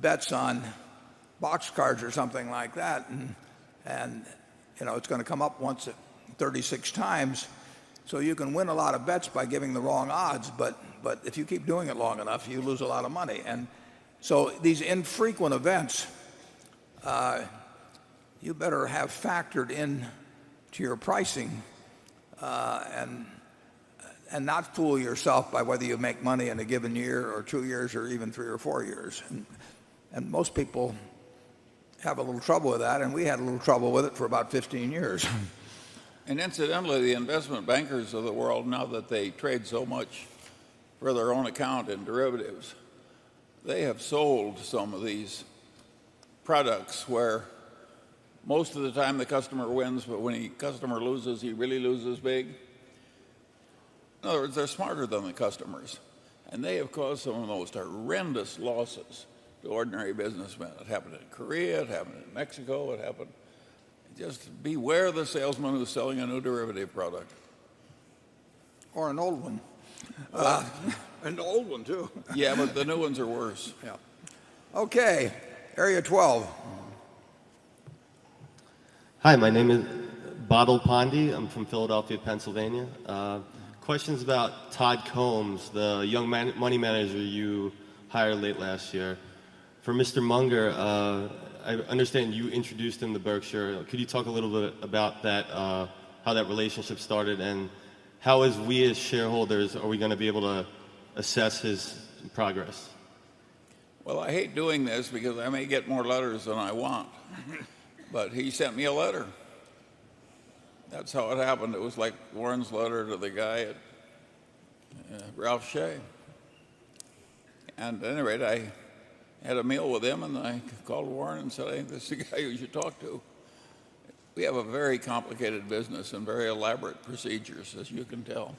bets on boxcars or something like that, and it's going to come up once at 36 times, so you can win a lot of bets by giving the wrong odds, but if you keep doing it long enough, you lose a lot of money. And so these infrequent events, you better have factored in to your pricing, and and not fool yourself by whether you make money in a given year or 2 years or even 3 or 4 years. And most people have a little trouble with that, and we had a little trouble with it for about 15 years. And incidentally, the investment bankers of the world, now that they trade so much for their own account in derivatives, they have sold some of these products where most of the time the customer wins, but when the customer loses, he really loses big. In other words, they're smarter than the customers, and they have caused some of the most horrendous losses to ordinary businessmen. It happened in Korea, it happened in Mexico, it happened. Just beware the salesman who's selling a new derivative product. Or an old one. An old one, too. Yeah, but the new ones are worse. Yeah. Okay, Area 12. Hi, my name is Badal Pandi. I'm from Philadelphia, Pennsylvania. Questions about Todd Combs, the young money manager you hired late last year. For Mr. Munger, I understand you introduced him to Berkshire. Could you talk a little bit about that, how that relationship started, and how, as we as shareholders, are we going to be able to assess his progress? Well, I hate doing this because I may get more letters than I want. But he sent me a letter. That's how it happened. It was like Warren's letter to the guy at Ralph Shea. And at any rate, I had a meal with him, and I called Warren and said, I think this is the guy you should talk to. We have a very complicated business and very elaborate procedures, as you can tell.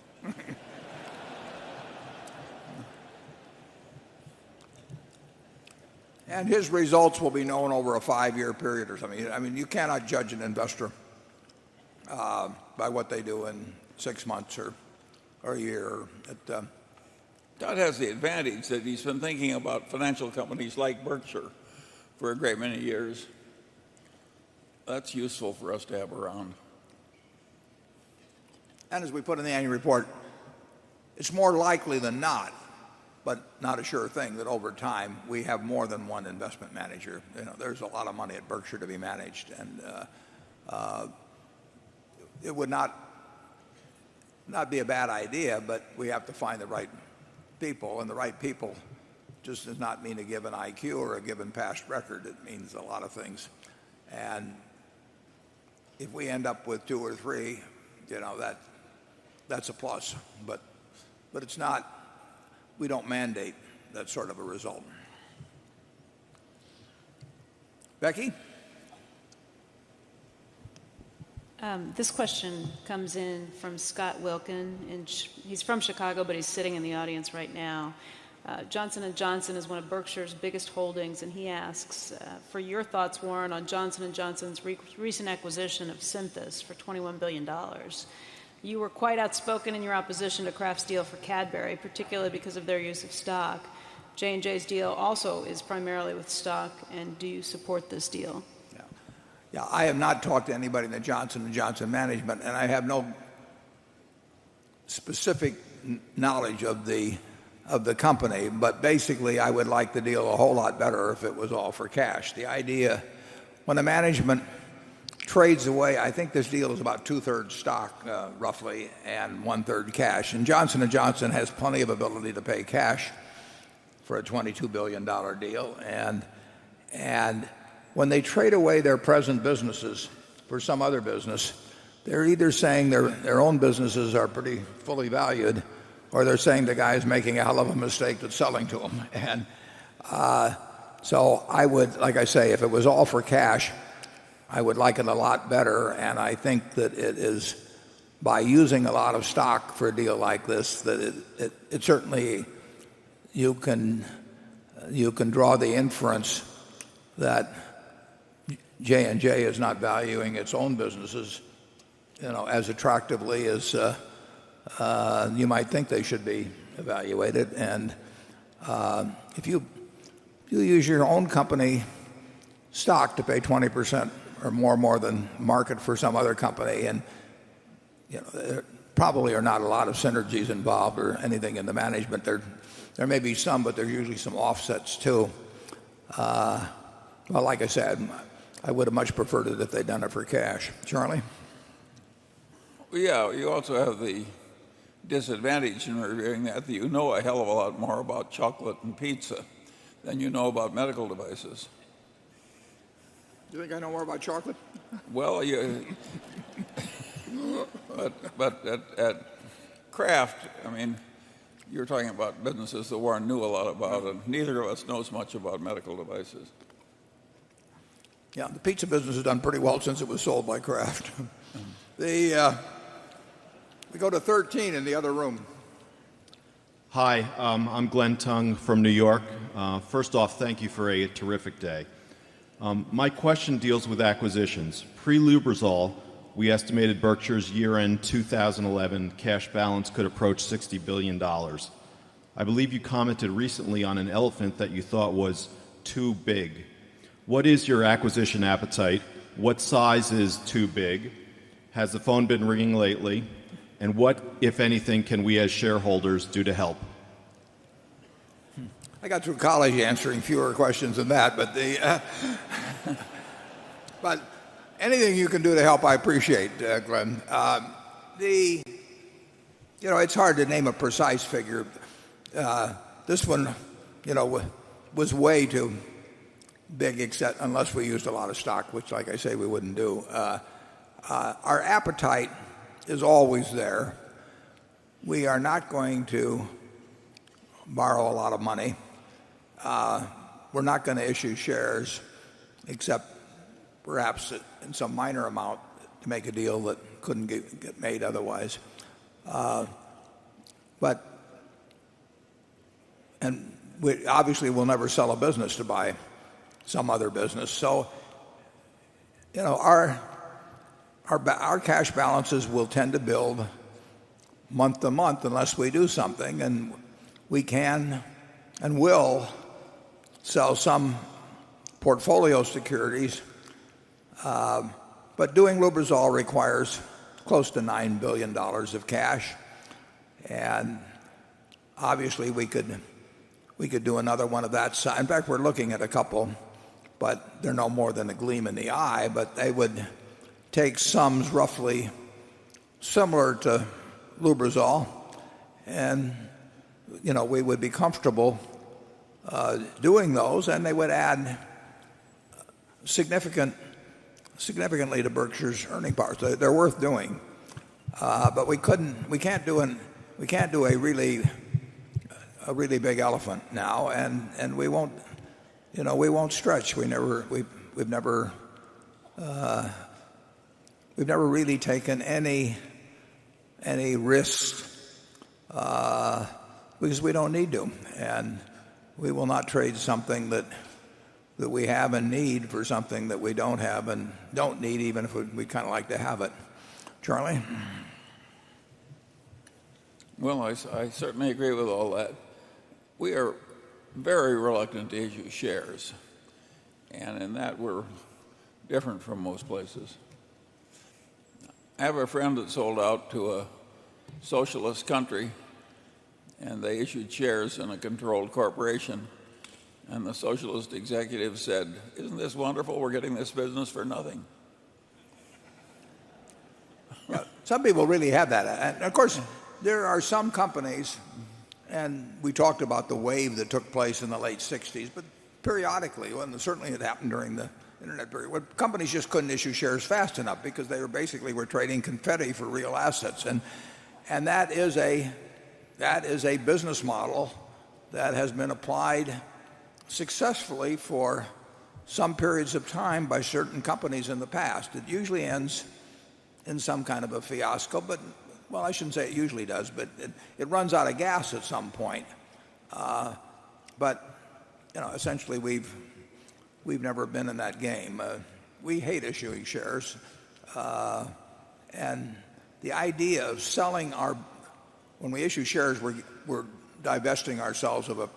And his results will be known over a 5-year period or something. I mean, you cannot judge an investor by what they do in 6 months or a year. Todd has the advantage that he's been thinking about financial companies like Berkshire for a great many years. That's useful for us to have around. And as we put in the annual report, it's more likely than not, but not a sure thing, that over time we have more than one investment manager. You know, there's a lot of money at Berkshire to be managed, and it would not be a bad idea, but we have to find the right people, and the right people just does not mean a given IQ or a given past record. It means a lot of things. And if we end up with 2 or 3, you know, that's a plus. But it's not. We don't mandate that sort of a result. Becky? This question comes in from Scott Wilkin, and he's from Chicago, but he's sitting in the audience right now. Johnson & Johnson is one of Berkshire's biggest holdings, and he asks for your thoughts, Warren, on Johnson & Johnson's recent acquisition of Synthos for $21 billion. You were quite outspoken in your opposition to Kraft's deal for Cadbury, particularly because of their use of stock. J&J's deal also is primarily with stock, and do you support this deal? Yeah, I have not talked to anybody in the Johnson & Johnson management, and I have no specific knowledge of the company, but basically I would like the deal a whole lot better if it was all for cash. The idea, when the management trades away, I think this deal is about 2/3 stock, roughly, and 1/3 cash. And Johnson & Johnson has plenty of ability to pay cash for a $22 billion deal. And when they trade away their present businesses for some other business, they're either saying their own businesses are pretty fully valued, or they're saying the guy's making a hell of a mistake that's selling to them. And so I would, like I say, if it was all for cash, I would like it a lot better. And I think that it is, by using a lot of stock for a deal like this, that it certainly, you can draw the inference that J&J is not valuing its own businesses, you know, as attractively as you might think they should be evaluated. And if you use your own company stock to pay 20% or more than market for some other company, and you know, there probably are not a lot of synergies involved or anything in the management. There may be some, but there's usually some offsets too. Well, like I said, I would have much preferred it if they'd done it for cash. Charlie? Well, yeah, you also have the disadvantage in reviewing that you know a hell of a lot more about chocolate and pizza than you know about medical devices. You think I know more about chocolate? Well, but at Kraft, I mean, you're talking about businesses that Warren knew a lot about, and neither of us knows much about medical devices. Yeah, the pizza business has done pretty well since it was sold by Kraft. We go to 13 in the other room. Hi, I'm Glenn Tung from New York. First off, thank you for a terrific day. My question deals with acquisitions. Pre-Lubrizol, we estimated Berkshire's year-end 2011 cash balance could approach $60 billion. I believe you commented recently on an elephant that you thought was too big. What is your acquisition appetite? What size is too big? Has the phone been ringing lately? And what, if anything, can we as shareholders do to help? I got through college answering fewer questions than that, but anything you can do to help, I appreciate, Glenn. It's hard to name a precise figure. This one, was way too big, except unless we used a lot of stock, which, like I say, we wouldn't do. Our appetite is always there. We are not going to borrow a lot of money. We're not going to issue shares, except perhaps in some minor amount to make a deal that couldn't get made otherwise. And we obviously will never sell a business to buy some other business. So, our cash balances will tend to build month to month unless we do something, and we can and will sell some portfolio securities. But doing Lubrizol requires close to $9 billion of cash, and obviously we could do another one of that size. In fact, we're looking at a couple, but they're no more than a gleam in the eye. But they would take sums roughly similar to Lubrizol, and we would be comfortable doing those, and they would add significantly to Berkshire's earning power. So they're worth doing, but we can't do a really big elephant now, and we won't stretch. We've never really taken any risks because we don't need to, and we will not trade something that we have and need for something that we don't have and don't need, even if we kind of like to have it. Charlie? Well, I certainly agree with all that. We are very reluctant to issue shares, and in that we're different from most places. I have a friend that sold out to a socialist country, and they issued shares in a controlled corporation, and the socialist executive said, "Isn't this wonderful? We're getting this business for nothing." Yeah, some people really have that. And of course, there are some companies, and we talked about the wave that took place in the late 60s, but periodically, and certainly it happened during the internet period, where companies just couldn't issue shares fast enough because they were trading confetti for real assets. And that is a business model that has been applied successfully for some periods of time by certain companies in the past. It usually ends in some kind of a fiasco, but, well, I shouldn't say it usually does, but it runs out of gas at some point. But essentially we've never been in that game. We hate issuing shares, and the idea of selling when we issue shares, we're divesting ourselves of a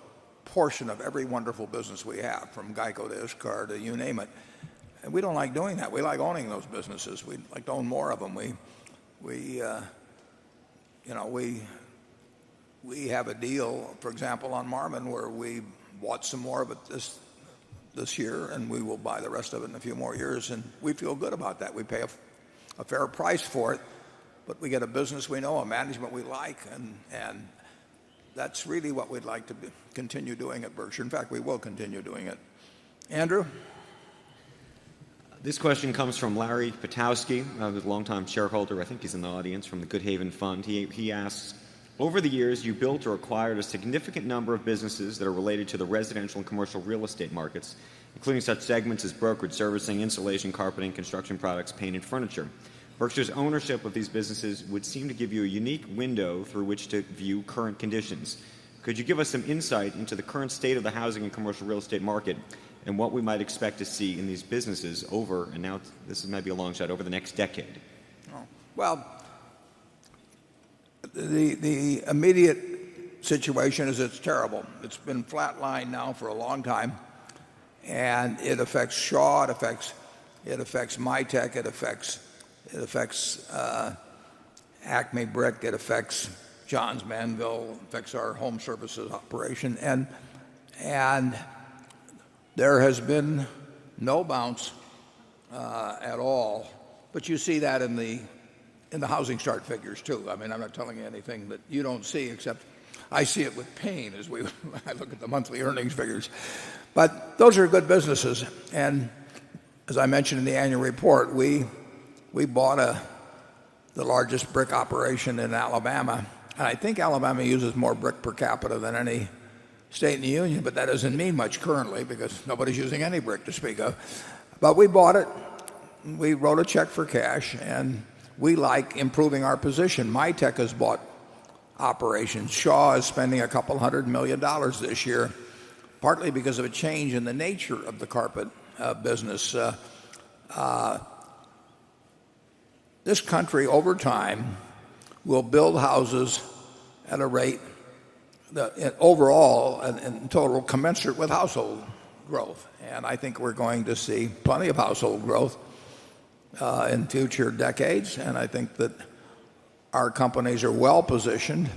portion of every wonderful business we have, from Geico to Iscar to you name it. And we don't like doing that. We like owning those businesses. We'd like to own more of them. We have a deal, for example, on Marmon, where we bought some more of it this year, and we will buy the rest of it in a few more years, and we feel good about that. We pay a fair price for it, but we get a business we know, a management we like, and that's really what we'd like to continue doing at Berkshire. In fact, we will continue doing it. Andrew? This question comes from Larry Patowski, who's a longtime shareholder. I think he's in the audience, from the Good Haven Fund. He asks, over the years, you built or acquired a significant number of businesses that are related to the residential and commercial real estate markets, including such segments as brokerage servicing, insulation, carpeting, construction products, paint, and furniture. Berkshire's ownership of these businesses would seem to give you a unique window through which to view current conditions. Could you give us some insight into the current state of the housing and commercial real estate market and what we might expect to see in these businesses over, and now this might be a long shot, over the next decade? Well, the immediate situation is it's terrible. It's been flatlined now for a long time, and it affects Shaw, it affects Mytech, it affects Acme Brick, it affects Johns Manville, it affects our home services operation, and there has been no bounce at all. But you see that in the housing start figures too. I mean, I'm not telling you anything that you don't see, except I see it with pain as I look at the monthly earnings figures. But those are good businesses, and as I mentioned in the annual report, we bought the largest brick operation in Alabama, and I think Alabama uses more brick per capita than any state in the union, but that doesn't mean much currently because nobody's using any brick to speak of. But we bought it, we wrote a check for cash, and we like improving our position. Mytech has bought operations. Shaw is spending a couple $100 million this year, partly because of a change in the nature of the carpet business. This country, over time, will build houses at a rate that overall and in total commensurate with household growth. And I think we're going to see plenty of household growth in future decades. And I think that our companies are well positioned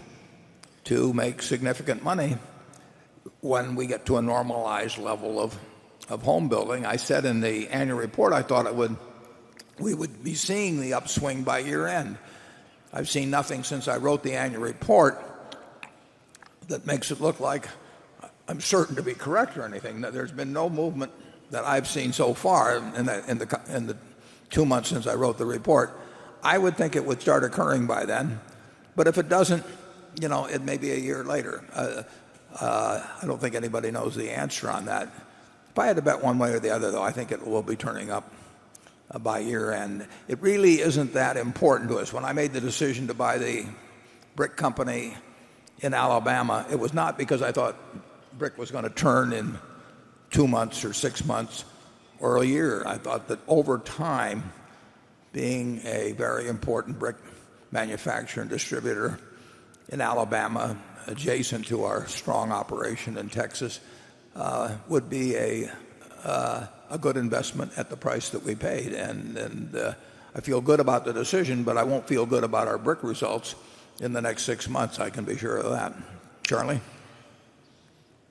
to make significant money when we get to a normalized level of home building. I said in the annual report I thought we would be seeing the upswing by year end. I've seen nothing since I wrote the annual report that makes it look like I'm certain to be correct or anything. There's been no movement that I've seen so far in the 2 months since I wrote the report. I would think it would start occurring by then, but if it doesn't, it may be a year later. I don't think anybody knows the answer on that. If I had to bet one way or the other, though, I think it will be turning up by year end. It really isn't that important to us. When I made the decision to buy the brick company in Alabama, it was not because I thought brick was going to turn in 2 months or 6 months or a year. I thought that over time, being a very important brick manufacturer and distributor in Alabama, adjacent to our strong operation in Texas, would be a good investment at the price that we paid. And I feel good about the decision, but I won't feel good about our brick results in the next 6 months. I can be sure of that. Charlie?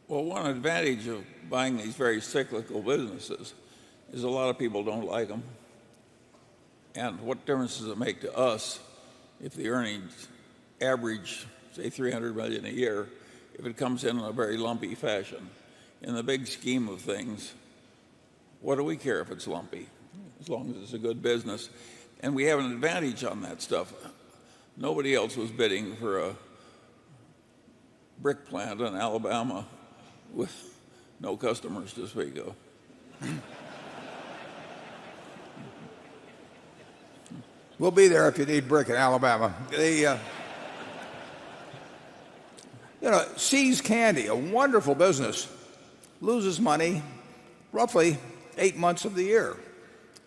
Well, one advantage of buying these very cyclical businesses is a lot of people don't like them. And what difference does it make to us if the earnings average, say, $300 million a year, if it comes in a very lumpy fashion? In the big scheme of things, what do we care if it's lumpy, as long as it's a good business? And we have an advantage on that stuff. Nobody else was bidding for a brick plant in Alabama with no customers to speak of. We'll be there if you need brick in Alabama. See's Candy, a wonderful business, loses money roughly 8 months of the year.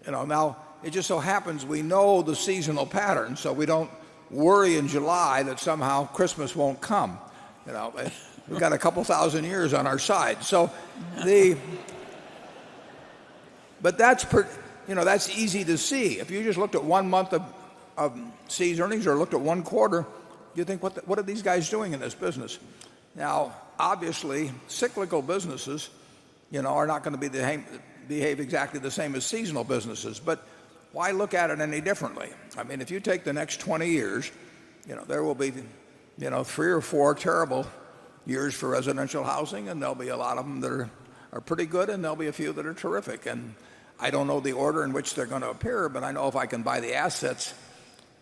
Now it just so happens we know the seasonal pattern, so we don't worry in July that somehow Christmas won't come. We've got a couple thousand years on our side. But that's easy to see. If you just looked at 1 month of See's earnings or looked at 1 quarter, you think, what are these guys doing in this business? Now, obviously, cyclical businesses, are not going to behave exactly the same as seasonal businesses. But why look at it any differently? I mean, if you take the next 20 years, there will be, 3 or 4 terrible years for residential housing, and there'll be a lot of them that are pretty good, and there'll be a few that are terrific. And I don't know the order in which they're going to appear, but I know if I can buy the assets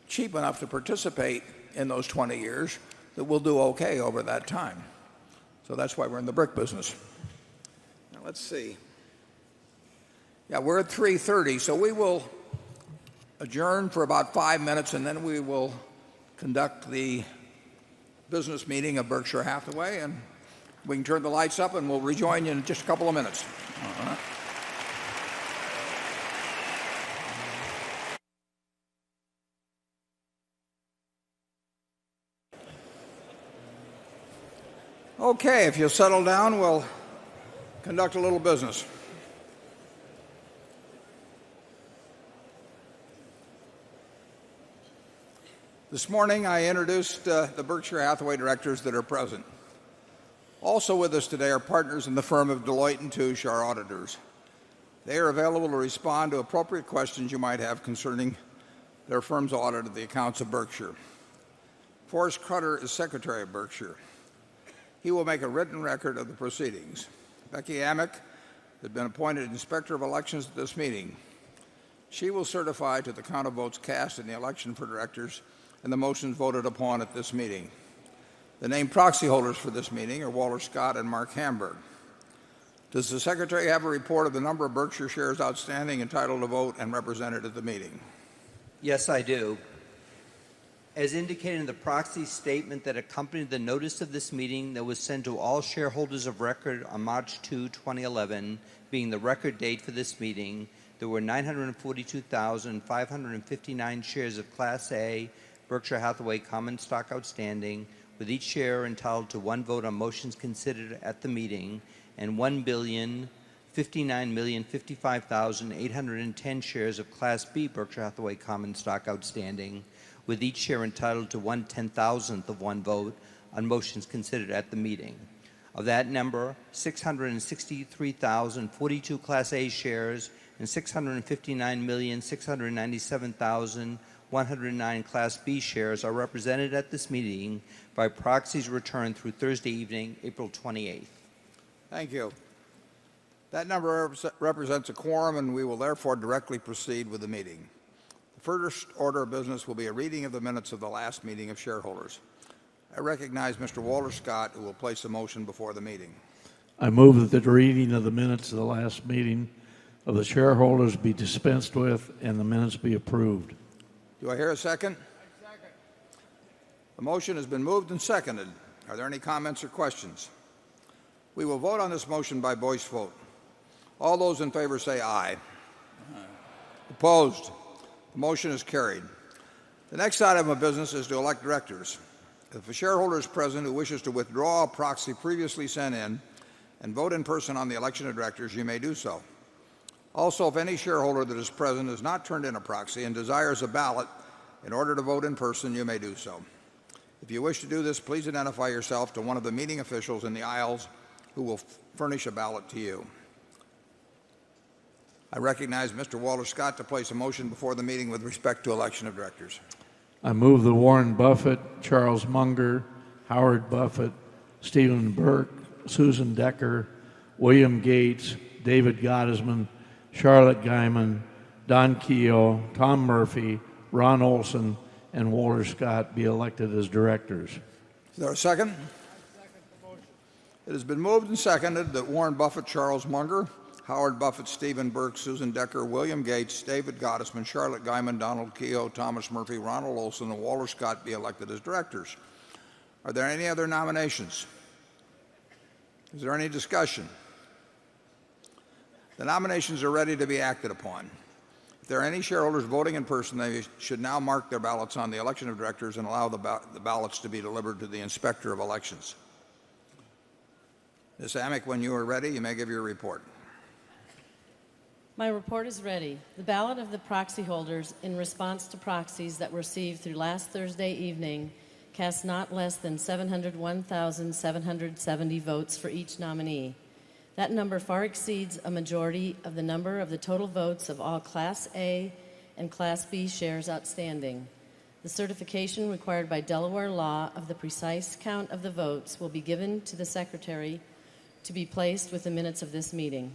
cheap enough to participate in those 20 years, that we'll do okay over that time. So that's why we're in the brick business. Now let's see. Yeah, we're at 3:30, so we will adjourn for about 5 minutes, and then we will conduct the business meeting of Berkshire Hathaway, and we can turn the lights up, and we'll rejoin you in just a couple of minutes. All right. Okay, if you'll settle down, we'll conduct a little business. This morning I introduced the Berkshire Hathaway directors that are present. Also with us today are partners in the firm of Deloitte & Touche, our auditors. They are available to respond to appropriate questions you might have concerning their firm's audit of the accounts of Berkshire. Forrest Crutter is Secretary of Berkshire. He will make a written record of the proceedings. Becky Amick has been appointed Inspector of Elections at this meeting. She will certify to the count of votes cast in the election for directors and the motions voted upon at this meeting. The named proxy holders for this meeting are Walter Scott and Mark Hamburg. Does the Secretary have a report of the number of Berkshire shares outstanding, entitled to vote, and represented at the meeting? Yes, I do. As indicated in the proxy statement that accompanied the notice of this meeting that was sent to all shareholders of record on March 2, 2011, being the record date for this meeting, there were 942,559 shares of Class A Berkshire Hathaway common stock outstanding, with each share entitled to one vote on motions considered at the meeting, and 1,059,055,810 shares of Class B Berkshire Hathaway common stock outstanding, with each share entitled to 1/10,000th of one vote on motions considered at the meeting. Of that number, 663,042 Class A shares and 659,697,109 Class B shares are represented at this meeting by proxies returned through Thursday evening, April 28th. Thank you. That number represents a quorum, and we will therefore directly proceed with the meeting. The first order of business will be a reading of the minutes of the last meeting of shareholders. I recognize Mr. Walter Scott, who will place a motion before the meeting. I move that the reading of the minutes of the last meeting of the shareholders be dispensed with and the minutes be approved. Do I hear a second? Second. The motion has been moved and seconded. Are there any comments or questions? We will vote on this motion by voice vote. All those in favor say aye. Opposed? The motion is carried. The next item of business is to elect directors. If a shareholder is present who wishes to withdraw a proxy previously sent in and vote in person on the election of directors, you may do so. Also, if any shareholder that is present has not turned in a proxy and desires a ballot in order to vote in person, you may do so. If you wish to do this, please identify yourself to one of the meeting officials in the aisles who will furnish a ballot to you. I recognize Mr. Walter Scott to place a motion before the meeting with respect to election of directors. I move that Warren Buffett, Charles Munger, Howard Buffett, Stephen Burke, Susan Decker, William Gates, David Gottesman, Charlotte Guyman, Don Keogh, Tom Murphy, Ron Olson, and Walter Scott be elected as directors. Is there a second? I second the motion. It has been moved and seconded that Warren Buffett, Charles Munger, Howard Buffett, Stephen Burke, Susan Decker, William Gates, David Gottesman, Charlotte Guyman, Donald Keogh, Thomas Murphy, Ronald Olson, and Walter Scott be elected as directors. Are there any other nominations? Is there any discussion? The nominations are ready to be acted upon. If there are any shareholders voting in person, they should now mark their ballots on the election of directors and allow the ballots to be delivered to the Inspector of Elections. Ms. Amick, when you are ready, you may give your report. My report is ready. The ballot of the proxy holders in response to proxies that were received through last Thursday evening cast not less than 701,770 votes for each nominee. That number far exceeds a majority of the number of the total votes of all Class A and Class B shares outstanding. The certification required by Delaware law of the precise count of the votes will be given to the Secretary to be placed with the minutes of this meeting.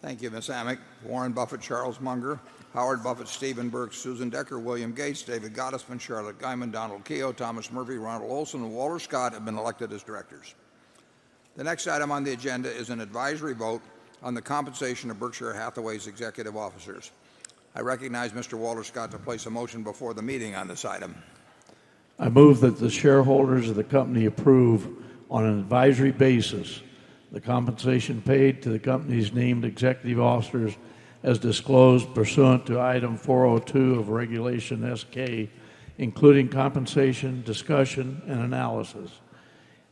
Thank you, Ms. Amick. Warren Buffett, Charles Munger, Howard Buffett, Stephen Burke, Susan Decker, William Gates, David Gottesman, Charlotte Guyman, Donald Keogh, Thomas Murphy, Ronald Olson, and Walter Scott have been elected as directors. The next item on the agenda is an advisory vote on the compensation of Berkshire Hathaway's executive officers. I recognize Mr. Walter Scott to place a motion before the meeting on this item. I move that the shareholders of the company approve on an advisory basis the compensation paid to the company's named executive officers as disclosed pursuant to Item 402 of Regulation S-K, including compensation, discussion, and analysis,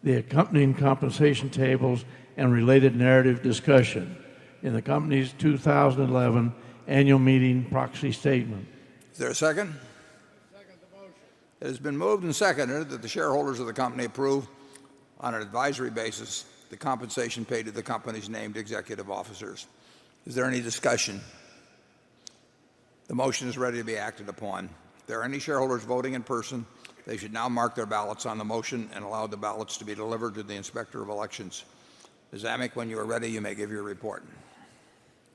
the accompanying compensation tables, and related narrative discussion in the company's 2011 annual meeting proxy statement. Is there a second? Second the motion. It has been moved and seconded that the shareholders of the company approve on an advisory basis the compensation paid to the company's named executive officers. Is there any discussion? The motion is ready to be acted upon. If there are any shareholders voting in person, they should now mark their ballots on the motion and allow the ballots to be delivered to the Inspector of Elections. Ms. Amick, when you are ready, you may give your report.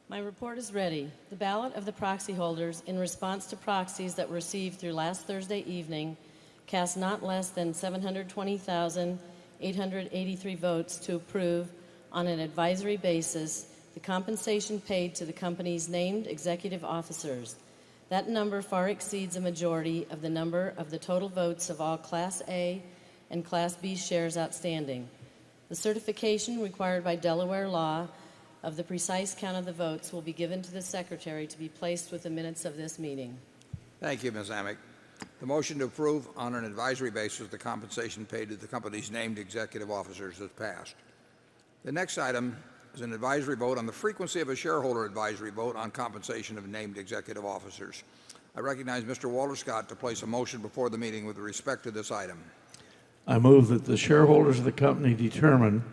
My report is ready. The ballot of the proxy holders in response to proxies that were received through last Thursday evening cast not less than 720,883 votes to approve on an advisory basis the compensation paid to the company's named executive officers. That number far exceeds a majority of the number of the total votes of all Class A and Class B shares outstanding. The certification required by Delaware law of the precise count of the votes will be given to the Secretary to be placed with the minutes of this meeting. Thank you, Ms. Amick. The motion to approve on an advisory basis the compensation paid to the company's named executive officers has passed. The next item is an advisory vote on the frequency of a shareholder advisory vote on compensation of named executive officers. I recognize Mr. Walter Scott to place a motion before the meeting with respect to this item. I move that the shareholders of the company determine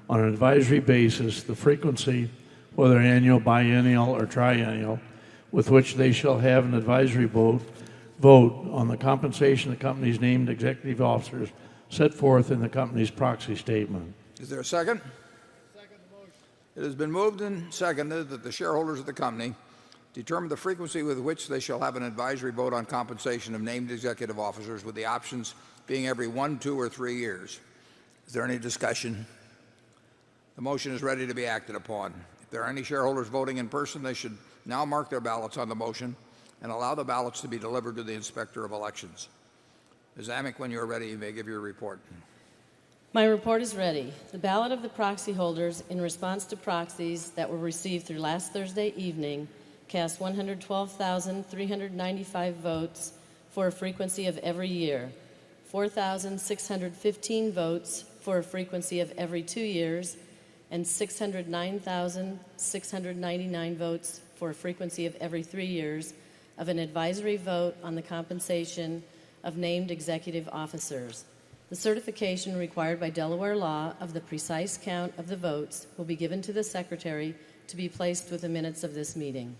on an advisory basis the frequency, whether annual, biennial, or triennial, with which they shall have an advisory vote on the compensation of the company's named executive officers set forth in the company's proxy statement. Is there a second? Second the motion. It has been moved and seconded that the shareholders of the company determine the frequency with which they shall have an advisory vote on compensation of named executive officers, with the options being every 1, 2, or 3 years. Is there any discussion? The motion is ready to be acted upon. If there are any shareholders voting in person, they should now mark their ballots on the motion and allow the ballots to be delivered to the Inspector of Elections. Ms. Amick, when you are ready, you may give your report. My report is ready. The ballot of the proxy holders in response to proxies that were received through last Thursday evening cast 112,395 votes for a frequency of every year, 4,615 votes for a frequency of every 2 years, and 609,699 votes for a frequency of every 3 years of an advisory vote on the compensation of named executive officers. The certification required by Delaware law of the precise count of the votes will be given to the Secretary to be placed with the minutes of this meeting.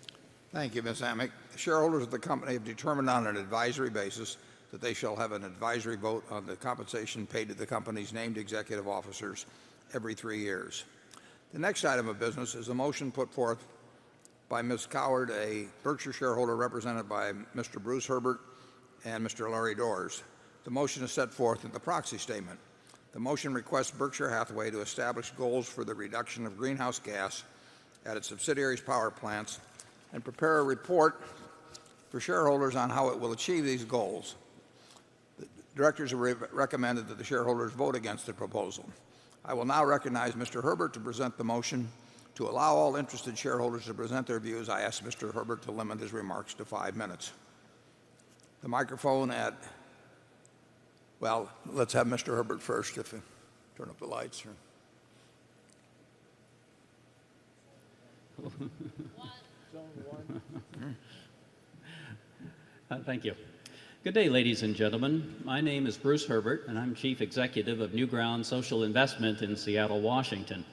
Thank you, Ms. Amick. The shareholders of the company have determined on an advisory basis that they shall have an advisory vote on the compensation paid to the company's named executive officers every 3 years. The next item of business is a motion put forth by Ms. Coward, a Berkshire shareholder represented by Mr. Bruce Herbert and Mr. Larry Doors. The motion is set forth in the proxy statement. The motion requests Berkshire Hathaway to establish goals for the reduction of greenhouse gas at its subsidiaries' power plants and prepare a report for shareholders on how it will achieve these goals. The directors have recommended that the shareholders vote against the proposal. I will now recognize Mr. Herbert to present the motion. To allow all interested shareholders to present their views, I ask Mr. Herbert to limit his remarks to 5 minutes. The microphone at, well, let's have Mr. Herbert first. If you turn up the lights. Thank you. Good day, ladies and gentlemen. My name is Bruce Herbert, and I'm Chief Executive of Newground Social Investment in Seattle, Washington.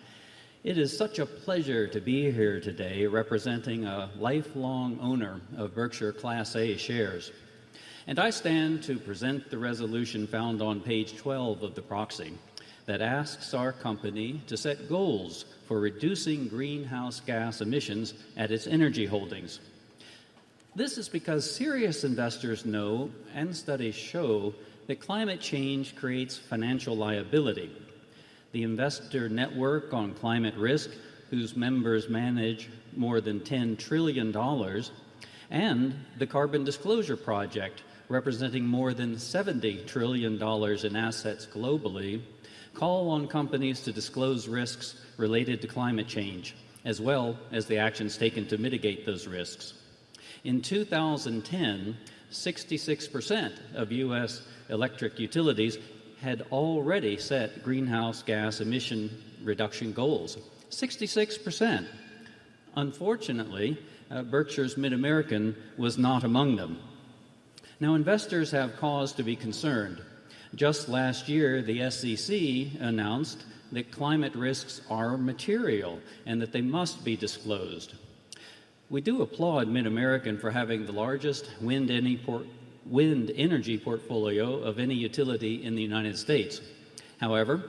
It is such a pleasure to be here today representing a lifelong owner of Berkshire Class A shares. And I stand to present the resolution found on page 12 of the proxy that asks our company to set goals for reducing greenhouse gas emissions at its energy holdings. This is because serious investors know, and studies show, that climate change creates financial liability. The investor network on climate risk, whose members manage more than $10 trillion, and the Carbon Disclosure Project, representing more than $70 trillion in assets globally, call on companies to disclose risks related to climate change, as well as the actions taken to mitigate those risks. In 2010, 66% of U.S. electric utilities had already set greenhouse gas emission reduction goals. 66%. Unfortunately, Berkshire's Mid-American was not among them. Now, investors have cause to be concerned. Just last year, the SEC announced that climate risks are material and that they must be disclosed. We do applaud Mid-American for having the largest wind energy portfolio of any utility in the United States. However,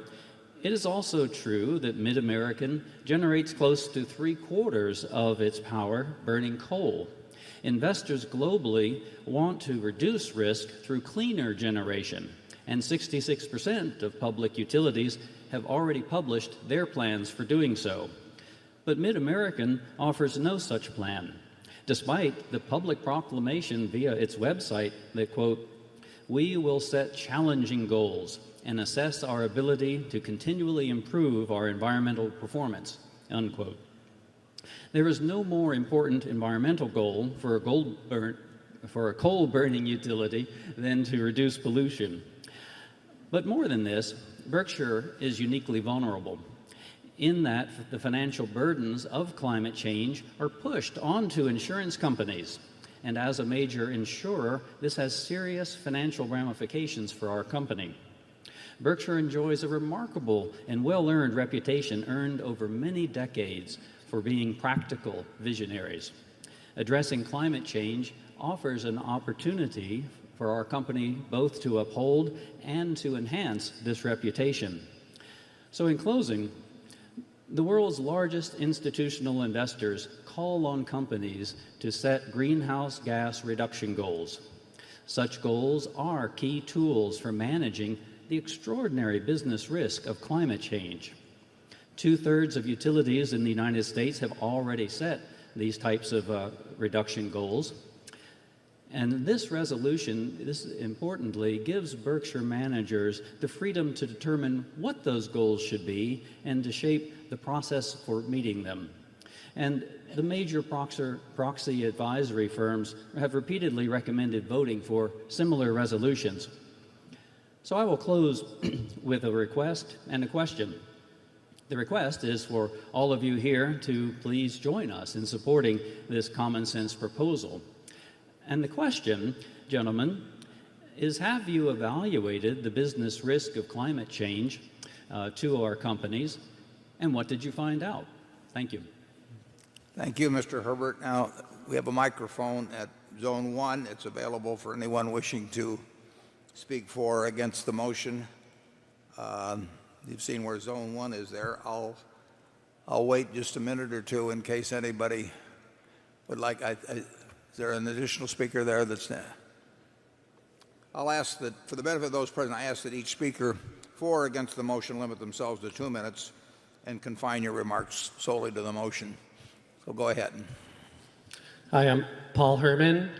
it is also true that Mid-American generates close to 3/4 of its power burning coal. Investors globally want to reduce risk through cleaner generation, and 66% of public utilities have already published their plans for doing so. But Mid-American offers no such plan, despite the public proclamation via its website that, quote, "We will set challenging goals and assess our ability to continually improve our environmental performance," unquote. There is no more important environmental goal for a coal-burning utility than to reduce pollution. But more than this, Berkshire is uniquely vulnerable in that the financial burdens of climate change are pushed onto insurance companies. And as a major insurer, this has serious financial ramifications for our company. Berkshire enjoys a remarkable and well-earned reputation earned over many decades for being practical visionaries. Addressing climate change offers an opportunity for our company both to uphold and to enhance this reputation. So in closing, the world's largest institutional investors call on companies to set greenhouse gas reduction goals. Such goals are key tools for managing the extraordinary business risk of climate change. 2/3 of utilities in the United States have already set these types of reduction goals. And this resolution, this importantly, gives Berkshire managers the freedom to determine what those goals should be and to shape the process for meeting them. And the major proxy advisory firms have repeatedly recommended voting for similar resolutions. So I will close with a request and a question. The request is for all of you here to please join us in supporting this common sense proposal. And the question, gentlemen, is have you evaluated the business risk of climate change to our companies, and what did you find out? Thank you. Thank you, Mr. Herbert. Now, we have a microphone at Zone 1. It's available for anyone wishing to speak for or against the motion. You've seen where Zone 1 is there. I'll wait just a minute or two in case anybody would like. Is there an additional speaker there that's there? I'll ask that, for the benefit of those present, I ask that each speaker for or against the motion limit themselves to 2 minutes and confine your remarks solely to the motion. So go ahead. Hi, I'm Paul Herman,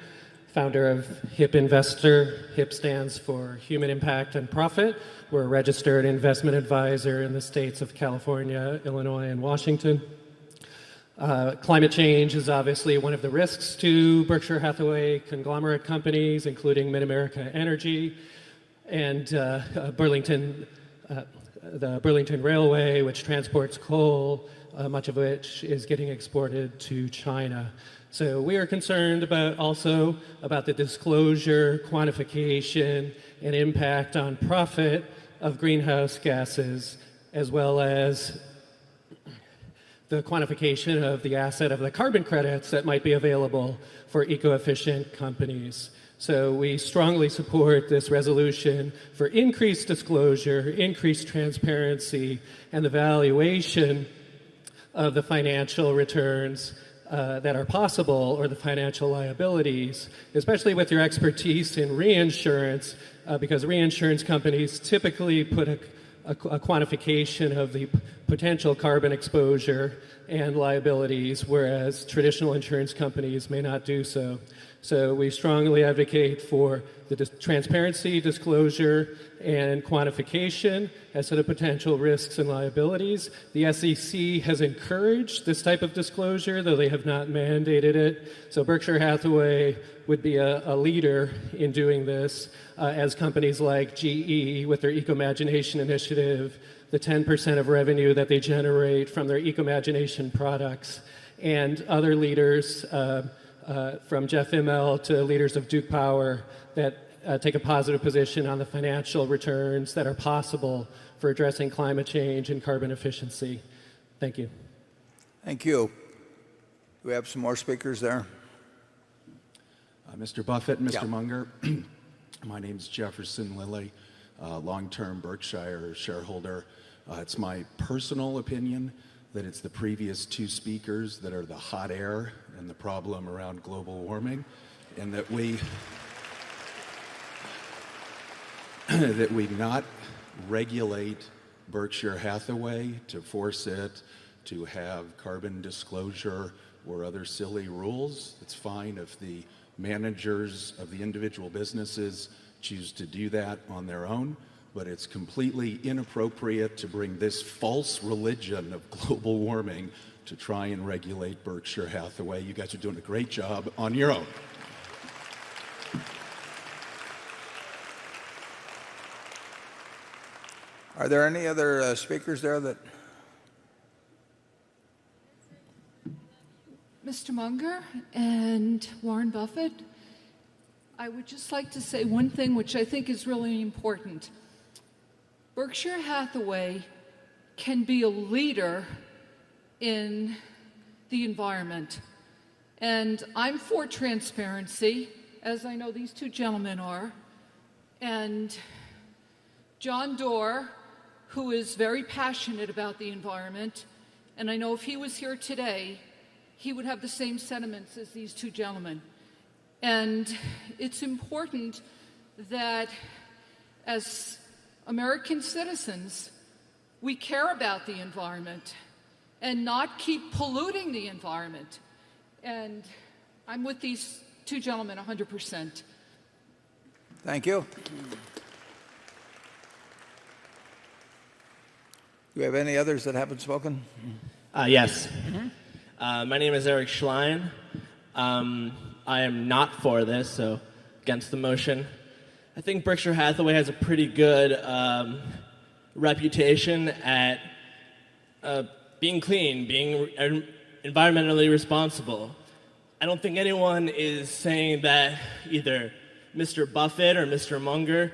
founder of HIP Investor. HIP stands for Human Impact and Profit. We're a registered investment advisor in the states of California, Illinois, and Washington. Climate change is obviously one of the risks to Berkshire Hathaway conglomerate companies, including Mid-America Energy and the Burlington Railway, which transports coal, much of which is getting exported to China. So we are concerned also about the disclosure, quantification, and impact on profit of greenhouse gases, as well as the quantification of the asset of the carbon credits that might be available for eco-efficient companies. So we strongly support this resolution for increased disclosure, increased transparency, and the valuation of the financial returns that are possible or the financial liabilities, especially with your expertise in reinsurance, because reinsurance companies typically put a quantification of the potential carbon exposure and liabilities, whereas traditional insurance companies may not do so. So we strongly advocate for the transparency, disclosure, and quantification as to the potential risks and liabilities. The SEC has encouraged this type of disclosure, though they have not mandated it. So Berkshire Hathaway would be a leader in doing this, as companies like GE with their Ecomagination initiative, the 10% of revenue that they generate from their Ecomagination products, and other leaders from Jeff Immel to leaders of Duke Power that take a positive position on the financial returns that are possible for addressing climate change and carbon efficiency. Thank you. Thank you. Do we have some more speakers there? Mr. Buffett and Mr. Munger, my name is Jefferson Lilly, long-term Berkshire shareholder. It's my personal opinion that it's the previous two speakers that are the hot air and the problem around global warming, and that we not regulate Berkshire Hathaway to force it to have carbon disclosure or other silly rules. It's fine if the managers of the individual businesses choose to do that on their own, but it's completely inappropriate to bring this false religion of global warming to try and regulate Berkshire Hathaway. You guys are doing a great job on your own. Are there any other speakers there that... Mr. Munger and Warren Buffett, I would just like to say one thing which I think is really important. Berkshire Hathaway can be a leader in the environment. And I'm for transparency, as I know these two gentlemen are. And John Doerr, who is very passionate about the environment, and I know if he was here today, he would have the same sentiments as these two gentlemen. And it's important that as American citizens, we care about the environment and not keep polluting the environment. And I'm with these two gentlemen 100%. Thank you. Do we have any others that haven't spoken? Yes. My name is Eric Schlein. I am not for this, so against the motion. I think Berkshire Hathaway has a pretty good reputation at being clean, being environmentally responsible. I don't think anyone is saying that either Mr. Buffett or Mr. Munger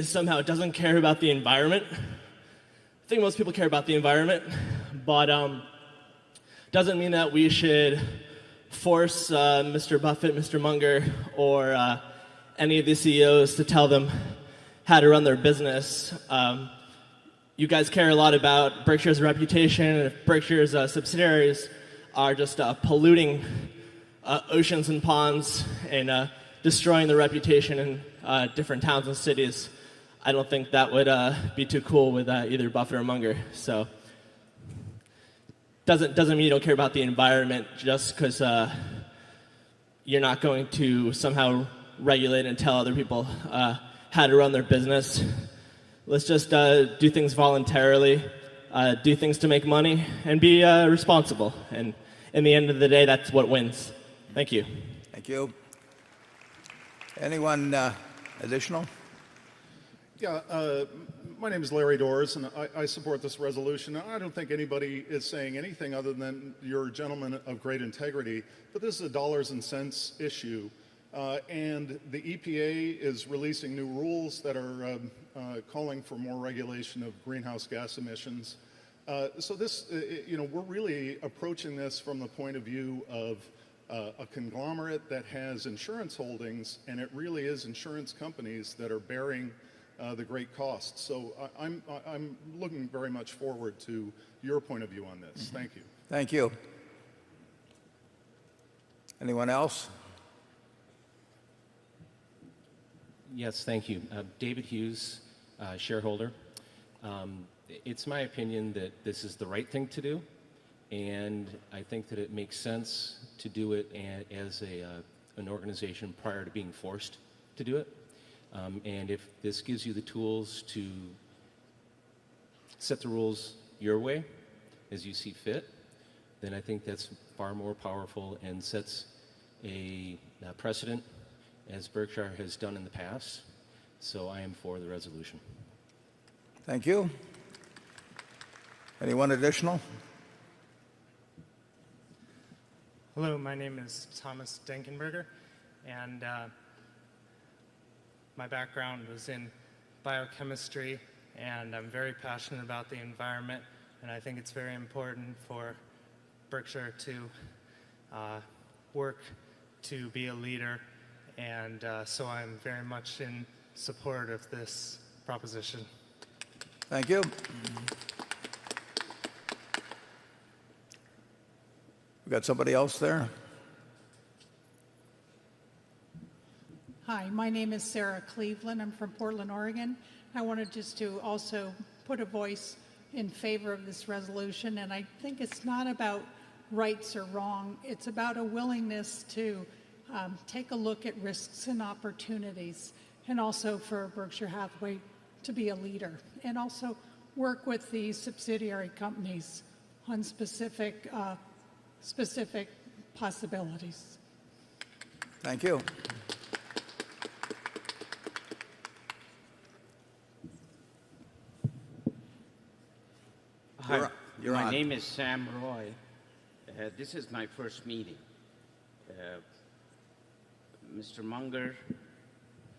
somehow doesn't care about the environment. I think most people care about the environment, but doesn't mean that we should force Mr. Buffett, Mr. Munger, or any of the CEOs to tell them how to run their business. You guys care a lot about Berkshire's reputation, and if Berkshire's subsidiaries are just polluting oceans and ponds and destroying the reputation in different towns and cities, I don't think that would be too cool with either Buffett or Munger. So doesn't mean you don't care about the environment just because you're not going to somehow regulate and tell other people how to run their business. Let's just do things voluntarily, do things to make money, and be responsible. And in the end of the day, that's what wins. Thank you. Thank you. Anyone additional? Yeah, my name is Larry Doors, and I support this resolution. I don't think anybody is saying anything other than you're gentlemen of great integrity, but this is a dollars and cents issue. And the EPA is releasing new rules that are calling for more regulation of greenhouse gas emissions. So this, we're really approaching this from the point of view of a conglomerate that has insurance holdings, and it really is insurance companies that are bearing the great costs. So I'm looking very much forward to your point of view on this. Thank you. Thank you. Anyone else? Yes, thank you. David Hughes, shareholder. It's my opinion that this is the right thing to do, and I think that it makes sense to do it as an organization prior to being forced to do it. And if this gives you the tools to set the rules your way, as you see fit, then I think that's far more powerful and sets a precedent, as Berkshire has done in the past. So I am for the resolution. Thank you. Anyone additional? Hello, my name is Thomas Denkenberger, and my background was in biochemistry, and I'm very passionate about the environment, and I think it's very important for Berkshire to work to be a leader, and so I'm very much in support of this proposition. Thank you. We got somebody else there? Hi, my name is Sarah Cleveland. I'm from Portland, Oregon. I wanted just to also put a voice in favor of this resolution, and I think it's not about rights or wrong. It's about a willingness to take a look at risks and opportunities, and also for Berkshire Hathaway to be a leader, and also work with the subsidiary companies on specific possibilities. Thank you. Hi, You're my on. name is Sam Roy. This is my first meeting. Mr. Munger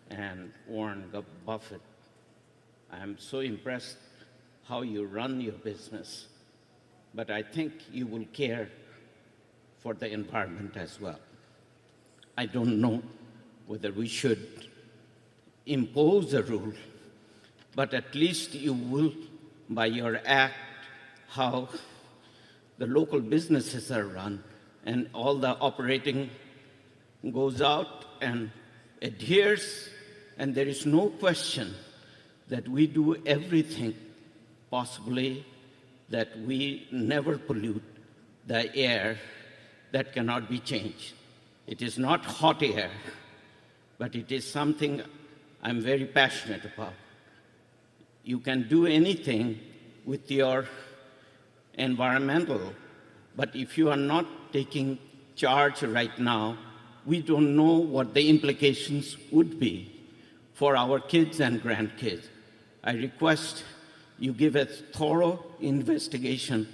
and Warren Buffett, I'm so impressed how you run your business, but I think you will care for the environment as well. I don't know whether we should impose a rule, but at least you will, by your act, how the local businesses are run and all the operating goes out and adheres, and there is no question that we do everything possibly that we never pollute the air. That cannot be changed. It is not hot air, but it is something I'm very passionate about. You can do anything with your environmental, but if you are not taking charge right now, we don't know what the implications would be for our kids and grandkids. I request you give a thorough investigation,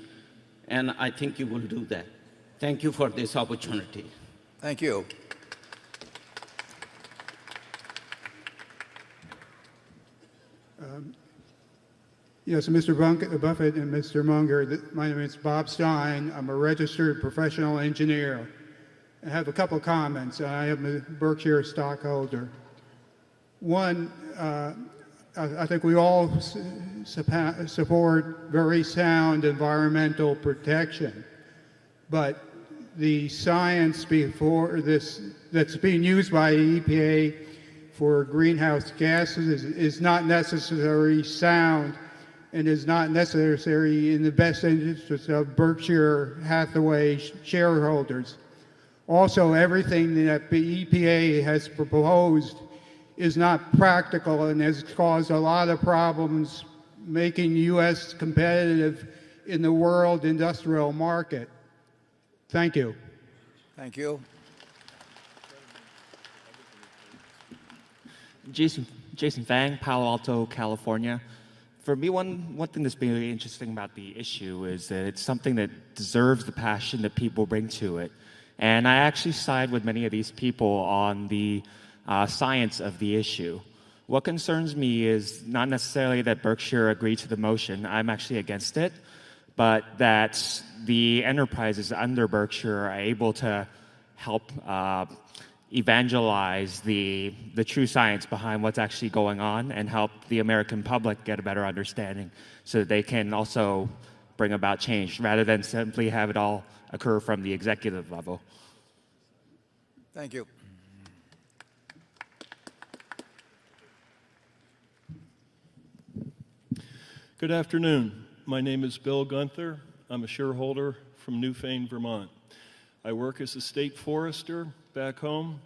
and I think you will do that. Thank you for this opportunity. Thank you. Yes, Mr. Buffett and Mr. Munger, my name is Bob Stein. I'm a registered professional engineer. I have a couple comments. I am a Berkshire stockholder. One, I think we all support very sound environmental protection, but the science before this that's being used by EPA for greenhouse gases is not necessarily sound and is not necessary in the best interest of Berkshire Hathaway shareholders. Also, everything that the EPA has proposed is not practical and has caused a lot of problems making the U.S. competitive in the world industrial market. Thank you. Thank you. Jason Fang, Palo Alto, California. For me, one thing that's been really interesting about the issue is that it's something that deserves the passion that people bring to it. And I actually side with many of these people on the science of the issue. What concerns me is not necessarily that Berkshire agreed to the motion. I'm actually against it. but that the enterprises under Berkshire are able to help evangelize the true science behind what's actually going on and help the American public get a better understanding so that they can also bring about change rather than simply have it all occur from the executive level. Thank you. Good afternoon. My name is Bill Gunther. I'm a shareholder from Newfane, Vermont. I work as a state forester back home,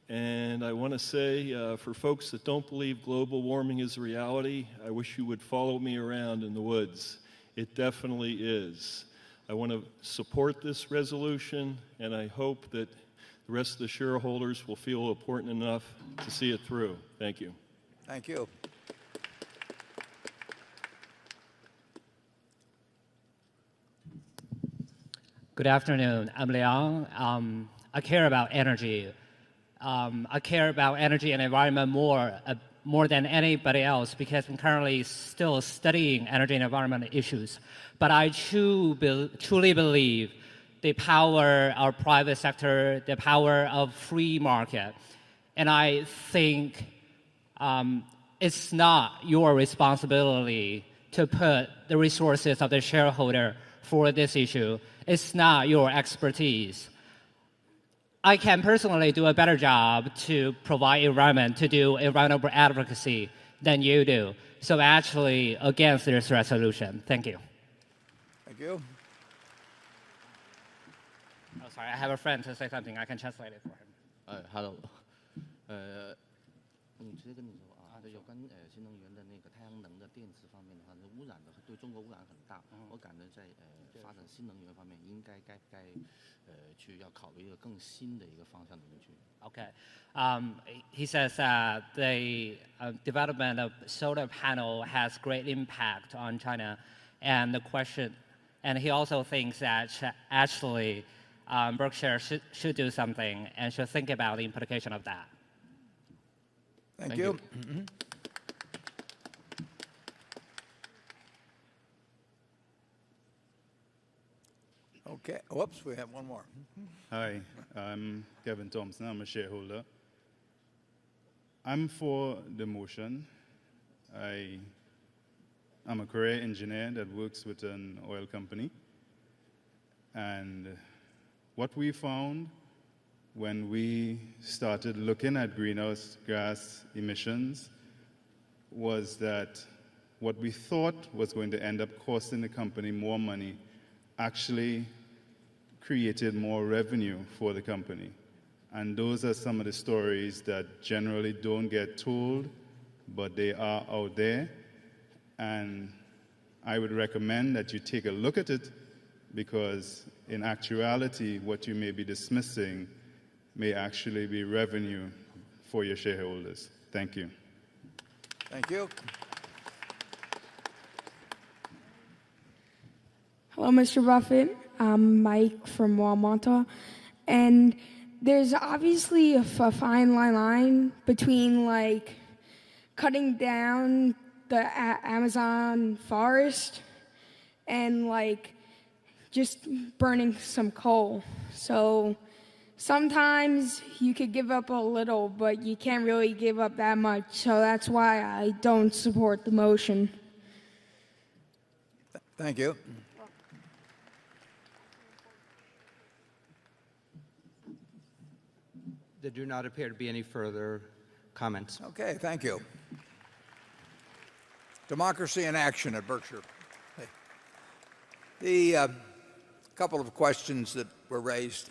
and I want to say for folks that don't believe global warming is a reality, I wish you would follow me around in the woods. It definitely is. I want to support this resolution, and I hope that the rest of the shareholders will feel important enough to see it through. Thank you. Thank you. Good afternoon. I'm Liang. I care about energy. I care about energy and environment more than anybody else because I'm currently still studying energy and environment issues. But I truly believe the power of private sector, the power of free market. And I think it's not your responsibility to put the resources of the shareholder for this issue. It's not your expertise. I can personally do a better job to provide environment, to do environmental advocacy than you do. So actually against this resolution. Thank you. Thank you. Oh, sorry, I have a friend to say something. I can translate it for him. Hello. 直接跟你说啊，有关新能源的那个太阳能的电池方面的话，污染的对中国污染很大。我感觉在发展新能源方面，应该去要考虑一个更新的一个方向里面去。Okay. He says the development of solar panel has great impact on China, and the question, and he also thinks that actually Berkshire should do something and should think about the implication of that. Thank you. Mm-hmm. Okay. Whoops, we have one more. Hi, I'm Kevin Thompson. I'm a shareholder. I'm for the motion. I'm a career engineer that works with an oil company. And what we found when we started looking at greenhouse gas emissions was that what we thought was going to end up costing the company more money actually created more revenue for the company. And those are some of the stories that generally don't get told, but they are out there. And I would recommend that you take a look at it, because in actuality, what you may be dismissing may actually be revenue for your shareholders. Thank you. Thank you. Hello, Mr. Buffett. I'm Mike from Walmart. And there's obviously a fine line between, like, cutting down the Amazon forest and, like, just burning some coal. So sometimes you could give up a little, but you can't really give up that much. So that's why I don't support the motion. Thank you. There do not appear to be any further comments. Okay, thank you. Democracy in action at Berkshire. The couple of questions that were raised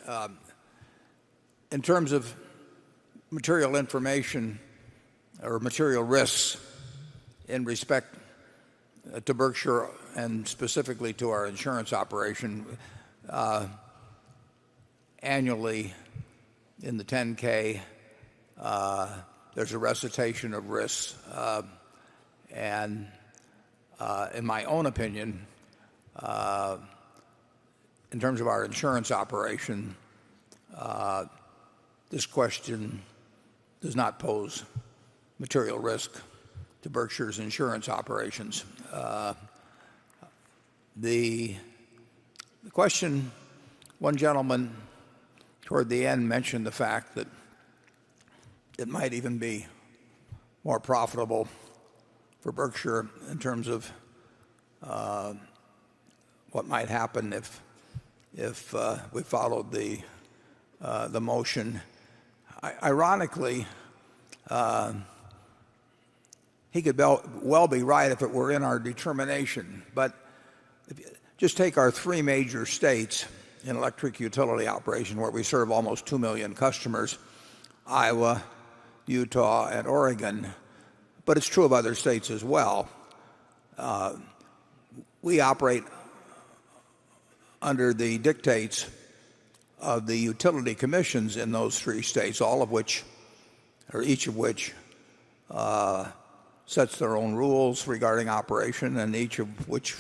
in terms of material information or material risks in respect to Berkshire and specifically to our insurance operation, annually in the 10K, there's a recitation of risks. And in my own opinion, in terms of our insurance operation, this question does not pose material risk to Berkshire's insurance operations. The question, one gentleman toward the end mentioned the fact that it might even be more profitable for Berkshire in terms of what might happen if we followed the motion. Ironically, he could well be right if it were in our determination. But if you just take our three major states in electric utility operation, where we serve almost 2 million customers, Iowa, Utah, and Oregon, but it's true of other states as well. We operate under the dictates of the utility commissions in those three states, all of which, or each of which, sets their own rules regarding operation, and each of which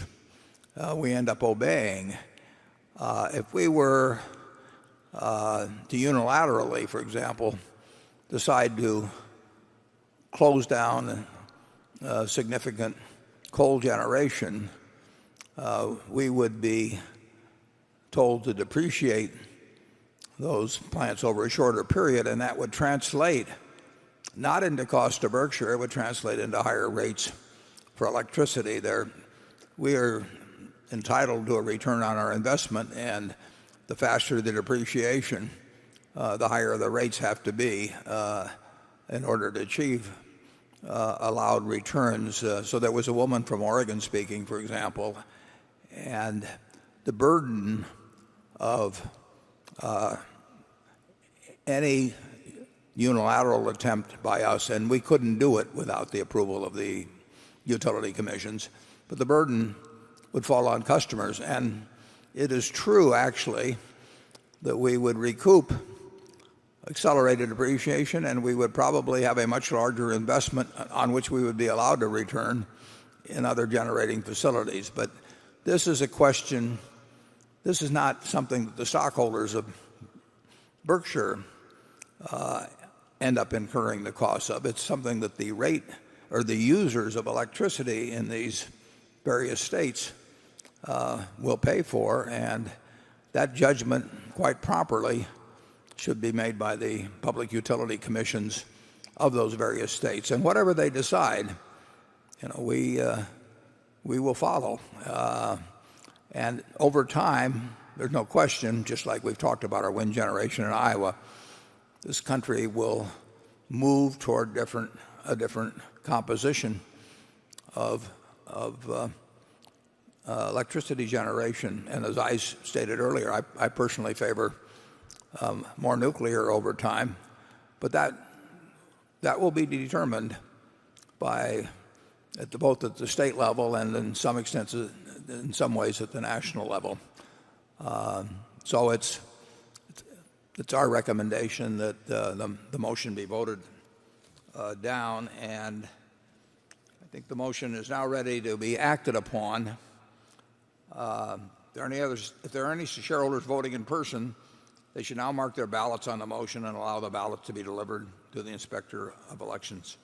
we end up obeying. If we were to unilaterally, for example, decide to close down significant coal generation, we would be told to depreciate those plants over a shorter period, and that would translate not into cost to Berkshire, it would translate into higher rates for electricity. We are entitled to a return on our investment, and the faster the depreciation, the higher the rates have to be in order to achieve allowed returns. So there was a woman from Oregon speaking, for example, and the burden of any unilateral attempt by us, and we couldn't do it without the approval of the utility commissions, but the burden would fall on customers. And it is true, actually, that we would recoup accelerated depreciation, and we would probably have a much larger investment on which we would be allowed to return in other generating facilities. But this is a question, this is not something that the stockholders of Berkshire end up incurring the cost of. It's something that the rate or the users of electricity in these various states will pay for, and that judgment, quite properly, should be made by the public utility commissions of those various states. And whatever they decide, we will follow. And over time, there's no question, just like we've talked about our wind generation in Iowa, this country will move toward a different composition of electricity generation. And as I stated earlier, I personally favor more nuclear over time, but that will be determined by both at the state level and in some extent, in some ways, at the national level. So it's our recommendation that the motion be voted down, and I think the motion is now ready to be acted upon. If there are any shareholders voting in person, they should now mark their ballots on the motion and allow the ballots to be delivered to the Inspector of Elections.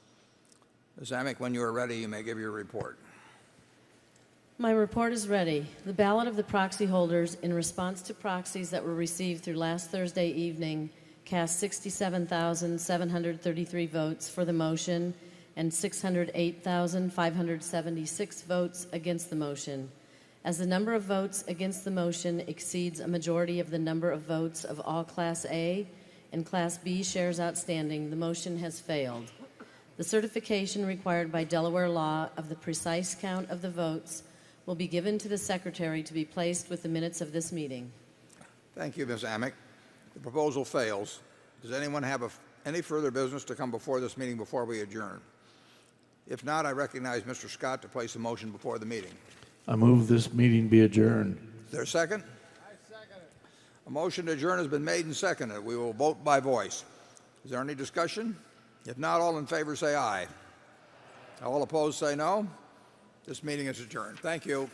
Ms. Amick, when you are ready, you may give your report. My report is ready. The ballot of the proxy holders in response to proxies that were received through last Thursday evening cast 67,733 votes for the motion and 608,576 votes against the motion. As the number of votes against the motion exceeds a majority of the number of votes of all Class A and Class B shares outstanding, the motion has failed. The certification required by Delaware law of the precise count of the votes will be given to the Secretary to be placed with the minutes of this meeting. Thank you, Ms. Amick. The proposal fails. Does anyone have any further business to come before this meeting before we adjourn? If not, I recognize Mr. Scott to place a motion before the meeting. I move this meeting be adjourned. Is there a second? I second it. A motion to adjourn has been made and seconded. We will vote by voice. Is there any discussion? If not, all in favor say aye. All opposed say no. This meeting is adjourned. Thank you.